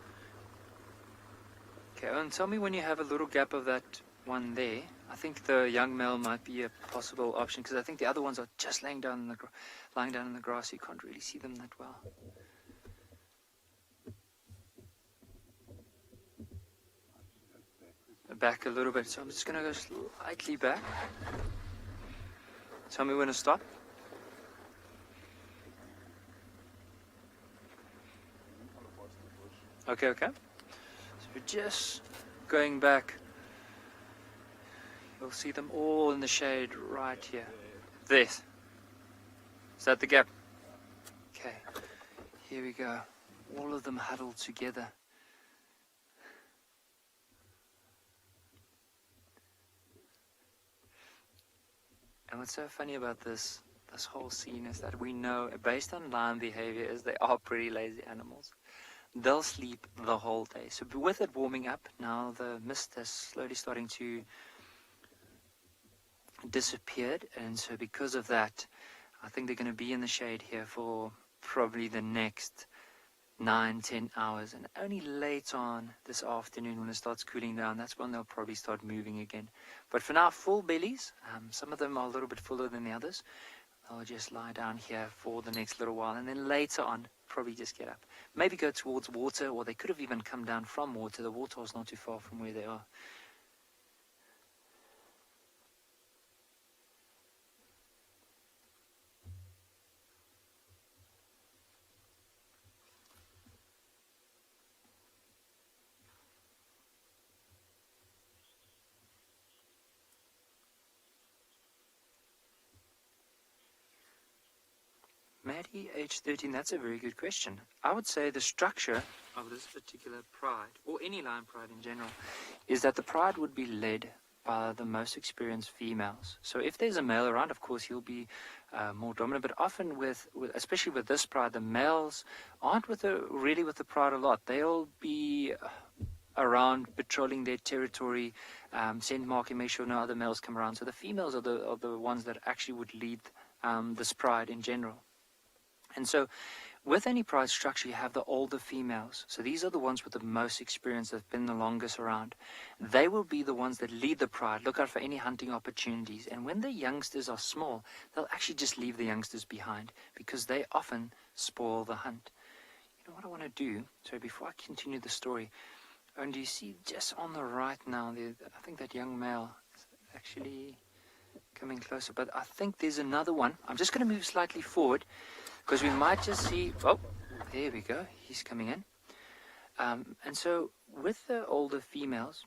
Okay, and tell me when you have a little gap of that one there. I think the young male might be a possible option because I think the other ones are just lying down in the grass. You can't really see them that well. Back a little bit, so I'm just going to go slightly back. Tell me when to stop. Okay. So we're just going back. You'll see them all in the shade right here. This. Is that the gap? Okay. Here we go. All of them huddled together. And what's so funny about this whole scene is that we know, based on lion behavior, is they are pretty lazy animals. They'll sleep the whole day. So with it warming up, now the mist is slowly starting to disappear. And so because of that, I think they're going to be in the shade here for probably the next 9-10 hours, and only late on this afternoon when it starts cooling down, that's when they'll probably start moving again. But for now, full bellies. Some of them are a little bit fuller than the others. They'll just lie down here for the next little while, and then later on probably just get up, maybe go towards water, or they could have even come down from water. The water is not too far from where they are. Maddie, age 13, that's a very good question. I would say the structure of this particular pride, or any lion pride in general, is that the pride would be led by the most experienced females. So if there's a male around, of course, he'll be more dominant. But often, especially with this pride, the males aren't really with the pride a lot. They'll be around patrolling their territory, scent marking, make sure no other males come around. So the females are the ones that actually would lead this pride in general. And so with any pride structure, you have the older females. So these are the ones with the most experience, that have been the longest around. They will be the ones that lead the pride, look out for any hunting opportunities. And when the youngsters are small, they'll actually just leave the youngsters behind, because they often spoil the hunt. You know what I want to do? So before I continue the story, and do you see just on the right now, I think that young male is actually coming closer. But I think there's another one. I'm just going to move slightly forward, because we might just see, oh, there we go, he's coming in. And so with the older females,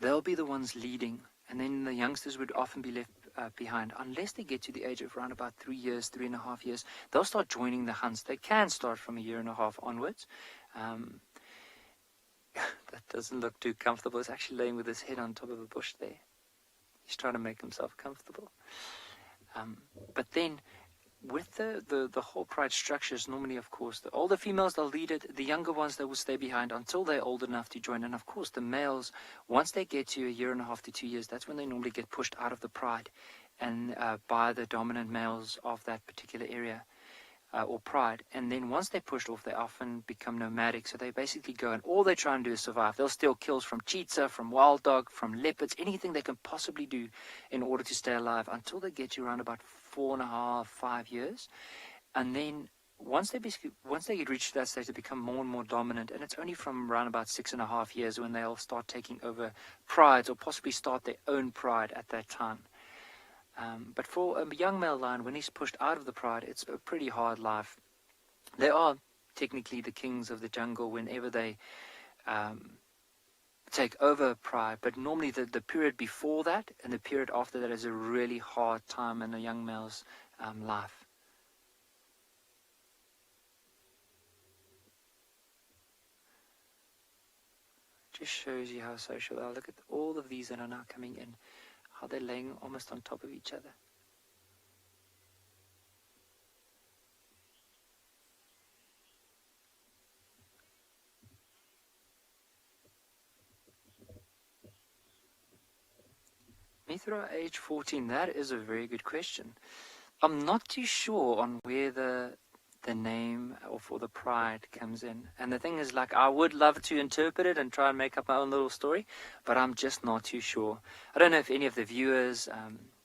they'll be the ones leading, and then the youngsters would often be left behind. Unless they get to the age of around about 3 years, 3.5 years, they'll start joining the hunts. They can start from 1.5 years onwards. That doesn't look too comfortable. It's actually laying with his head on top of a bush there. He's trying to make himself comfortable. But then, with the whole pride structure is normally, of course, the older females, they'll lead it. The younger ones, they will stay behind until they're old enough to join. And of course, the males, once they get to 1.5 years to 2 years, that's when they normally get pushed out of the pride, and by the dominant males of that particular area or pride. And then once they're pushed off, they often become nomadic. So they basically go, and all they try and do is survive. They'll steal kills from cheetah, from wild dog, from leopards, anything they can possibly do in order to stay alive, until they get to around about 4.5, 5 years. And then once they reach that stage, they become more and more dominant. And it's only from around about 6.5 years when they'll start taking over prides, or possibly start their own pride at that time. But for a young male lion, when he's pushed out of the pride, it's a pretty hard life. They are technically the kings of the jungle whenever they take over pride, but normally the period before that and the period after that is a really hard time in a young male's life. Just shows you how social they are. Look at all of these that are now coming in, how they're laying almost on top of each other. Mithra, age 14, that is a very good question. I'm not too sure on where the name for the pride comes in. And the thing is, like, I would love to interpret it and try and make up my own little story, but I'm just not too sure. I don't know if any of the viewers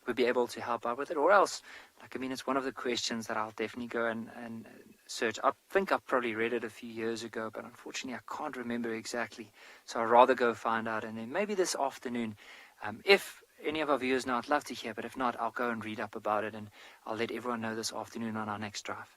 would be able to help out with it, or else, like, I mean, it's one of the questions that I'll definitely go and search. I think I've probably read it a few years ago, but unfortunately I can't remember exactly. So I'd rather go find out, and then maybe this afternoon, if any of our viewers know, I'd love to hear, but if not, I'll go and read up about it, and I'll let everyone know this afternoon on our next drive.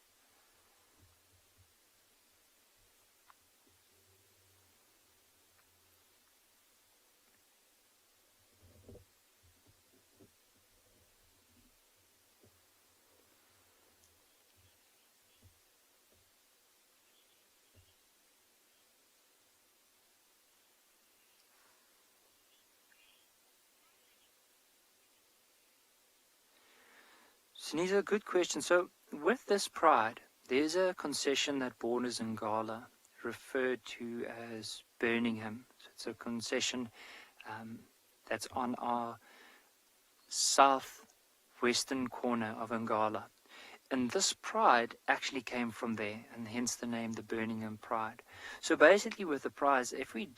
Sunisa, good question. So with this pride, there's a concession that borders Ngala, referred to as Birmingham. So it's a concession that's on our southwestern corner of Ngala. And this pride actually came from there, and hence the name, the Birmingham Pride. So basically with the prides, if we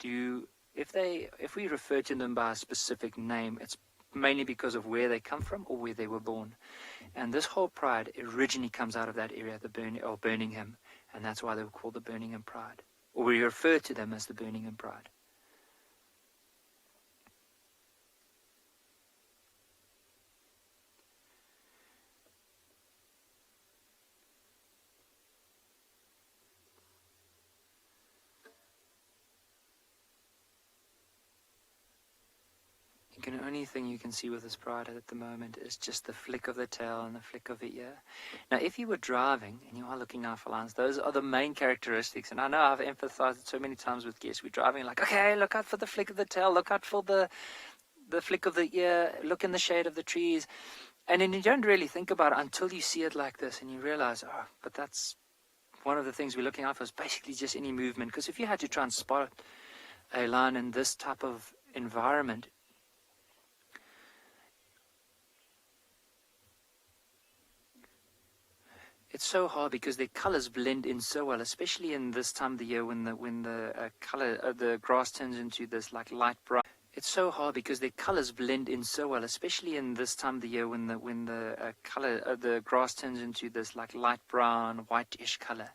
refer to them by a specific name, it's mainly because of where they come from or where they were born. And this whole pride originally comes out of that area, Birmingham, and that's why they were called the Birmingham Pride. Or we refer to them as the Birmingham Pride. The only thing you can see with this pride at the moment is just the flick of the tail and the flick of the ear. Now, if you were driving and you are looking out for lines, those are the main characteristics. And I know I've emphasized it so many times with guests. We're driving like, okay, look out for the flick of the tail, look out for the flick of the ear, look in the shade of the trees. And then you don't really think about it until you see it like this and you realize, oh, but that's one of the things we're looking out for is basically just any movement. Because if you had to try and spot a lion in this type of environment, it's so hard because their colors blend in so well, especially in this time of the year when the color of the grass turns into this like light brown. It's so hard because their colors blend in so well, especially in this time of the year when the color of the grass turns into this like light brown, whitish color.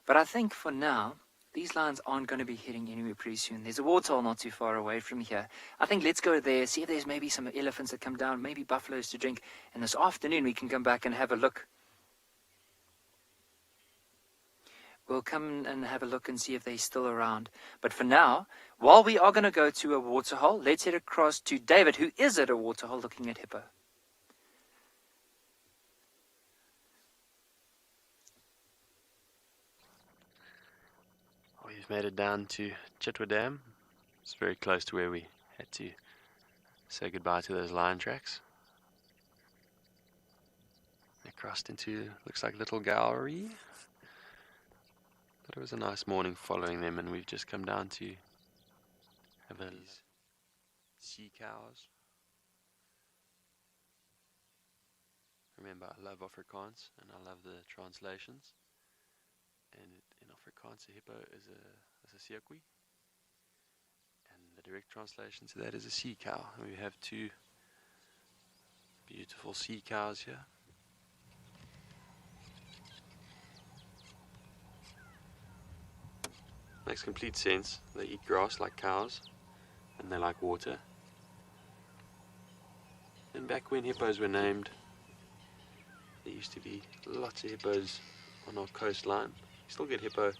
But I think for now, these lions aren't going to be heading anywhere pretty soon. There's a waterhole not too far away from here. I think let's go there, see if there's maybe some elephants that come down, maybe buffaloes to drink. And this afternoon we can come back and have a look. We'll come and have a look and see if they're still around. But for now, while we are going to go to a waterhole, let's head across to David, who is at a waterhole looking at hippo. We've made it down to Chitwa Dam. It's very close to where we had to say goodbye to those lion tracks. They crossed into, looks like Little Gallery. But it was a nice morning following them, and we've just come down to have these sea cows. Remember, I love Afrikaans and I love the translations. And in Afrikaans, a hippo is a seerkoe, and the direct translation to that is a sea cow. And we have two beautiful sea cows here. Makes complete sense. They eat grass like cows, and they like water. And back when hippos were named, there used to be lots of hippos on our coastline. You still get hippo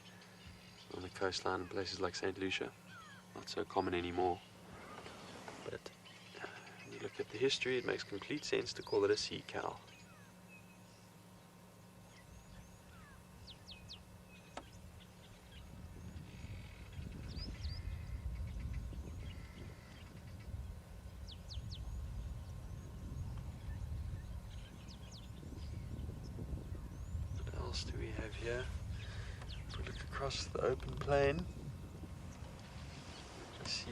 on the coastline in places like St. Lucia. Not so common anymore. But when you look at the history, it makes complete sense to call it a sea cow. What else do we have here? If we look across the open plain, you can see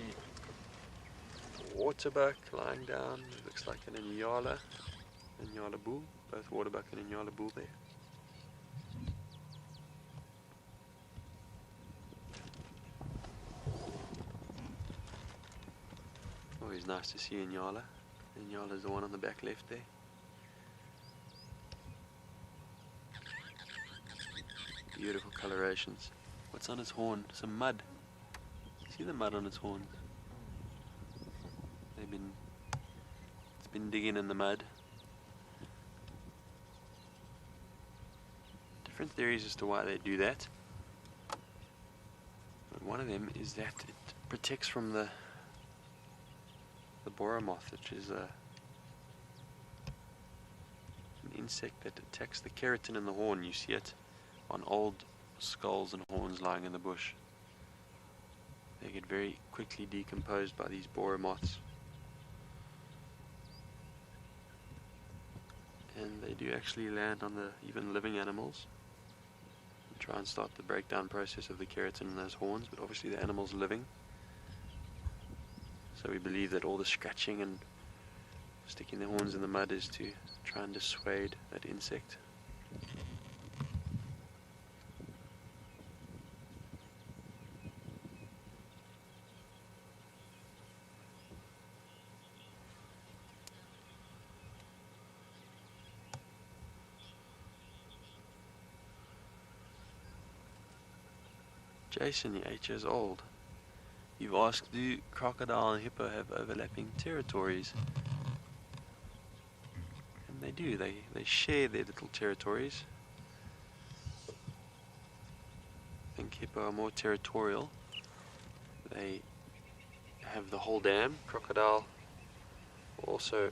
a waterbuck lying down. It looks like an Ngala bull, both waterbuck and Ngala bull there. Always nice to see Ngala. Ngala is the one on the back left there. Beautiful colorations. What's on its horn? Some mud. See the mud on its horns? It's been digging in the mud. Different theories as to why they do that. But one of them is that it protects from the borer moth, which is an insect that attacks the keratin in the horn. You see it on old skulls and horns lying in the bush. They get very quickly decomposed by these borer moths. And they do actually land on the even living animals and try and start the breakdown process of the keratin in those horns, but obviously the animal's living. So we believe that all the scratching and sticking the horns in the mud is to try and dissuade that insect Jason, you're 8 years old. You've asked, do crocodile and hippo have overlapping territories? And they do, they share their little territories. I think hippo are more territorial. They have the whole dam. Crocodile also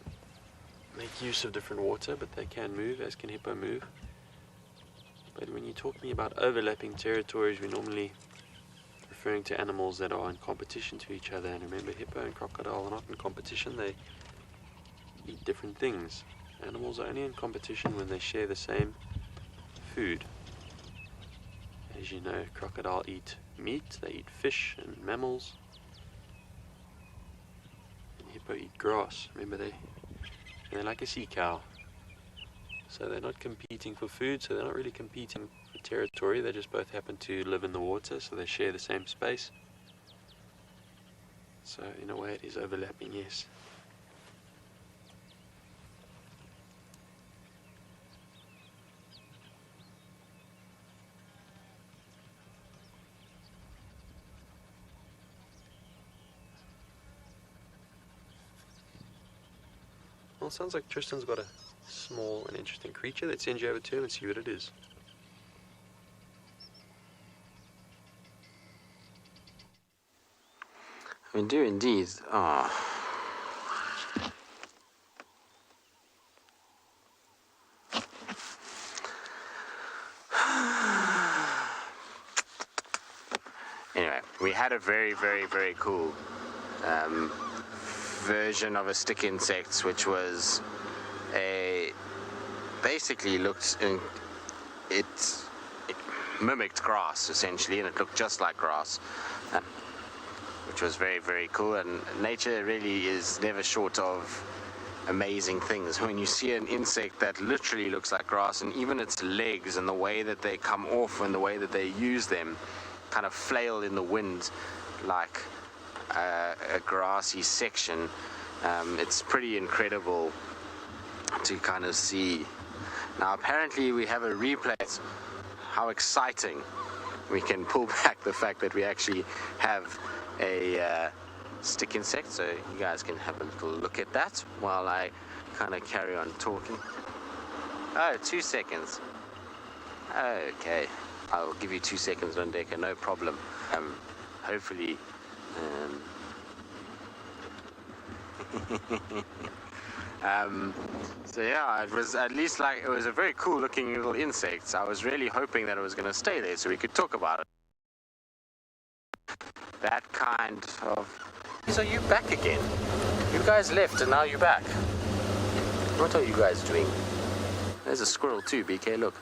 make use of different water, but they can move, as can hippo move. But when you're talking about overlapping territories, we're normally referring to animals that are in competition to each other. And remember, hippo and crocodile are not in competition, they eat different things. Animals are only in competition when they share the same food. As you know, crocodile eat meat, they eat fish and mammals. And hippo eat grass. Remember, they're like a sea cow. So they're not competing for food, so they're not really competing for territory. They just both happen to live in the water, so they share the same space. So in a way it is overlapping, yes. Well, it sounds like Tristan's got a small and interesting creature. Let's send you over to him and see what it is. We do indeed. Ah. Anyway, we had a very, very, very cool version of a stick insect, which was basically looked in, it mimicked grass essentially, and it looked just like grass, which was very, very cool. And nature really is never short of amazing things. When you see an insect that literally looks like grass, and even its legs and the way that they come off and the way that they use them kind of flail in the wind like a grassy section, it's pretty incredible to kind of see. Now apparently we have a replay. How exciting we can pull back the fact that we actually have a stick insect, so you guys can have a little look at that while I kind of carry on talking. Oh, 2 seconds. Okay, I'll give you 2 seconds, Lundeka, no problem. Hopefully so yeah, it was at least like, it was a very cool looking little insect. I was really hoping that it was going to stay there so we could talk about it. That kind of... So you back again? You guys left and now you're back. What are you guys doing? There's a squirrel too, BK, look.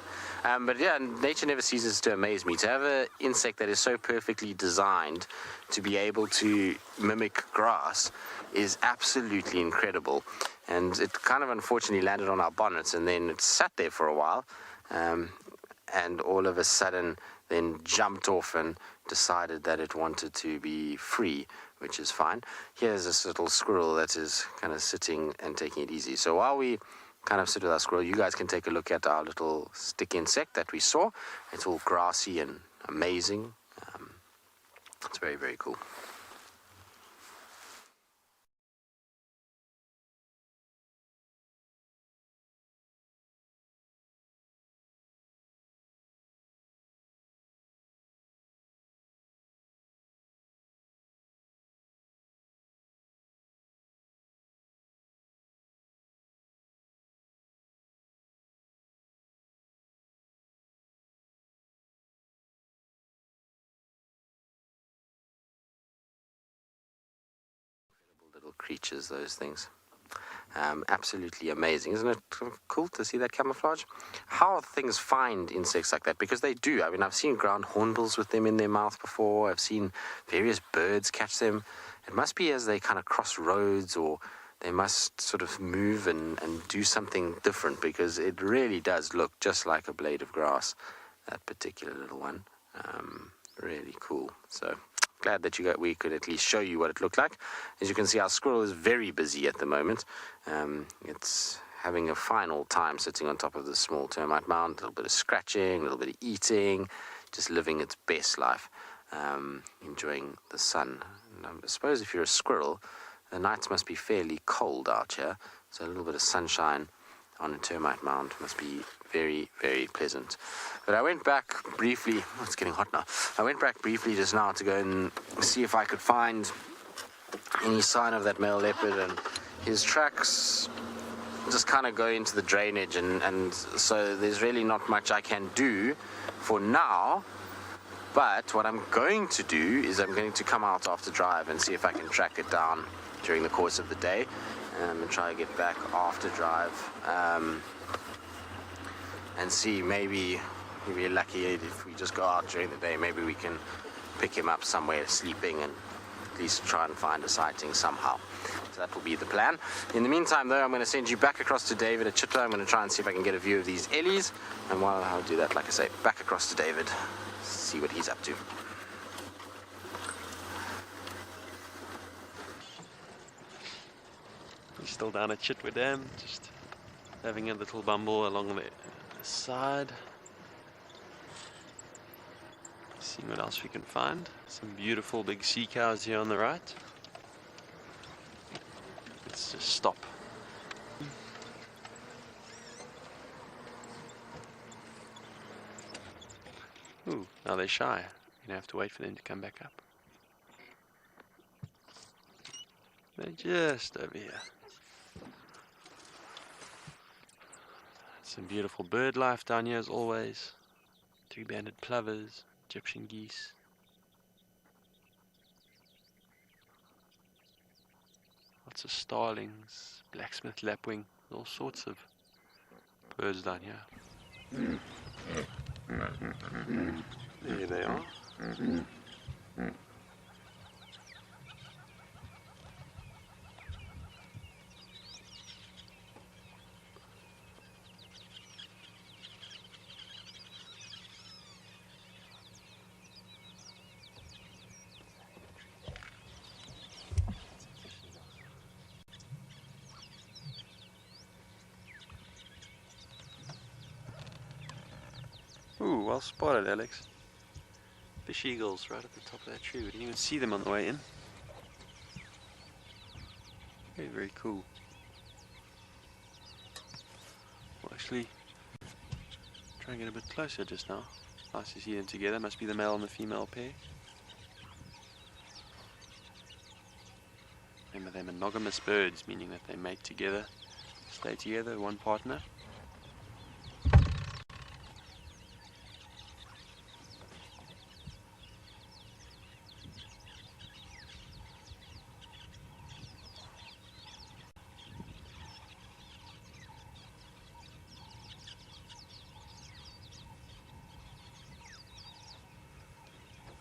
But yeah, nature never ceases to amaze me. To have an insect that is so perfectly designed to be able to mimic grass is absolutely incredible. And it kind of unfortunately landed on our bonnets, and then it sat there for a while, and all of a sudden then jumped off and decided that it wanted to be free, which is fine. Here's this little squirrel that is kind of sitting and taking it easy. So while we kind of sit with our squirrel, you guys can take a look at our little stick insect that we saw. It's all grassy and amazing. It's very, very cool. Little creatures, those things. Absolutely amazing. Isn't it cool to see that camouflage? How things find insects like that? Because they do. I mean, I've seen ground hornbills with them in their mouth before. I've seen various birds catch them. It must be as they kind of cross roads, or they must sort of move and do something different, because it really does look just like a blade of grass, that particular little one. Really cool. So glad that we could at least show you what it looked like. As you can see, our squirrel is very busy at the moment. It's having a final time sitting on top of the small termite mound, a little bit of scratching, a little bit of eating, just living its best life, enjoying the sun. And I suppose if you're a squirrel, the nights must be fairly cold out here, so a little bit of sunshine on a termite mound must be very, very pleasant. But I went back briefly, oh, it's getting hot now. I went back briefly just now to go and see if I could find any sign of that male leopard, and his tracks just kind of go into the drainage, and so there's really not much I can do for now. But what I'm going to do is I'm going to come out after drive and see if I can track it down during the course of the day, and try to get back after drive, and see, maybe we're lucky if we just go out during the day, maybe we can pick him up somewhere sleeping and at least try and find a sighting somehow. So that will be the plan. In the meantime, though, I'm going to send you back across to David at Chitwa. I'm going to try and see if I can get a view of these ellies, and while I'll do that, like I say, back across to David, see what he's up to. He's still down at Chitwa Dam, just having a little bumble along the side. Seeing what else we can find. Some beautiful big sea cows here on the right. Let's just stop. Ooh, now they're shy. You're gonna have to wait for them to come back up. They're just over here. Some beautiful bird life down here as always. Three-banded plovers, Egyptian geese. Lots of starlings, blacksmith lapwing, all sorts of birds down here. There they are. Ooh, well spotted, Alex. Fish eagles right at the top of that tree. We didn't even see them on the way in. Very, very cool. We'll actually try and get a bit closer just now. Nice to see them together. Must be the male and the female pair. Remember, they're monogamous birds, meaning that they mate together, stay together, one partner.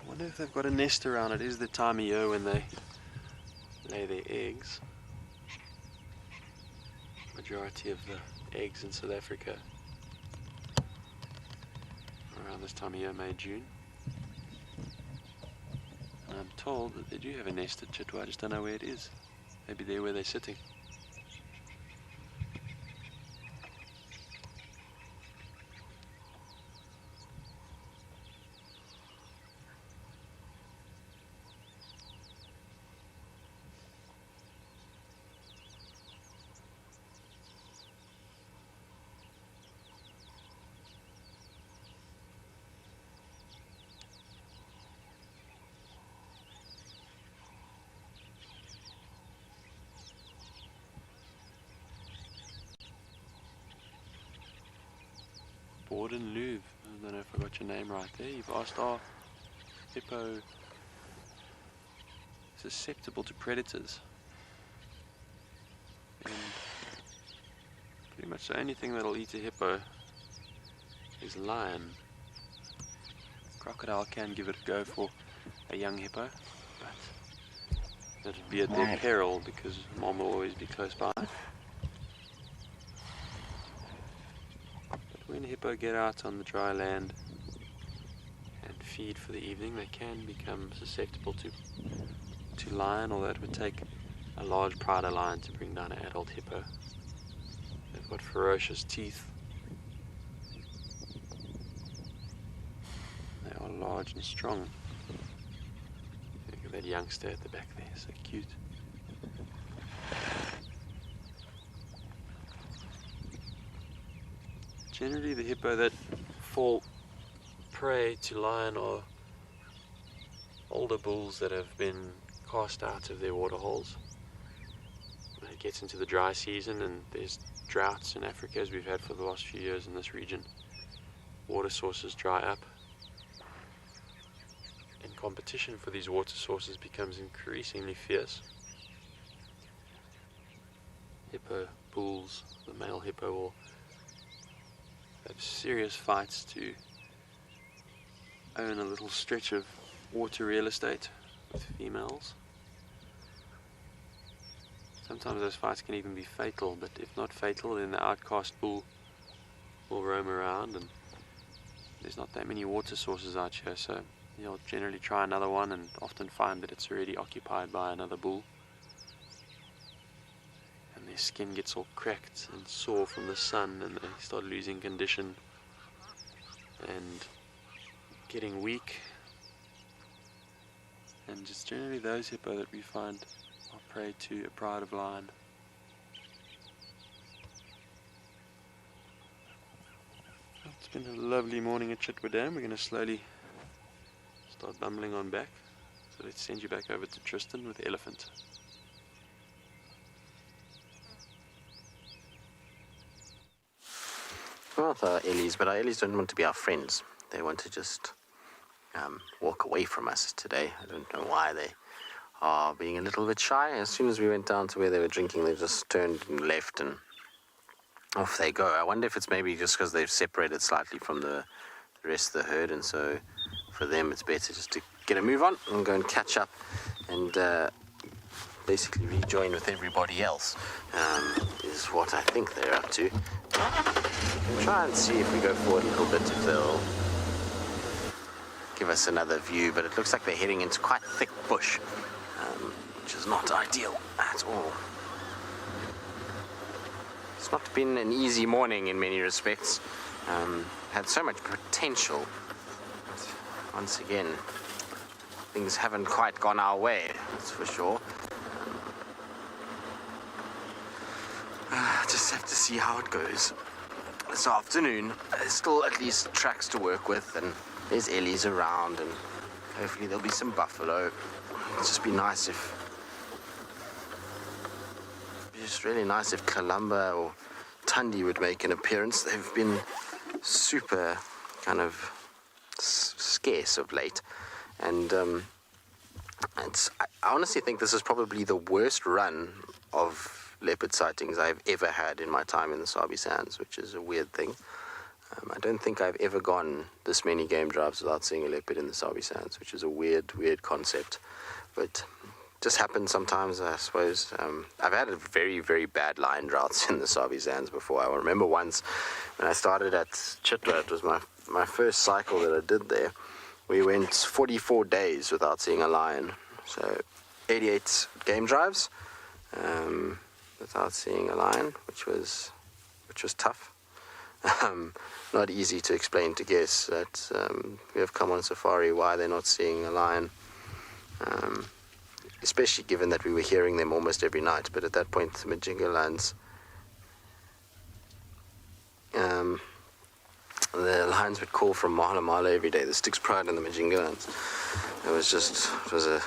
I wonder if they've got a nest around. It is the time of year when they lay their eggs. Majority of the eggs in South Africa around this time of year, May, June. And I'm told that they do have a nest at Chitwa. I just don't know where it is. Maybe there where they're sitting. Borden Louvre. I don't know if I got your name right there. You've asked, are hippo susceptible to predators? And pretty much the only thing that'll eat a hippo is lion. Crocodile can give it a go for a young hippo, but It'd be at their peril because Mom will always be close by. But when hippo get out on the dry land and feed for the evening, they can become susceptible to lion, although it would take a large pride of lion to bring down an adult hippo. They've got ferocious teeth. They are large and strong. Look at that youngster at the back there, so cute. Generally the hippo that fall prey to lion are older bulls that have been cast out of their water holes. When it gets into the dry season and there's droughts in Africa, as we've had for the last few years in this region, water sources dry up and competition for these water sources becomes increasingly fierce. Hippo bulls, the male hippo, will have serious fights to own a little stretch of water real estate with females. Sometimes those fights can even be fatal, but if not fatal, then the outcast bull will roam around, and there's not that many water sources out here, so you'll generally try another one and often find that it's already occupied by another bull. And their skin gets all cracked and sore from the sun, and they start losing condition and getting weak. And just generally those hippo that we find are prey to a pride of lion. It's been a lovely morning at Chitwa Dam. We're going to slowly start bumbling on back. So let's send you back over to Tristan with the elephant. Well, our Ellies, but our Ellies don't want to be our friends. They want to just walk away from us today. I don't know why they are being a little bit shy. As soon as we went down to where they were drinking, they just turned and left, and off they go. I wonder if it's maybe just because they've separated slightly from the rest of the herd, and so for them it's better just to get a move on and go and catch up and basically rejoin with everybody else, is what I think they're up to. We'll try and see if we go forward a little bit, if they'll give us another view, but it looks like they're heading into quite thick bush, which is not ideal at all. It's not been an easy morning in many respects. Had so much potential, but once again, things haven't quite gone our way, that's for sure. Just have to see how it goes this afternoon. There's still at least tracks to work with, and there's Ellies around, and hopefully there'll be some buffalo. It'd just be nice if, just really nice if Columba or Tundi would make an appearance. They've been super kind of scarce of late, and I honestly think this is probably the worst run of leopard sightings I've ever had in my time in the Sabi Sands, which is a weird thing. I don't think I've ever gone this many game drives without seeing a leopard in the Sabi Sands, which is a weird concept, but just happens sometimes, I suppose. I've had a very, very bad lion droughts in the Sabi Sands before. I remember once when I started at Chitwa, it was my first cycle that I did there. We went 44 days without seeing a lion, so 88 game drives without seeing a lion, which was tough. Not easy to explain to guests that we have come on safari why they're not seeing a lion, especially given that we were hearing them almost every night. But at that point, the Majingalands, the lions would call from mile mile every day. The Styx Pride and the Majingalands. It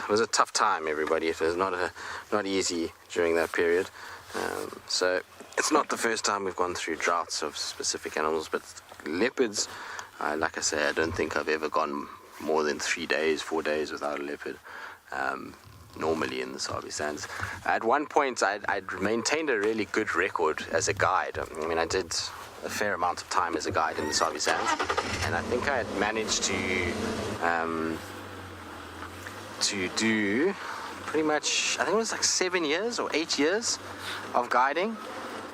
was a tough time, everybody. It was not easy during that period. So it's not the first time we've gone through droughts of specific animals, but leopards, like I say, I don't think I've ever gone more than 3 days, 4 days without a leopard, normally in the Sabi Sands. At one point, I'd maintained a really good record as a guide. I mean, I did a fair amount of time as a guide in the Sabi Sands, and I think I had managed to do pretty much, I think it was like 7 years or 8 years of guiding,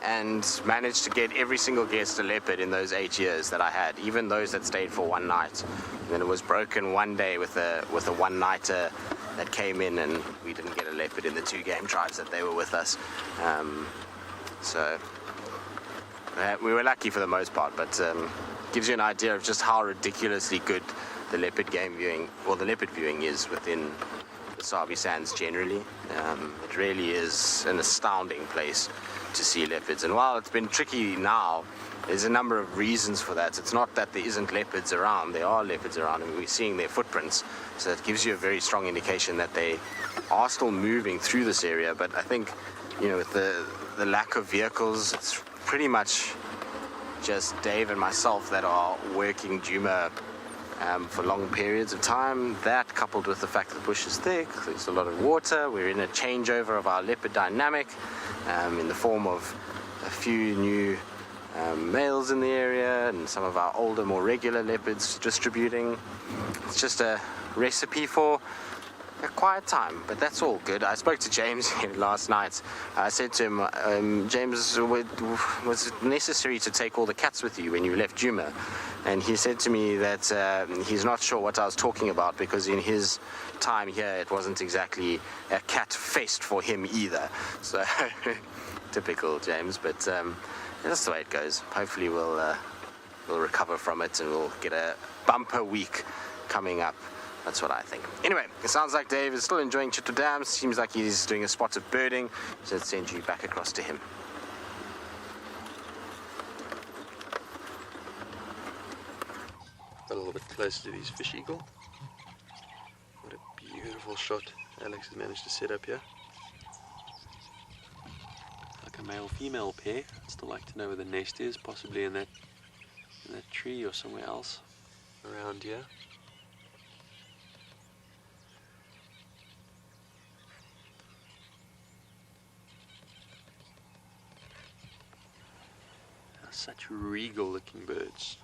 and managed to get every single guest a leopard in those 8 years that I had, even those that stayed for one night. And then it was broken one day with a one-nighter that came in, and we didn't get a leopard in the 2 game drives that they were with us. So we were lucky for the most part, but gives you an idea of just how ridiculously good the leopard game viewing, or the leopard viewing, is within the Sabi Sands generally. It really is an astounding place to see leopards, and while it's been tricky now, there's a number of reasons for that. It's not that there isn't leopards around, there are leopards around, and we're seeing their footprints, so it gives you a very strong indication that they are still moving through this area. But I think, you know, with the lack of vehicles, it's pretty much just Dave and myself that are working Djuma for long periods of time. That, coupled with the fact that the bush is thick, there's a lot of water, we're in a changeover of our leopard dynamic, in the form of a few new males in the area and some of our older, more regular leopards distributing. It's just a recipe for a quiet time, but that's all good. I spoke to James last night. I said to him, James, was it necessary to take all the cats with you when you left Djuma? And he said to me that he's not sure what I was talking about, because in his time here it wasn't exactly a cat fest for him either. So typical James, but that's the way it goes. Hopefully we'll recover from it, and we'll get a bumper week coming up. That's what I think. Anyway, it sounds like Dave is still enjoying Chitto Dam. Seems like he's doing a spot of birding, so let's send you back across to him. A little bit closer to these fish eagle. What a beautiful shot Alex has managed to set up here. Like a male-female pair. I'd still like to know where the nest is, possibly in that tree or somewhere else around here. Such regal looking birds.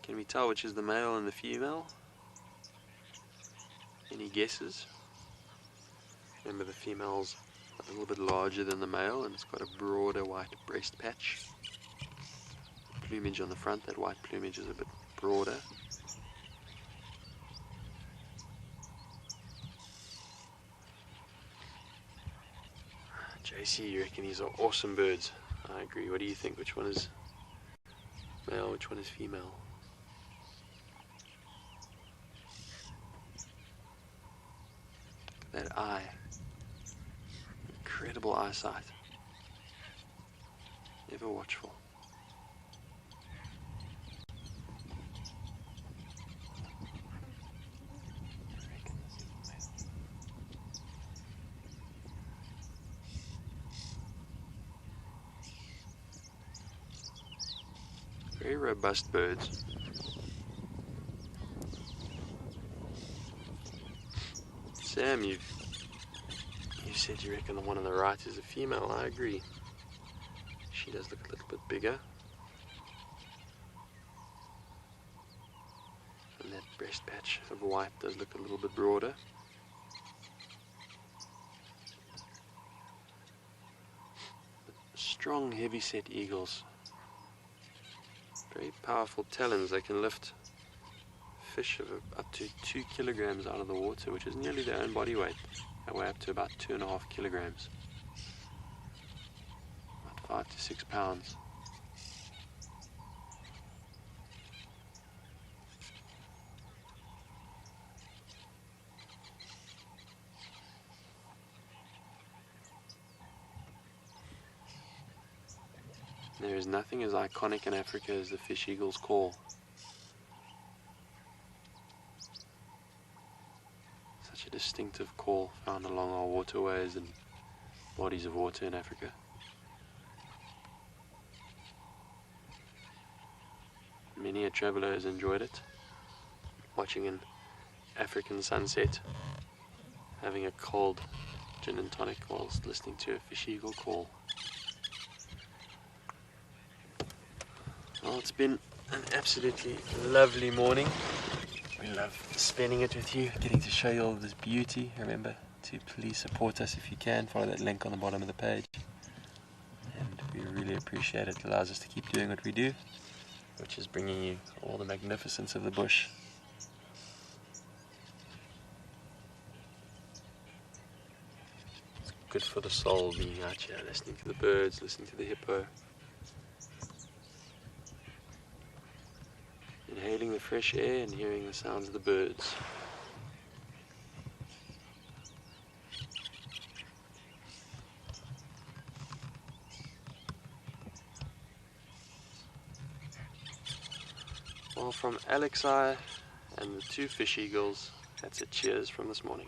Can we tell which is the male and the female? Any guesses? Remember, the female's a little bit larger than the male, and it's got a broader white breast patch. Plumage on the front, that white plumage is a bit broader. JC, you reckon these are awesome birds? I agree. What do you think? Which one is male, which one is female? Look at that eye. Incredible eyesight. Ever watchful. Very robust birds. Sam, you said you reckon the one on the right is a female. I agree. She does look a little bit bigger. And that breast patch of white does look a little bit broader. But strong, heavy-set eagles. Very powerful talons. They can lift fish of up to 2 kilograms out of the water, which is nearly their own body weight. They weigh up to about 2.5 kilograms. About 5 to 6 pounds. There is nothing as iconic in Africa as the fish eagle's call. Such a distinctive call found along our waterways and bodies of water in Africa. Many a traveller has enjoyed it, watching an African sunset, having a cold gin and tonic whilst listening to a fish eagle call. Well, it's been an absolutely lovely morning. We love spending it with you, getting to show you all of this beauty. Remember to please support us if you can. Follow that link on the bottom of the page. And we really appreciate it. It allows us to keep doing what we do, which is bringing you all the magnificence of the bush. It's good for the soul being out here, listening to the birds, listening to the hippo. Inhaling the fresh air and hearing the sounds of the birds. Well, from Alexei and the two fish eagles, that's a cheers from this morning.